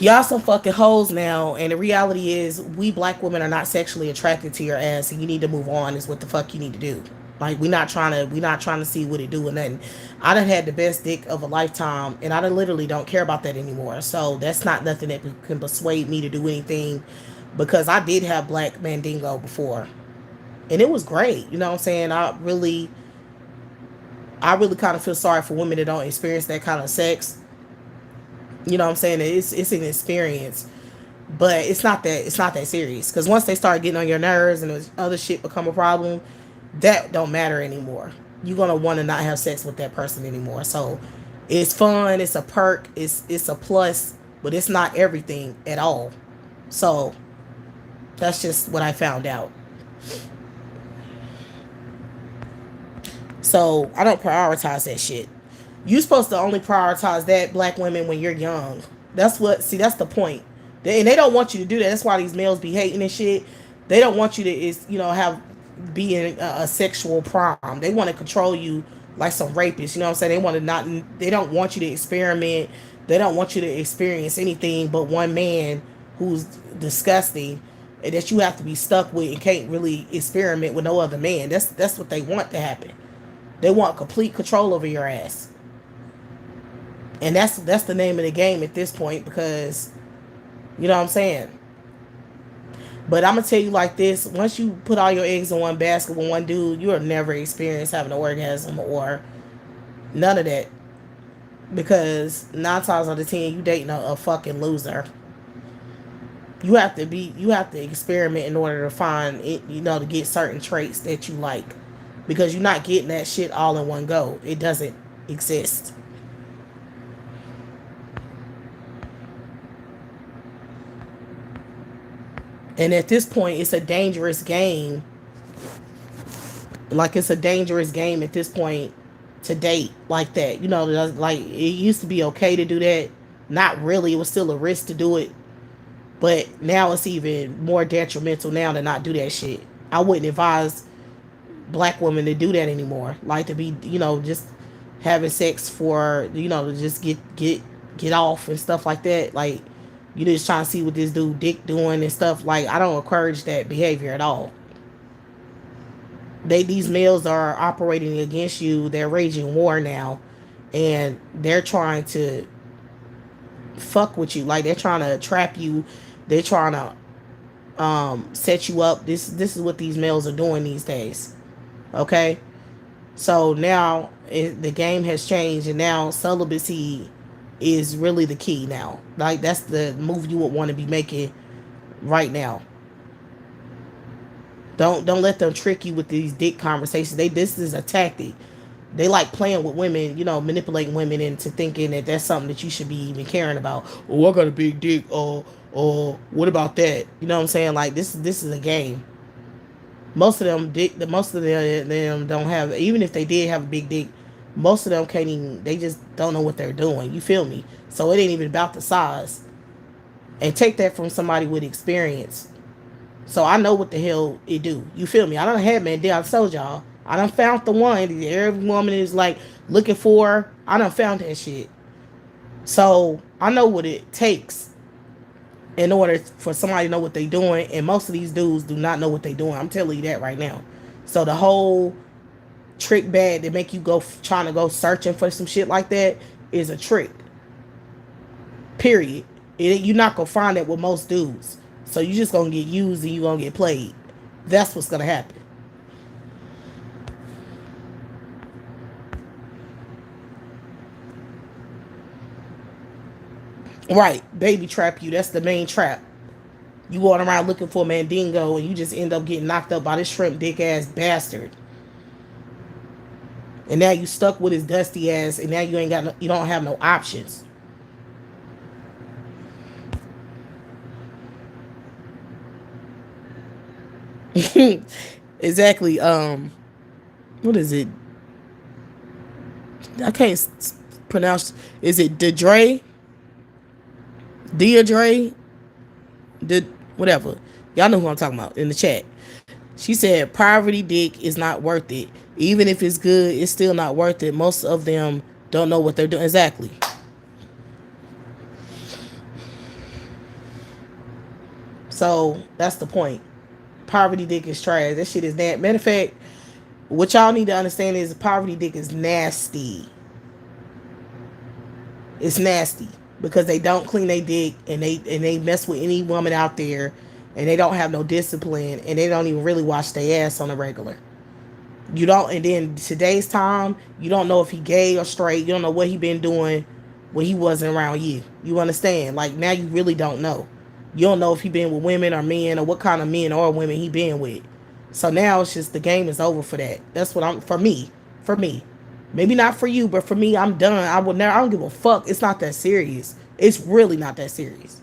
Y'all some fucking hoes now, and the reality is we black women are not sexually attracted to your ass, and you need to move on is what the fuck you need to do. Like we not trying to see what it do and nothing. I done had the best dick of a lifetime, and I literally don't care about that anymore. So that's not nothing that can persuade me to do anything, because I did have black mandingo before, and it was great. You know what I'm saying? I really kind of feel sorry for women that don't experience that kind of sex. You know what I'm saying? It's an experience, but it's not that serious. Because once they start getting on your nerves and other shit become a problem, that don't matter anymore. You're gonna want to not have sex with that person anymore. So it's fun, it's a perk, it's a plus, but it's not everything at all. So that's just what I found out. So I don't prioritize that shit. You're supposed to only prioritize that, black women, when you're young. That's the point. And they don't want you to do that. That's why these males be hating and shit. They don't want you to be in a sexual prom. They want to control you like some rapists. You know what I'm saying? They don't want you to experiment. They don't want you to experience anything but one man who's disgusting and that you have to be stuck with and can't really experiment with no other man. That's what they want to happen. They want complete control over your ass. And that's the name of the game at this point, because you know what I'm saying. But I'm gonna tell you like this: once you put all your eggs in one basket with one dude, you'll never experience having an orgasm or none of that, because 9 times out of 10 you dating a fucking loser. You have to experiment in order to find it, to get certain traits that you like, because you're not getting that shit all in one go. It doesn't exist. And at this point, it's a dangerous game. Like, it's a dangerous game at this point to date like that. Like, it used to be okay to do that. Not really. It was still a risk to do it. But now it's even more detrimental now to not do that shit. I wouldn't advise black women to do that anymore. Like, to be, just having sex for, to just get get off and stuff like that. Like, you just trying to see what this dude dick doing and stuff. Like, I don't encourage that behavior at all. These males are operating against you. They're raging war now, and they're trying to fuck with you. Like, they're trying to trap you. They're trying to set you up. This is what these males are doing these days. Okay, so now the game has changed, and now celibacy is really the key now. Like, that's the move you would want to be making right now. Don't let them trick you with these dick conversations. This is a tactic. They like playing with women, manipulating women into thinking that that's something that you should be even caring about. Oh, I got a big dick. Or what about that? You know what I'm saying? Like, this is a game. Most of them don't have. Even if they did have a big dick, most of them can't even. They just don't know what they're doing. You feel me? So it ain't even about the size. And take that from somebody with experience. So I know what the hell it do. You feel me? I done had man. I told y'all. I done found the one. Every woman is like looking for. I done found that shit. So I know what it takes in order for somebody to know what they doing. And most of these dudes do not know what they doing. I'm telling you that right now. So the whole trick bag that make you go trying to go searching for some shit like that is a trick. Period. You're not gonna find that with most dudes. So you just gonna get used and you gonna get played. That's what's gonna happen. Right, baby trap you. That's the main trap. You going around looking for a mandingo and you just end up getting knocked up by this shrimp dick ass bastard. And now you stuck with his dusty ass, and now you don't have no options. Exactly. What is it? I can't pronounce. Is it Dedre? Deidre? Did whatever. Y'all know who I'm talking about in the chat. She said poverty dick is not worth it. Even if it's good, it's still not worth it. Most of them don't know what they're doing. Exactly. So that's the point. Poverty dick is trash. That shit is that. Matter of fact, what y'all need to understand is poverty dick is nasty. It's nasty because they don't clean their dick, and they mess with any woman out there, and they don't have no discipline, and they don't even really wash their ass on a regular. You don't, and then today's time, you don't know if he gay or straight. You don't know what he been doing when he wasn't around you. You understand? Like, now you really don't know. You don't know if he been with women or men, or what kind of men or women he been with. So now it's just the game is over for that. That's what I'm for me. For me. Maybe not for you, but for me, I'm done. I would never I don't give a fuck. It's not that serious. It's really not that serious.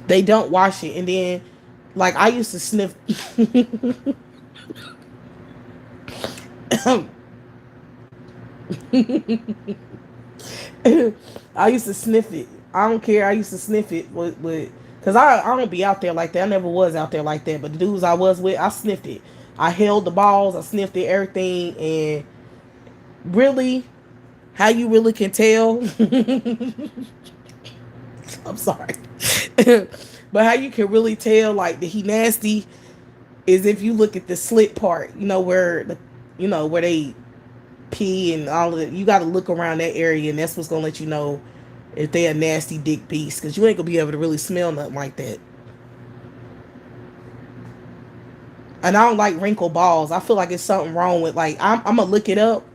They don't wash it, and then like I used to sniff. I used to sniff it. I don't care. I used to sniff it with cause I don't be out there like that. I never was out there like that. But the dudes I was with, I sniffed it. I held the balls. I sniffed it, everything, and really, how you really can tell. I'm sorry, but how you can really tell like that he nasty is if you look at the slit part. Where they pee and all of it. You got to look around that area, and that's what's gonna let you know if they a nasty dick beast, because you ain't gonna be able to really smell nothing like that. And I don't like wrinkled balls. I feel like it's something wrong with like I'm gonna look it up,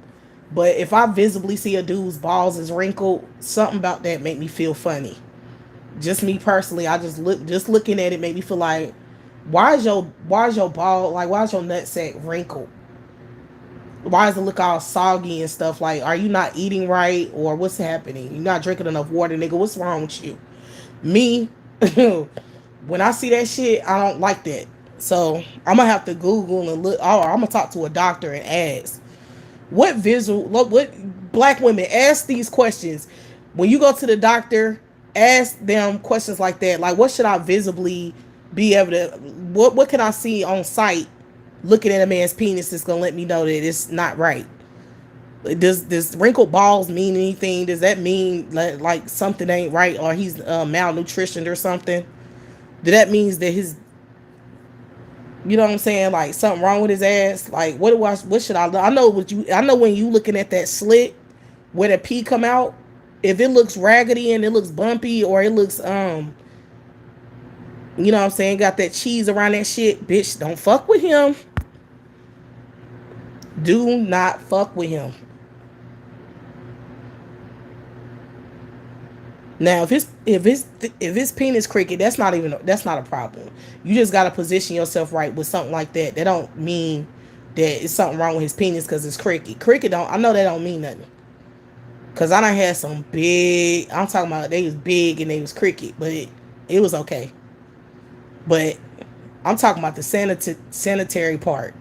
but if I visibly see a dude's balls is wrinkled, something about that make me feel funny. Just me personally, I just looking at it make me feel like why is your ball like why is your nutsack wrinkled? Why does it look all soggy and stuff? Like, are you not eating right, or what's happening? You're not drinking enough water, nigga. What's wrong with you? Me, when I see that shit, I don't like that. So I'm gonna have to Google and look. Or I'm gonna talk to a doctor and ask what Black women, ask these questions. When you go to the doctor, ask them questions like that. Like, what should I visibly be able to, what can I see on sight looking at a man's penis that's gonna let me know that it's not right? Does wrinkled balls mean anything? Does that mean like something ain't right, or he's malnutritioned or something? Do that means that his, you know what I'm saying, like something wrong with his ass? Like, what should I I know what you, I know when you looking at that slit where the pee come out, if it looks raggedy and it looks bumpy, or it looks you know what I'm saying, got that cheese around that shit, bitch, don't fuck with him. Do not fuck with him. Now, if his penis cricket, that's not a problem. You just gotta position yourself right with something like that. That don't mean that it's something wrong with his penis because it's cricket. Cricket don't. I know that don't mean nothing. Cause I done had some big. I'm talking about they was big and they was cricket, but it was okay. But I'm talking about the sanitary part.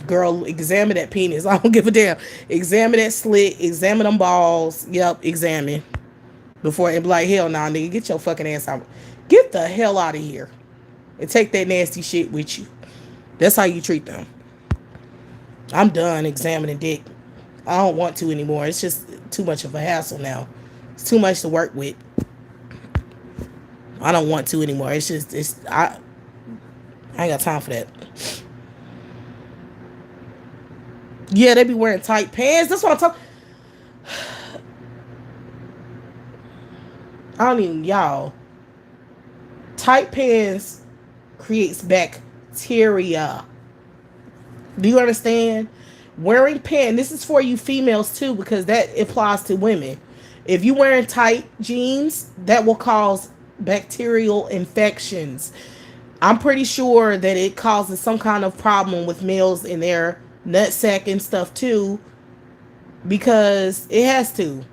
Girl, examine that penis. I don't give a damn. Examine that slit. Examine them balls. Yep, examine. Before it be like, hell nah, nigga, get your fucking ass out. Get the hell out of here. And take that nasty shit with you. That's how you treat them. I'm done examining dick. I don't want to anymore. It's just too much of a hassle now. It's too much to work with. I don't want to anymore. It's just I ain't got time for that. Yeah, they be wearing tight pants. That's what I'm talking. I don't even, y'all. Tight pants creates bacteria. Do you understand? Wearing pants, this is for you females too, because that applies to women. If you wearing tight jeans, that will cause bacterial infections. I'm pretty sure that it causes some kind of problem with males in their nutsack and stuff too, because it has to.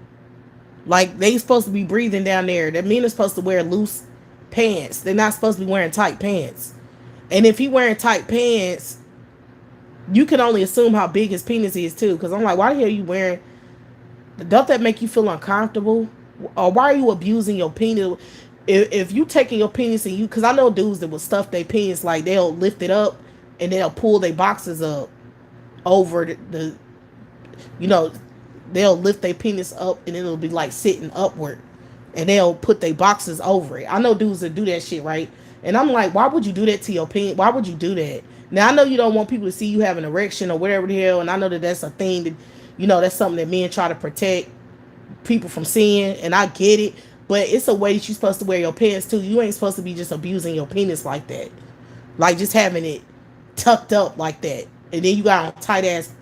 Like, they supposed to be breathing down there. That men are supposed to wear loose pants. They're not supposed to be wearing tight pants. And if he wearing tight pants, you can only assume how big his penis is too. Because I'm like, why the hell are you wearing? Don't that make you feel uncomfortable? Or why are you abusing your penis? If you taking your penis and you, because I know dudes that will stuff their penis, like they'll lift it up and they'll pull their boxes up over the you know, they'll lift their penis up and it'll be like sitting upward, and they'll put their boxes over it. I know dudes that do that shit, right? And I'm like, why would you do that to your penis? Why would you do that? Now, I know you don't want people to see you have an erection or whatever the hell, and I know that that's a thing that, you know, that's something that men try to protect people from seeing, and I get it, but it's a way that you're supposed to wear your pants too. You ain't supposed to be just abusing your penis like that, like just having it tucked up like that, and then you got on tight ass.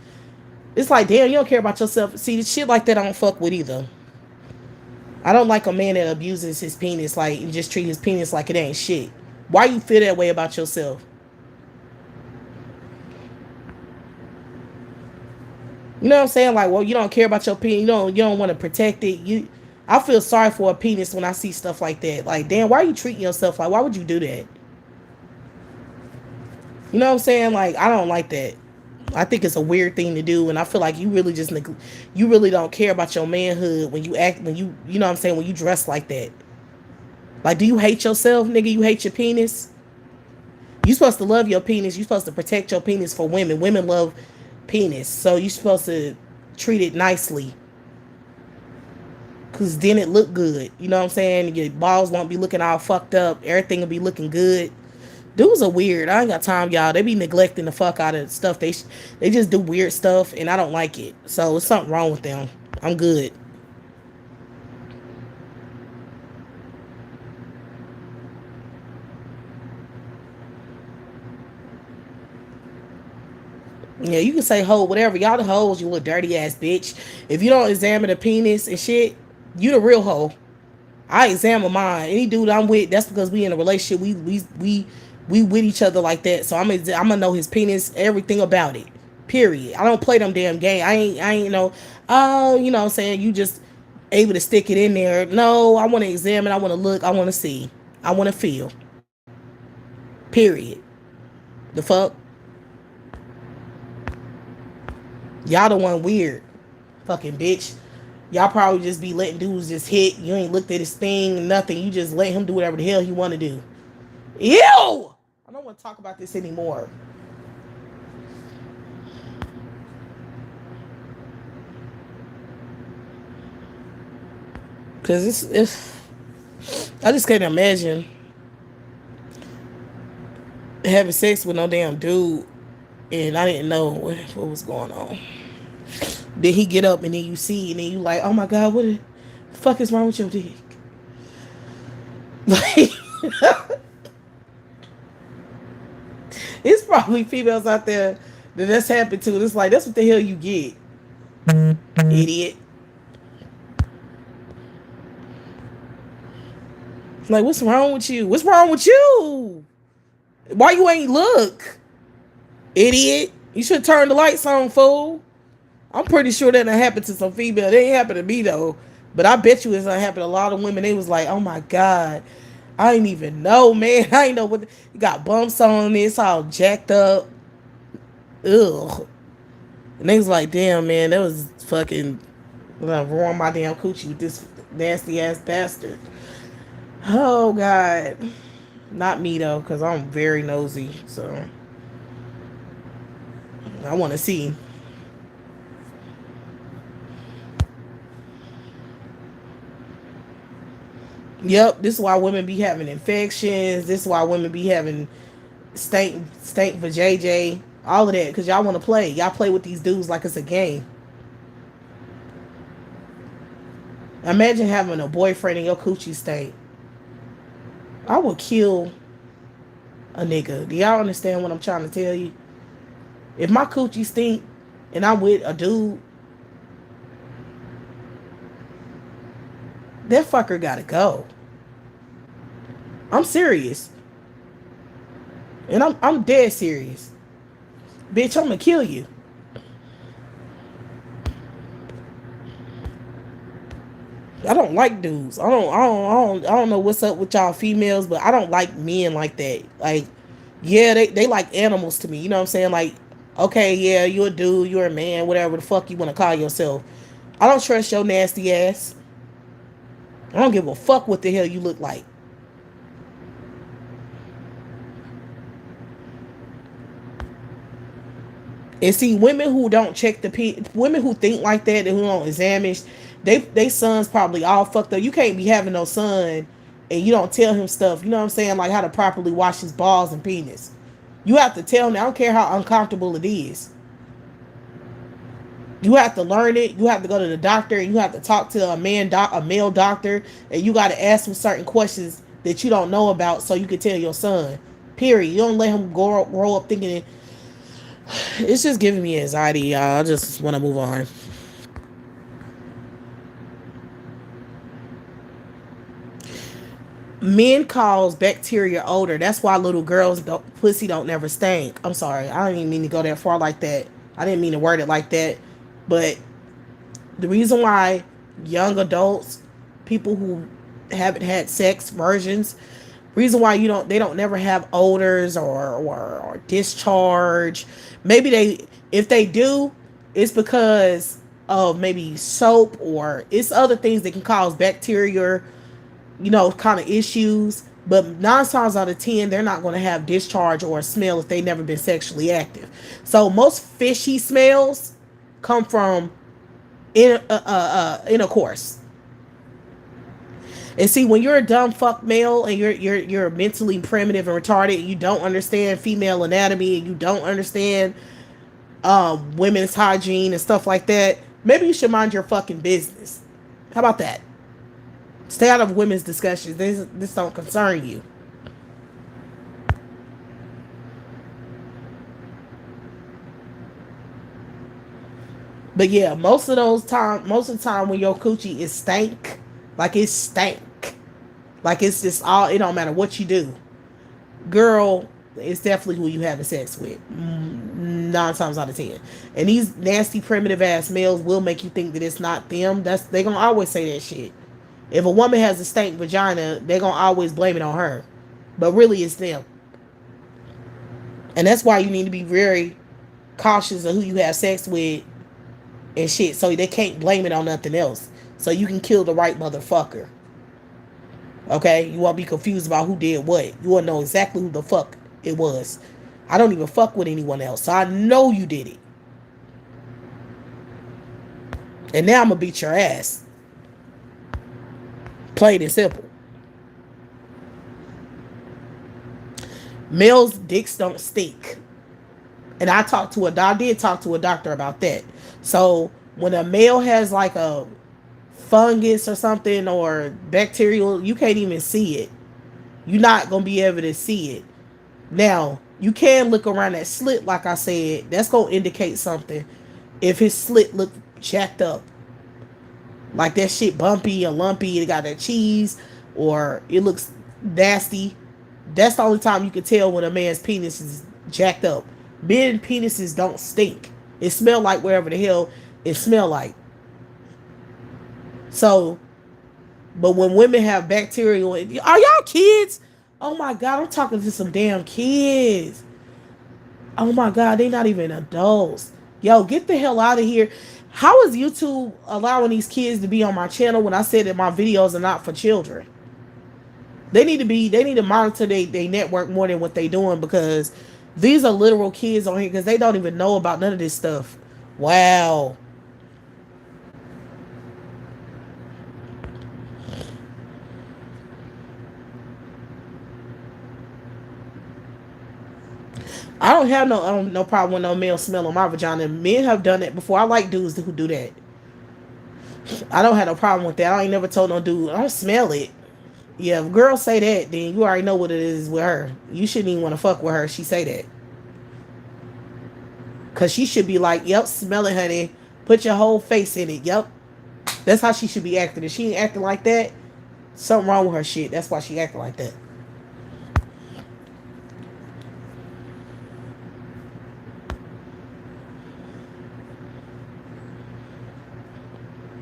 It's like, damn, you don't care about yourself. See, shit like that I don't fuck with either. I don't like a man that abuses his penis, like, and just treat his penis like it ain't shit. Why you feel that way about yourself? You know what I'm saying? Like, well, you don't care about your penis. You don't want to protect it. I feel sorry for a penis when I see stuff like that. Like, damn, why are you treating yourself? Like, why would you do that? You know what I'm saying? Like, I don't like that. I think it's a weird thing to do, and I feel like you really just you really don't care about your manhood when you act, when you know what I'm saying, when you dress like that. Like, do you hate yourself, nigga? You hate your penis? You supposed to love your penis. You supposed to protect your penis for women. Women love penis, so you supposed to treat it nicely, cause then it look good. You know what I'm saying? Your balls won't be looking all fucked up. Everything will be looking good. Dudes are weird. I ain't got time, y'all. They be neglecting the fuck out of stuff. They just do weird stuff, and I don't like it. So it's something wrong with them. I'm good. Yeah, you can say hoe, whatever. Y'all the hoes, you little dirty ass bitch. If you don't examine the penis and shit, you the real hoe. I examine mine. Any dude I'm with, that's because we in a relationship. We with each other like that. So I'm gonna know his penis, everything about it. Period. I don't play them damn game. I ain't know. Oh, you know what I'm saying, you just able to stick it in there. No, I want to examine. I want to look. I want to see. I want to feel. Period. The fuck. Y'all the one weird. Fucking bitch. Y'all probably just be letting dudes just hit. You ain't looked at his thing, nothing. You just let him do whatever the hell he want to do. Ew! I don't want to talk about this anymore. Because I just can't imagine having sex with no damn dude and I didn't know what was going on. Then he get up and then you see and then you like, oh my god, what the fuck is wrong with your dick? Like, it's probably females out there that that's happened to. It's like, that's what the hell you get, idiot. Like, what's wrong with you? What's wrong with you? Why you ain't look, idiot? You should turn the lights on, fool. I'm pretty sure that happened to some female. It ain't happened to me though, but I bet you it's not happened to a lot of women. They was like, oh my god, I ain't even know, man. I ain't know what you got bumps on this, all jacked up. Ugh. And they was like, damn, man, that was fucking ruin my damn coochie with this nasty ass bastard. Oh god. Not me though, because I'm very nosy, so I want to see. Yep, this is why women be having infections. This is why women be having stank for JJ. All of that, because y'all want to play. Y'all play with these dudes like it's a game. Imagine having a boyfriend and your coochie stink. I would kill a nigga. Do y'all understand what I'm trying to tell you? If my coochie stink and I'm with a dude, that fucker gotta go. I'm serious. And I'm dead serious. Bitch, I'm gonna kill you. I don't like dudes. I don't know what's up with y'all females, but I don't like men like that. Like, yeah, they like animals to me. You know what I'm saying? Like, okay, yeah, you're a dude, you're a man, whatever the fuck you want to call yourself. I don't trust your nasty ass. I don't give a fuck what the hell you look like. And see, women who don't check women who think like that and who don't examine, they sons probably all fucked up. You can't be having no son and you don't tell him stuff. You know what I'm saying? Like how to properly wash his balls and penis. You have to tell him. I don't care how uncomfortable it is. You have to learn it. You have to go to the doctor and you have to talk to a male doctor, and you got to ask him certain questions that you don't know about so you can tell your son. Period. You don't let him grow up thinking. It's just giving me anxiety, y'all. I just want to move on. Men cause bacteria odor. That's why little girls pussy don't never stink. I'm sorry. I didn't even mean to go that far like that. I didn't mean to word it like that. But the reason why young adults, people who haven't had sex, virgins, reason why they don't never have odors or discharge. Maybe if they do, it's because of maybe soap or it's other things that can cause bacteria, kind of issues. But 9 times out of 10, they're not going to have discharge or a smell if they never been sexually active. So most fishy smells come from intercourse. And see, when you're a dumb fuck male and you're mentally primitive and retarded, and you don't understand female anatomy and you don't understand women's hygiene and stuff like that, maybe you should mind your fucking business. How about that? Stay out of women's discussions. This don't concern you. But yeah, most of the time when your coochie is stank, like it's stank, like it's just all, it don't matter what you do, girl, it's definitely who you having sex with. 9 times out of 10. And these nasty primitive ass males will make you think that it's not them. They gonna always say that shit. If a woman has a stank vagina, they're gonna always blame it on her. But really it's them. And that's why you need to be very cautious of who you have sex with and shit, so they can't blame it on nothing else. So you can kill the right motherfucker. Okay, you won't be confused about who did what. You will know exactly who the fuck it was. I don't even fuck with anyone else, so I know you did it. And now I'm gonna beat your ass. Plain and simple. Males' dicks don't stink. And I did talk to a doctor about that. So when a male has like a fungus or something or bacterial, you can't even see it. You're not gonna be able to see it. Now, you can look around that slit, like I said. That's gonna indicate something. If his slit look jacked up, like that shit bumpy or lumpy, it got that cheese, or it looks nasty. That's the only time you can tell when a man's penis is jacked up. Men penises don't stink. It smell like wherever the hell it smell like. So, but when women have bacterial, are y'all kids? Oh my god, I'm talking to some damn kids. Oh my god, they not even adults. Yo, get the hell out of here. How is YouTube allowing these kids to be on my channel when I said that my videos are not for children? They need to monitor they network more than what they doing, because these are literal kids on here because they don't even know about none of this stuff. Wow. I don't have no problem with no male smelling my vagina. Men have done that before. I like dudes who do that. I don't have no problem with that. I ain't never told no dude, I don't smell it. Yeah, if girls say that, then you already know what it is with her. You shouldn't even want to fuck with her if she say that. Because she should be like, yep, smell it, honey. Put your whole face in it. Yep. That's how she should be acting. If she ain't acting like that, something wrong with her shit. That's why she acting like that.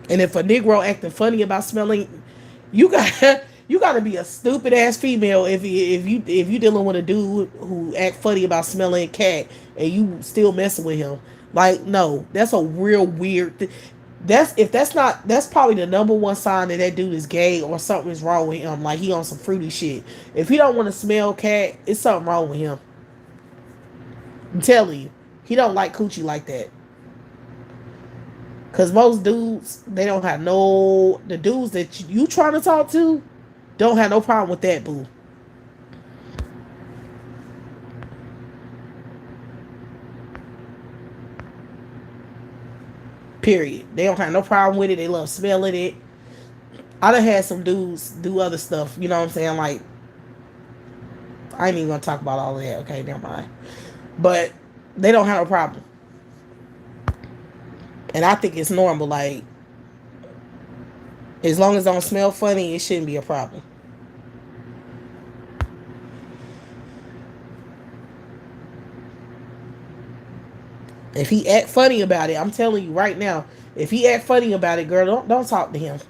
And if a Negro acting funny about smelling, you got you got to be a stupid ass female if you dealing with a dude who act funny about smelling cat and you still messing with him. Like, no, that's a real weird thing. That's probably the number one sign that dude is gay or something is wrong with him. Like, he on some fruity shit. If he don't want to smell cat, it's something wrong with him. I'm telling you, he don't like coochie like that. Cause most dudes, they don't have no, the dudes that you trying to talk to don't have no problem with that, boo. Period. They don't have no problem with it. They love smelling it. I done had some dudes do other stuff. You know what I'm saying? Like, I ain't even gonna talk about all of that. Okay, never mind. But they don't have no problem. And I think it's normal. Like, as long as it don't smell funny, it shouldn't be a problem. If he act funny about it, I'm telling you right now, if he act funny about it, girl, don't talk to him.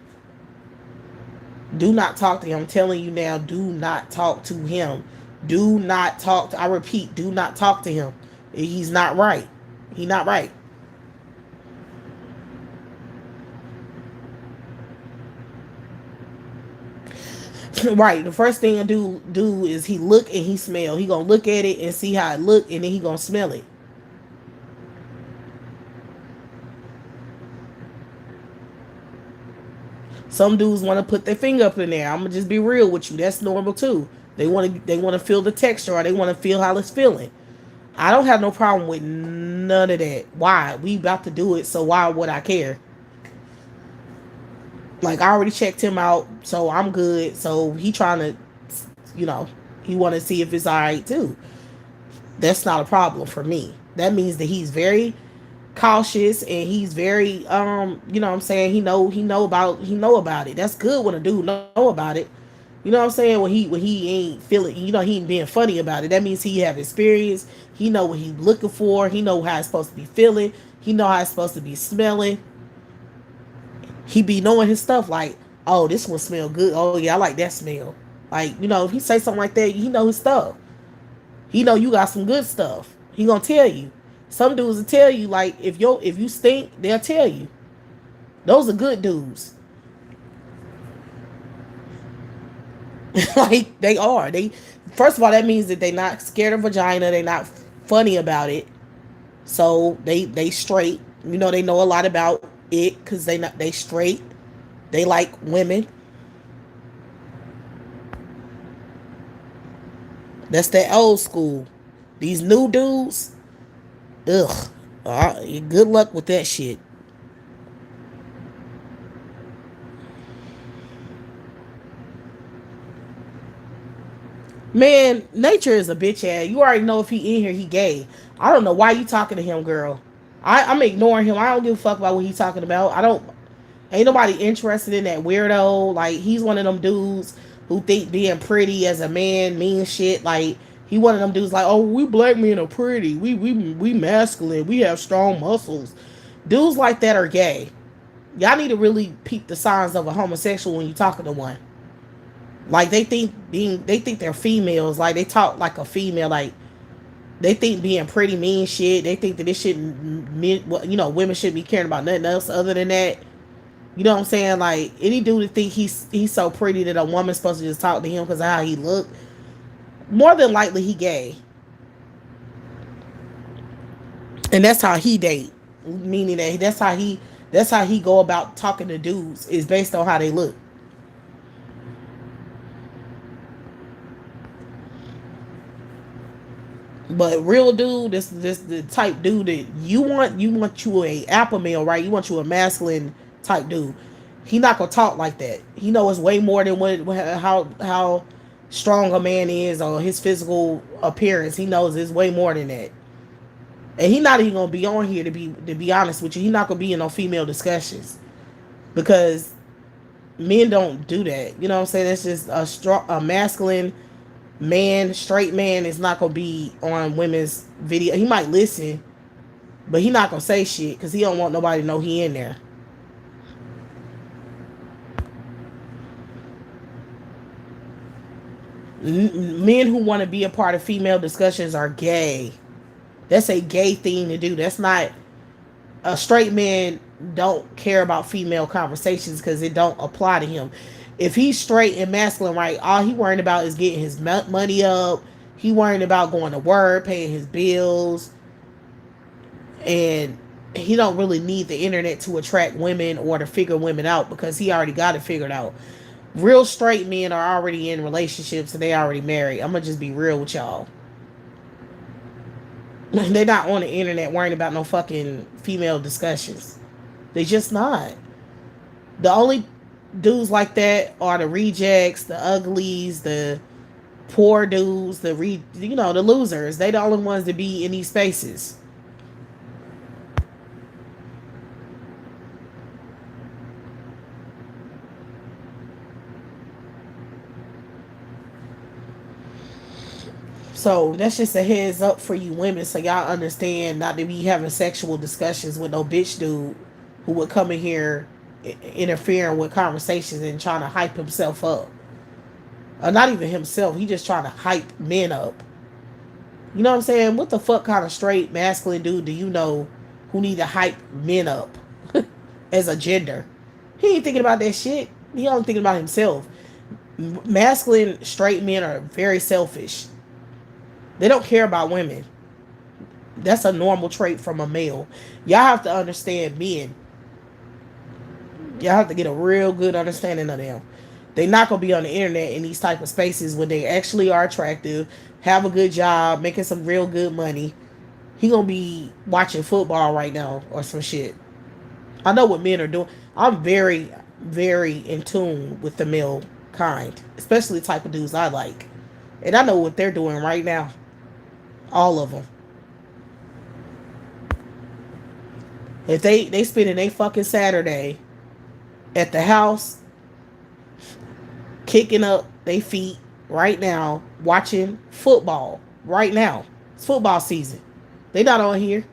Do not talk to him. I'm telling you now, do not talk to him. Do not talk to, I repeat, do not talk to him. He's not right. He's not right. Right. The first thing I do is he look and he smell. He gonna look at it and see how it look, and then he gonna smell it. Some dudes want to put their finger up in there. I'm gonna just be real with you. That's normal too. They want to feel the texture, or they want to feel how it's feeling. I don't have no problem with none of that. Why? We about to do it, so why would I care? Like, I already checked him out, so I'm good. So he trying to, you know, he want to see if it's all right too. That's not a problem for me. That means that he's very cautious and he's very you know what I'm saying, he know about it. That's good when a dude know about it. You know what I'm saying? When he ain't feeling, he ain't being funny about it. That means he have experience. He know what he's looking for. He know how it's supposed to be feeling. He know how it's supposed to be smelling. He be knowing his stuff, like, oh, this one smell good. Oh yeah, I like that smell. Like, if he say something like that, he know his stuff. He know you got some good stuff. He gonna tell you. Some dudes will tell you, like, if you stink, they'll tell you. Those are good dudes. Like, they are. They First of all, that means that they're not scared of vagina. They're not funny about it. So they straight. You know, they know a lot about it because they straight. They like women. That's that old school. These new dudes, ugh. Good luck with that shit. Man, nature is a bitch ass. You already know if he in here, he gay. I don't know why you talking to him, girl. I'm ignoring him. I don't give a fuck about what he's talking about. I don't. Ain't nobody interested in that weirdo. Like, he's one of them dudes who think being pretty as a man means shit. Like, he one of them dudes like, oh, we black men are pretty. We masculine. We have strong muscles. Dudes like that are gay. Y'all need to really peep the signs of a homosexual when you talking to one. Like, they think they're females. Like, they talk like a female. Like, they think being pretty means shit. They think that this shouldn't mean, women shouldn't be caring about nothing else other than that. You know what I'm saying? Like, any dude that think he's so pretty that a woman's supposed to just talk to him because of how he look, more than likely he gay, and that's how he date. Meaning that that's how he go about talking to dudes is based on how they look. But real dude, this the type dude that you want you a alpha male, right? You want you a masculine type dude. He not gonna talk like that. He knows way more than how strong a man is or his physical appearance. He knows it's way more than that. And he not even gonna be on here to be honest with you. He not gonna be in no female discussions because men don't do that. You know what I'm saying? That's just a masculine man, straight man is not gonna be on women's video. He might listen, but he not gonna say shit because he don't want nobody to know he in there. Men who want to be a part of female discussions are gay. That's a gay thing to do. That's not a straight man. Don't care about female conversations because it don't apply to him. If he's straight and masculine, right, all he worrying about is getting his money up. He worrying about going to work, paying his bills, and he don't really need the internet to attract women or to figure women out because he already got it figured out. Real straight men are already in relationships and they already married. I'm gonna just be real with y'all. They're not on the internet worrying about no fucking female discussions. They just not. The only dudes like that are the rejects, the uglies, the poor dudes, the losers. They the only ones to be in these spaces. So that's just a heads up for you women, so y'all understand not to be having sexual discussions with no bitch dude who would come in here interfering with conversations and trying to hype himself up. Not even himself, he just trying to hype men up. You know what I'm saying? What the fuck kind of straight masculine dude do you know who need to hype men up as a gender? He ain't thinking about that shit. He only thinking about himself. Masculine straight men are very selfish. They don't care about women. That's a normal trait from a male. Y'all have to understand men. Y'all have to get a real good understanding of them. They not gonna be on the internet in these type of spaces when they actually are attractive, have a good job, making some real good money. He gonna be watching football right now or some shit. I know what men are doing. I'm very, very in tune with the male kind, especially the type of dudes I like, and I know what they're doing right now. All of them. If they spending a fucking Saturday at the house, kicking up their feet right now, watching football right now. It's football season. They not on here.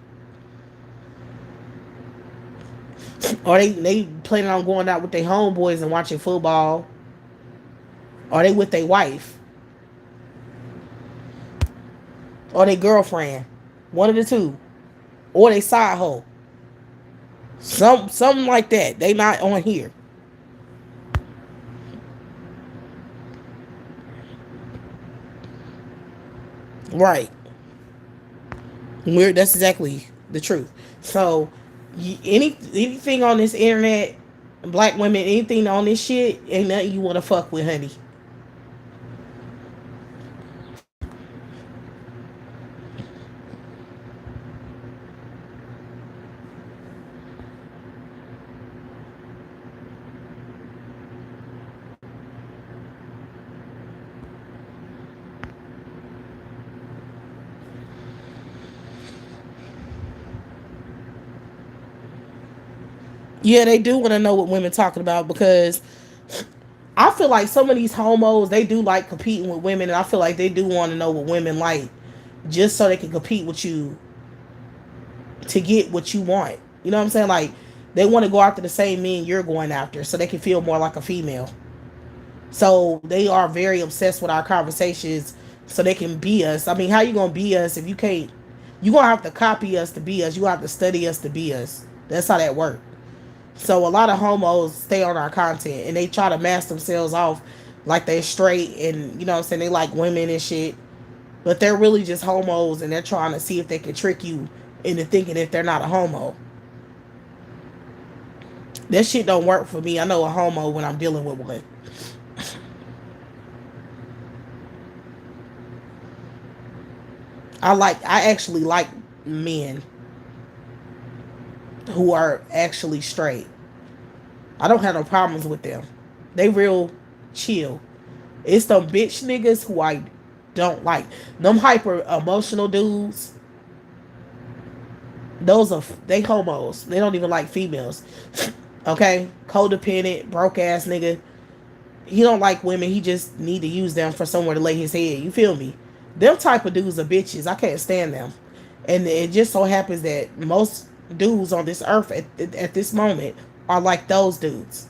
Or they planning on going out with their homeboys and watching football. Or they with their wife. Or their girlfriend. One of the two. or they side hoe. Something like that. They not on here. Right. Weird. That's exactly the truth. So, anything on this internet, black women, anything on this shit, ain't nothing you want to fuck with, honey. Yeah, they do want to know what women talking about because I feel like some of these homos they do like competing with women, and I feel like they do want to know what women like, just so they can compete with you to get what you want. You know what I'm saying? Like they want to go after the same men you're going after, so they can feel more like a female. So they are very obsessed with our conversations, so they can be us. I mean, how you gonna be us if you can't? You gonna have to copy us to be us. You gonna have to study us to be us. That's how that works. So a lot of homos stay on our content and they try to mask themselves off like they're straight and you know what I'm saying they like women and shit. But they're really just homos and they're trying to see if they can trick you into thinking if they're not a homo. That shit don't work for me. I know a homo when I'm dealing with one. I actually like men who are actually straight. I don't have no problems with them. They real chill. It's them bitch niggas who I don't like. Them hyper emotional dudes. Those are they homos. They don't even like females. Okay, codependent, broke ass nigga. He don't like women. He just need to use them for somewhere to lay his head. You feel me? Them type of dudes are bitches. I can't stand them. And it just so happens that most dudes on this earth at this moment are like those dudes.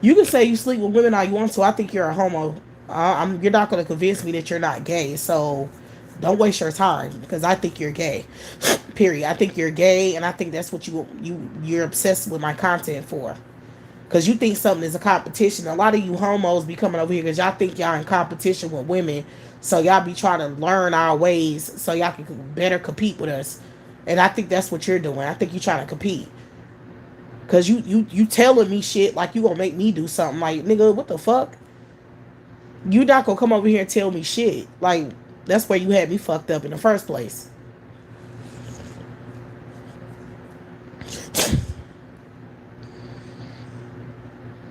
You can say you sleep with women all you want to. I think you're a homo. You're not going to convince me that you're not gay. So don't waste your time because I think you're gay. Period. I think you're gay, and I think that's what you're obsessed with my content for. Because you think something is a competition. A lot of you homos be coming over here because y'all think y'all in competition with women. So y'all be trying to learn our ways so y'all can better compete with us. And I think that's what you're doing. I think you're trying to compete. Cause you telling me shit like you gonna make me do something like nigga, what the fuck? You not gonna come over here and tell me shit. Like that's where you had me fucked up in the first place.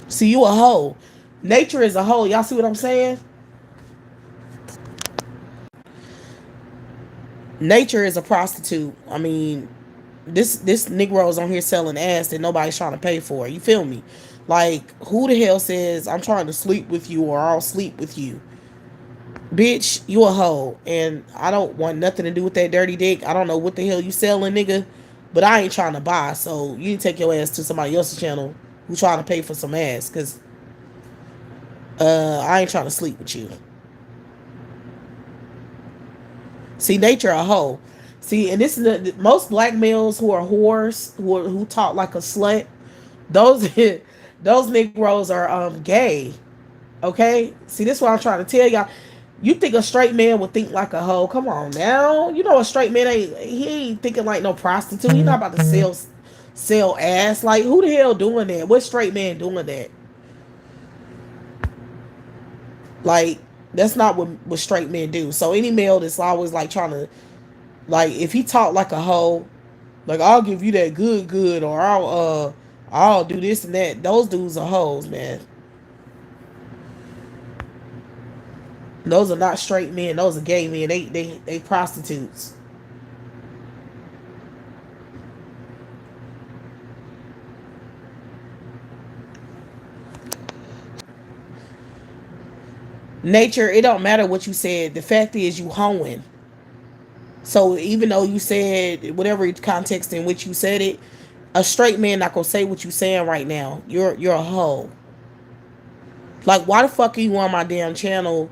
See you a hoe. Nature is a hoe. Y'all see what I'm saying? Nature is a prostitute. I mean, this Negro's on here selling ass that nobody's trying to pay for. You feel me? Like, who the hell says I'm trying to sleep with you or I'll sleep with you? Bitch, you a hoe. And I don't want nothing to do with that dirty dick. I don't know what the hell you selling, nigga. But I ain't trying to buy. So you need to take your ass to somebody else's channel who trying to pay for some ass. Cause I ain't trying to sleep with you. See, nature a hoe. See, and this is most black males who are whores, who talk like a slut. Those those Negroes are gay. Okay. See, this is what I'm trying to tell y'all. You think a straight man would think like a hoe? Come on now. You know a straight man ain't thinking like no prostitute. He not about to sell ass. Like who the hell doing that? What straight man doing that? Like that's not what straight men do. So any male that's always like trying to like if he talk like a hoe, like I'll give you that good or I'll do this and that. Those dudes are hoes, man. Those are not straight men. Those are gay men. They prostitutes. Nature, it don't matter what you said. The fact is you hoeing. So even though you said whatever context in which you said it, A straight man not gonna say what you saying right now. You're a hoe. Like, why the fuck are you on my damn channel?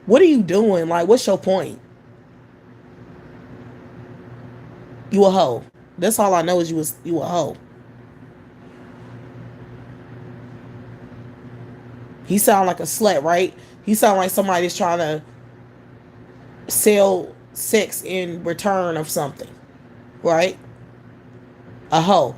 What are you doing? Like, what's your point? You a hoe. That's all I know is you a hoe. He sound like a slut, right? He sound like somebody that's trying to sell sex in return of something, right? A hoe.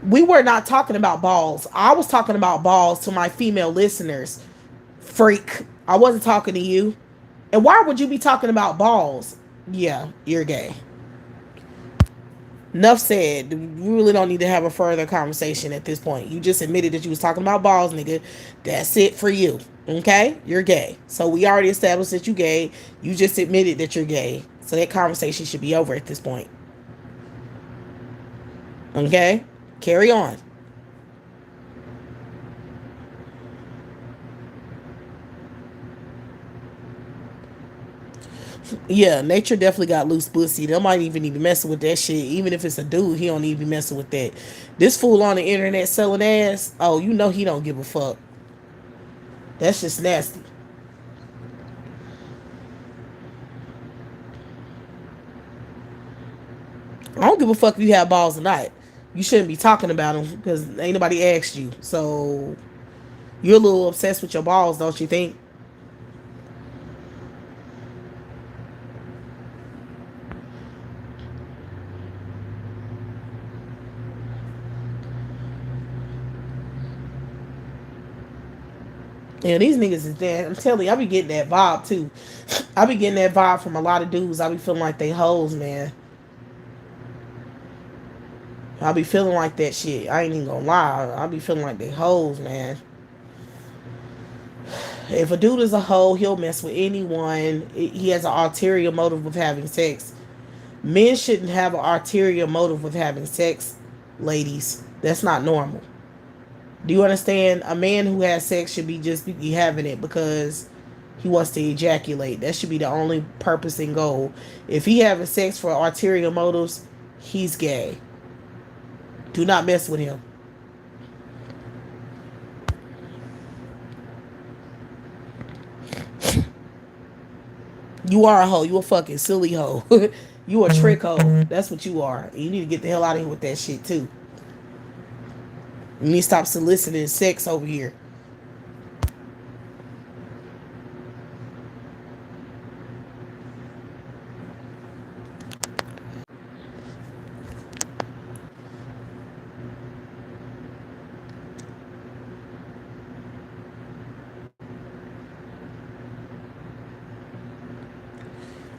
We were not talking about balls. I was talking about balls to my female listeners. Freak. I wasn't talking to you. And why would you be talking about balls? Yeah, you're gay. Enough said. We really don't need to have a further conversation at this point. You just admitted that you was talking about balls, nigga. That's it for you. Okay? You're gay. So we already established that you gay. You just admitted that you're gay. So that conversation should be over at this point. Okay? Carry on. Yeah, nature definitely got loose pussy. They might even need to messing with that shit. Even if it's a dude, he don't need to be messing with that. This fool on the internet selling ass, oh, you know he don't give a fuck. That's just nasty. I don't give a fuck if you have balls or not. You shouldn't be talking about them because ain't nobody asked you. So you're a little obsessed with your balls, don't you think? Yeah, these niggas is dead. I'm telling you, I be getting that vibe too. I be getting that vibe from a lot of dudes. I be feeling like they hoes, man. I be feeling like that shit. I ain't even gonna lie. I be feeling like they hoes, man. If a dude is a hoe, he'll mess with anyone. He has an ulterior motive with having sex. Men shouldn't have an ulterior motive with having sex, ladies. That's not normal. Do you understand? A man who has sex should be just be having it because he wants to ejaculate. That should be the only purpose and goal. If he having sex for ulterior motives, he's gay. Do not mess with him. You are a hoe. You a fucking silly hoe. You a trick hoe. That's what you are. You need to get the hell out of here with that shit too. You need to stop soliciting sex over here.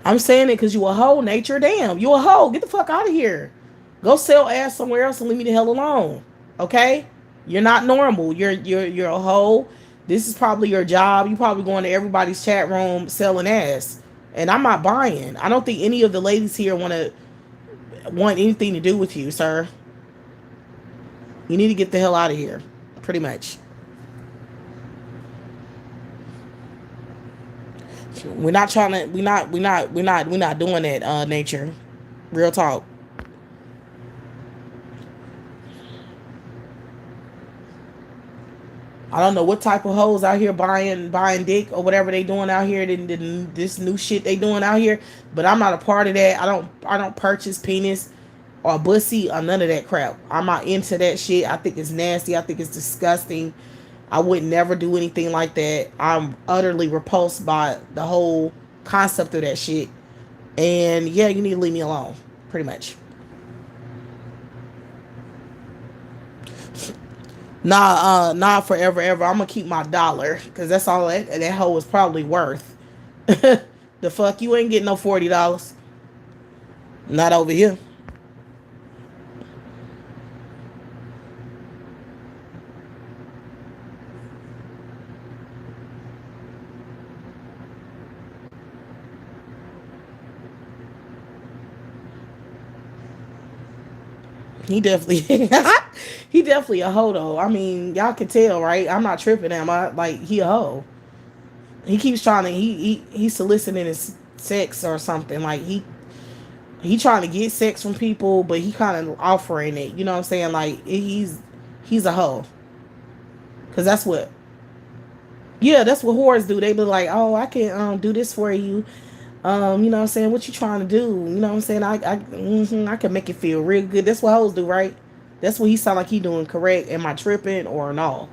I'm saying it because you a hoe, nature. Damn, you a hoe. Get the fuck out of here. Go sell ass somewhere else and leave me the hell alone. Okay? You're not normal. You're a hoe. This is probably your job. You probably going to everybody's chat room selling ass. And I'm not buying. I don't think any of the ladies here want anything to do with you, sir. You need to get the hell out of here. Pretty much. We're not trying to we're not doing that, nature. Real talk. I don't know what type of hoes out here buying dick or whatever they doing out here. This new shit they doing out here, but I'm not a part of that. I don't purchase penis or pussy or none of that crap. I'm not into that shit. I think it's nasty. I think it's disgusting. I would never do anything like that. I'm utterly repulsed by the whole concept of that shit. And yeah, you need to leave me alone. Pretty much. Nah, forever, ever. I'm gonna keep my dollar because that's all that hoe is probably worth. The fuck, you ain't getting no $40. Not over here. He definitely, he definitely a hoe though. I mean, y'all can tell, right? I'm not tripping. Am I? Like he a hoe. He keeps trying to he's soliciting his sex or something. Like he trying to get sex from people, but he kind of offering it. You know what I'm saying? Like he's a hoe, because that's what, yeah, that's what whores do. They be like, oh, I can do this for you. You know what I'm saying? What you trying to do? You know what I'm saying? I can make it feel real good. That's what hoes do, right? That's what he sound like he doing correct. Am I tripping or no?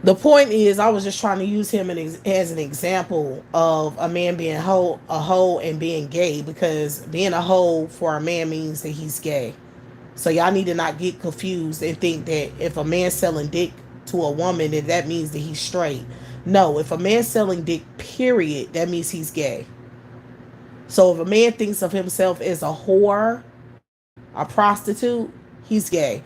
The point is, I was just trying to use him as an example of a man being a hoe and being gay, because being a hoe for a man means that he's gay. So y'all need to not get confused and think that if a man's selling dick to a woman, that means that he's straight. No, if a man's selling dick, period, that means he's gay. So if a man thinks of himself as a whore, a prostitute, he's gay.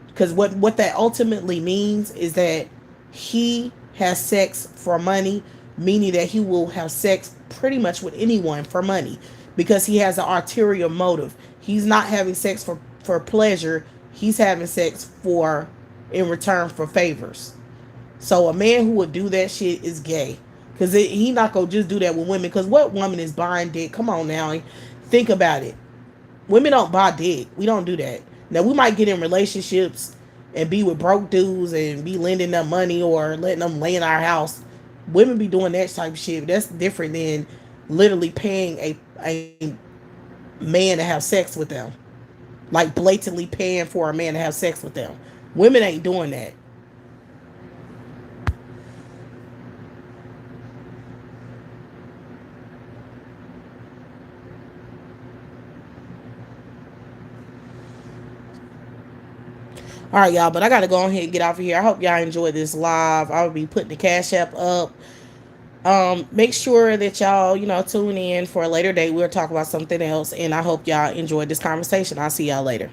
Because what that ultimately means is that he has sex for money, meaning that he will have sex pretty much with anyone for money, because he has an ulterior motive. He's not having sex for pleasure. He's having sex for in return for favors. So a man who would do that shit is gay. Because he not going to just do that with women. Because what woman is buying dick? Come on now. Think about it. Women don't buy dick. We don't do that. Now, we might get in relationships and be with broke dudes and be lending them money or letting them lay in our house. Women be doing that type of shit. That's different than literally paying a man to have sex with them. Like blatantly paying for a man to have sex with them. Women ain't doing that. All right, y'all, but I got to go ahead and get off of here. I hope y'all enjoyed this live. I will be putting the Cash App up. Make sure that y'all, tune in for a later date. We'll talk about something else. And I hope y'all enjoyed this conversation. I'll see y'all later.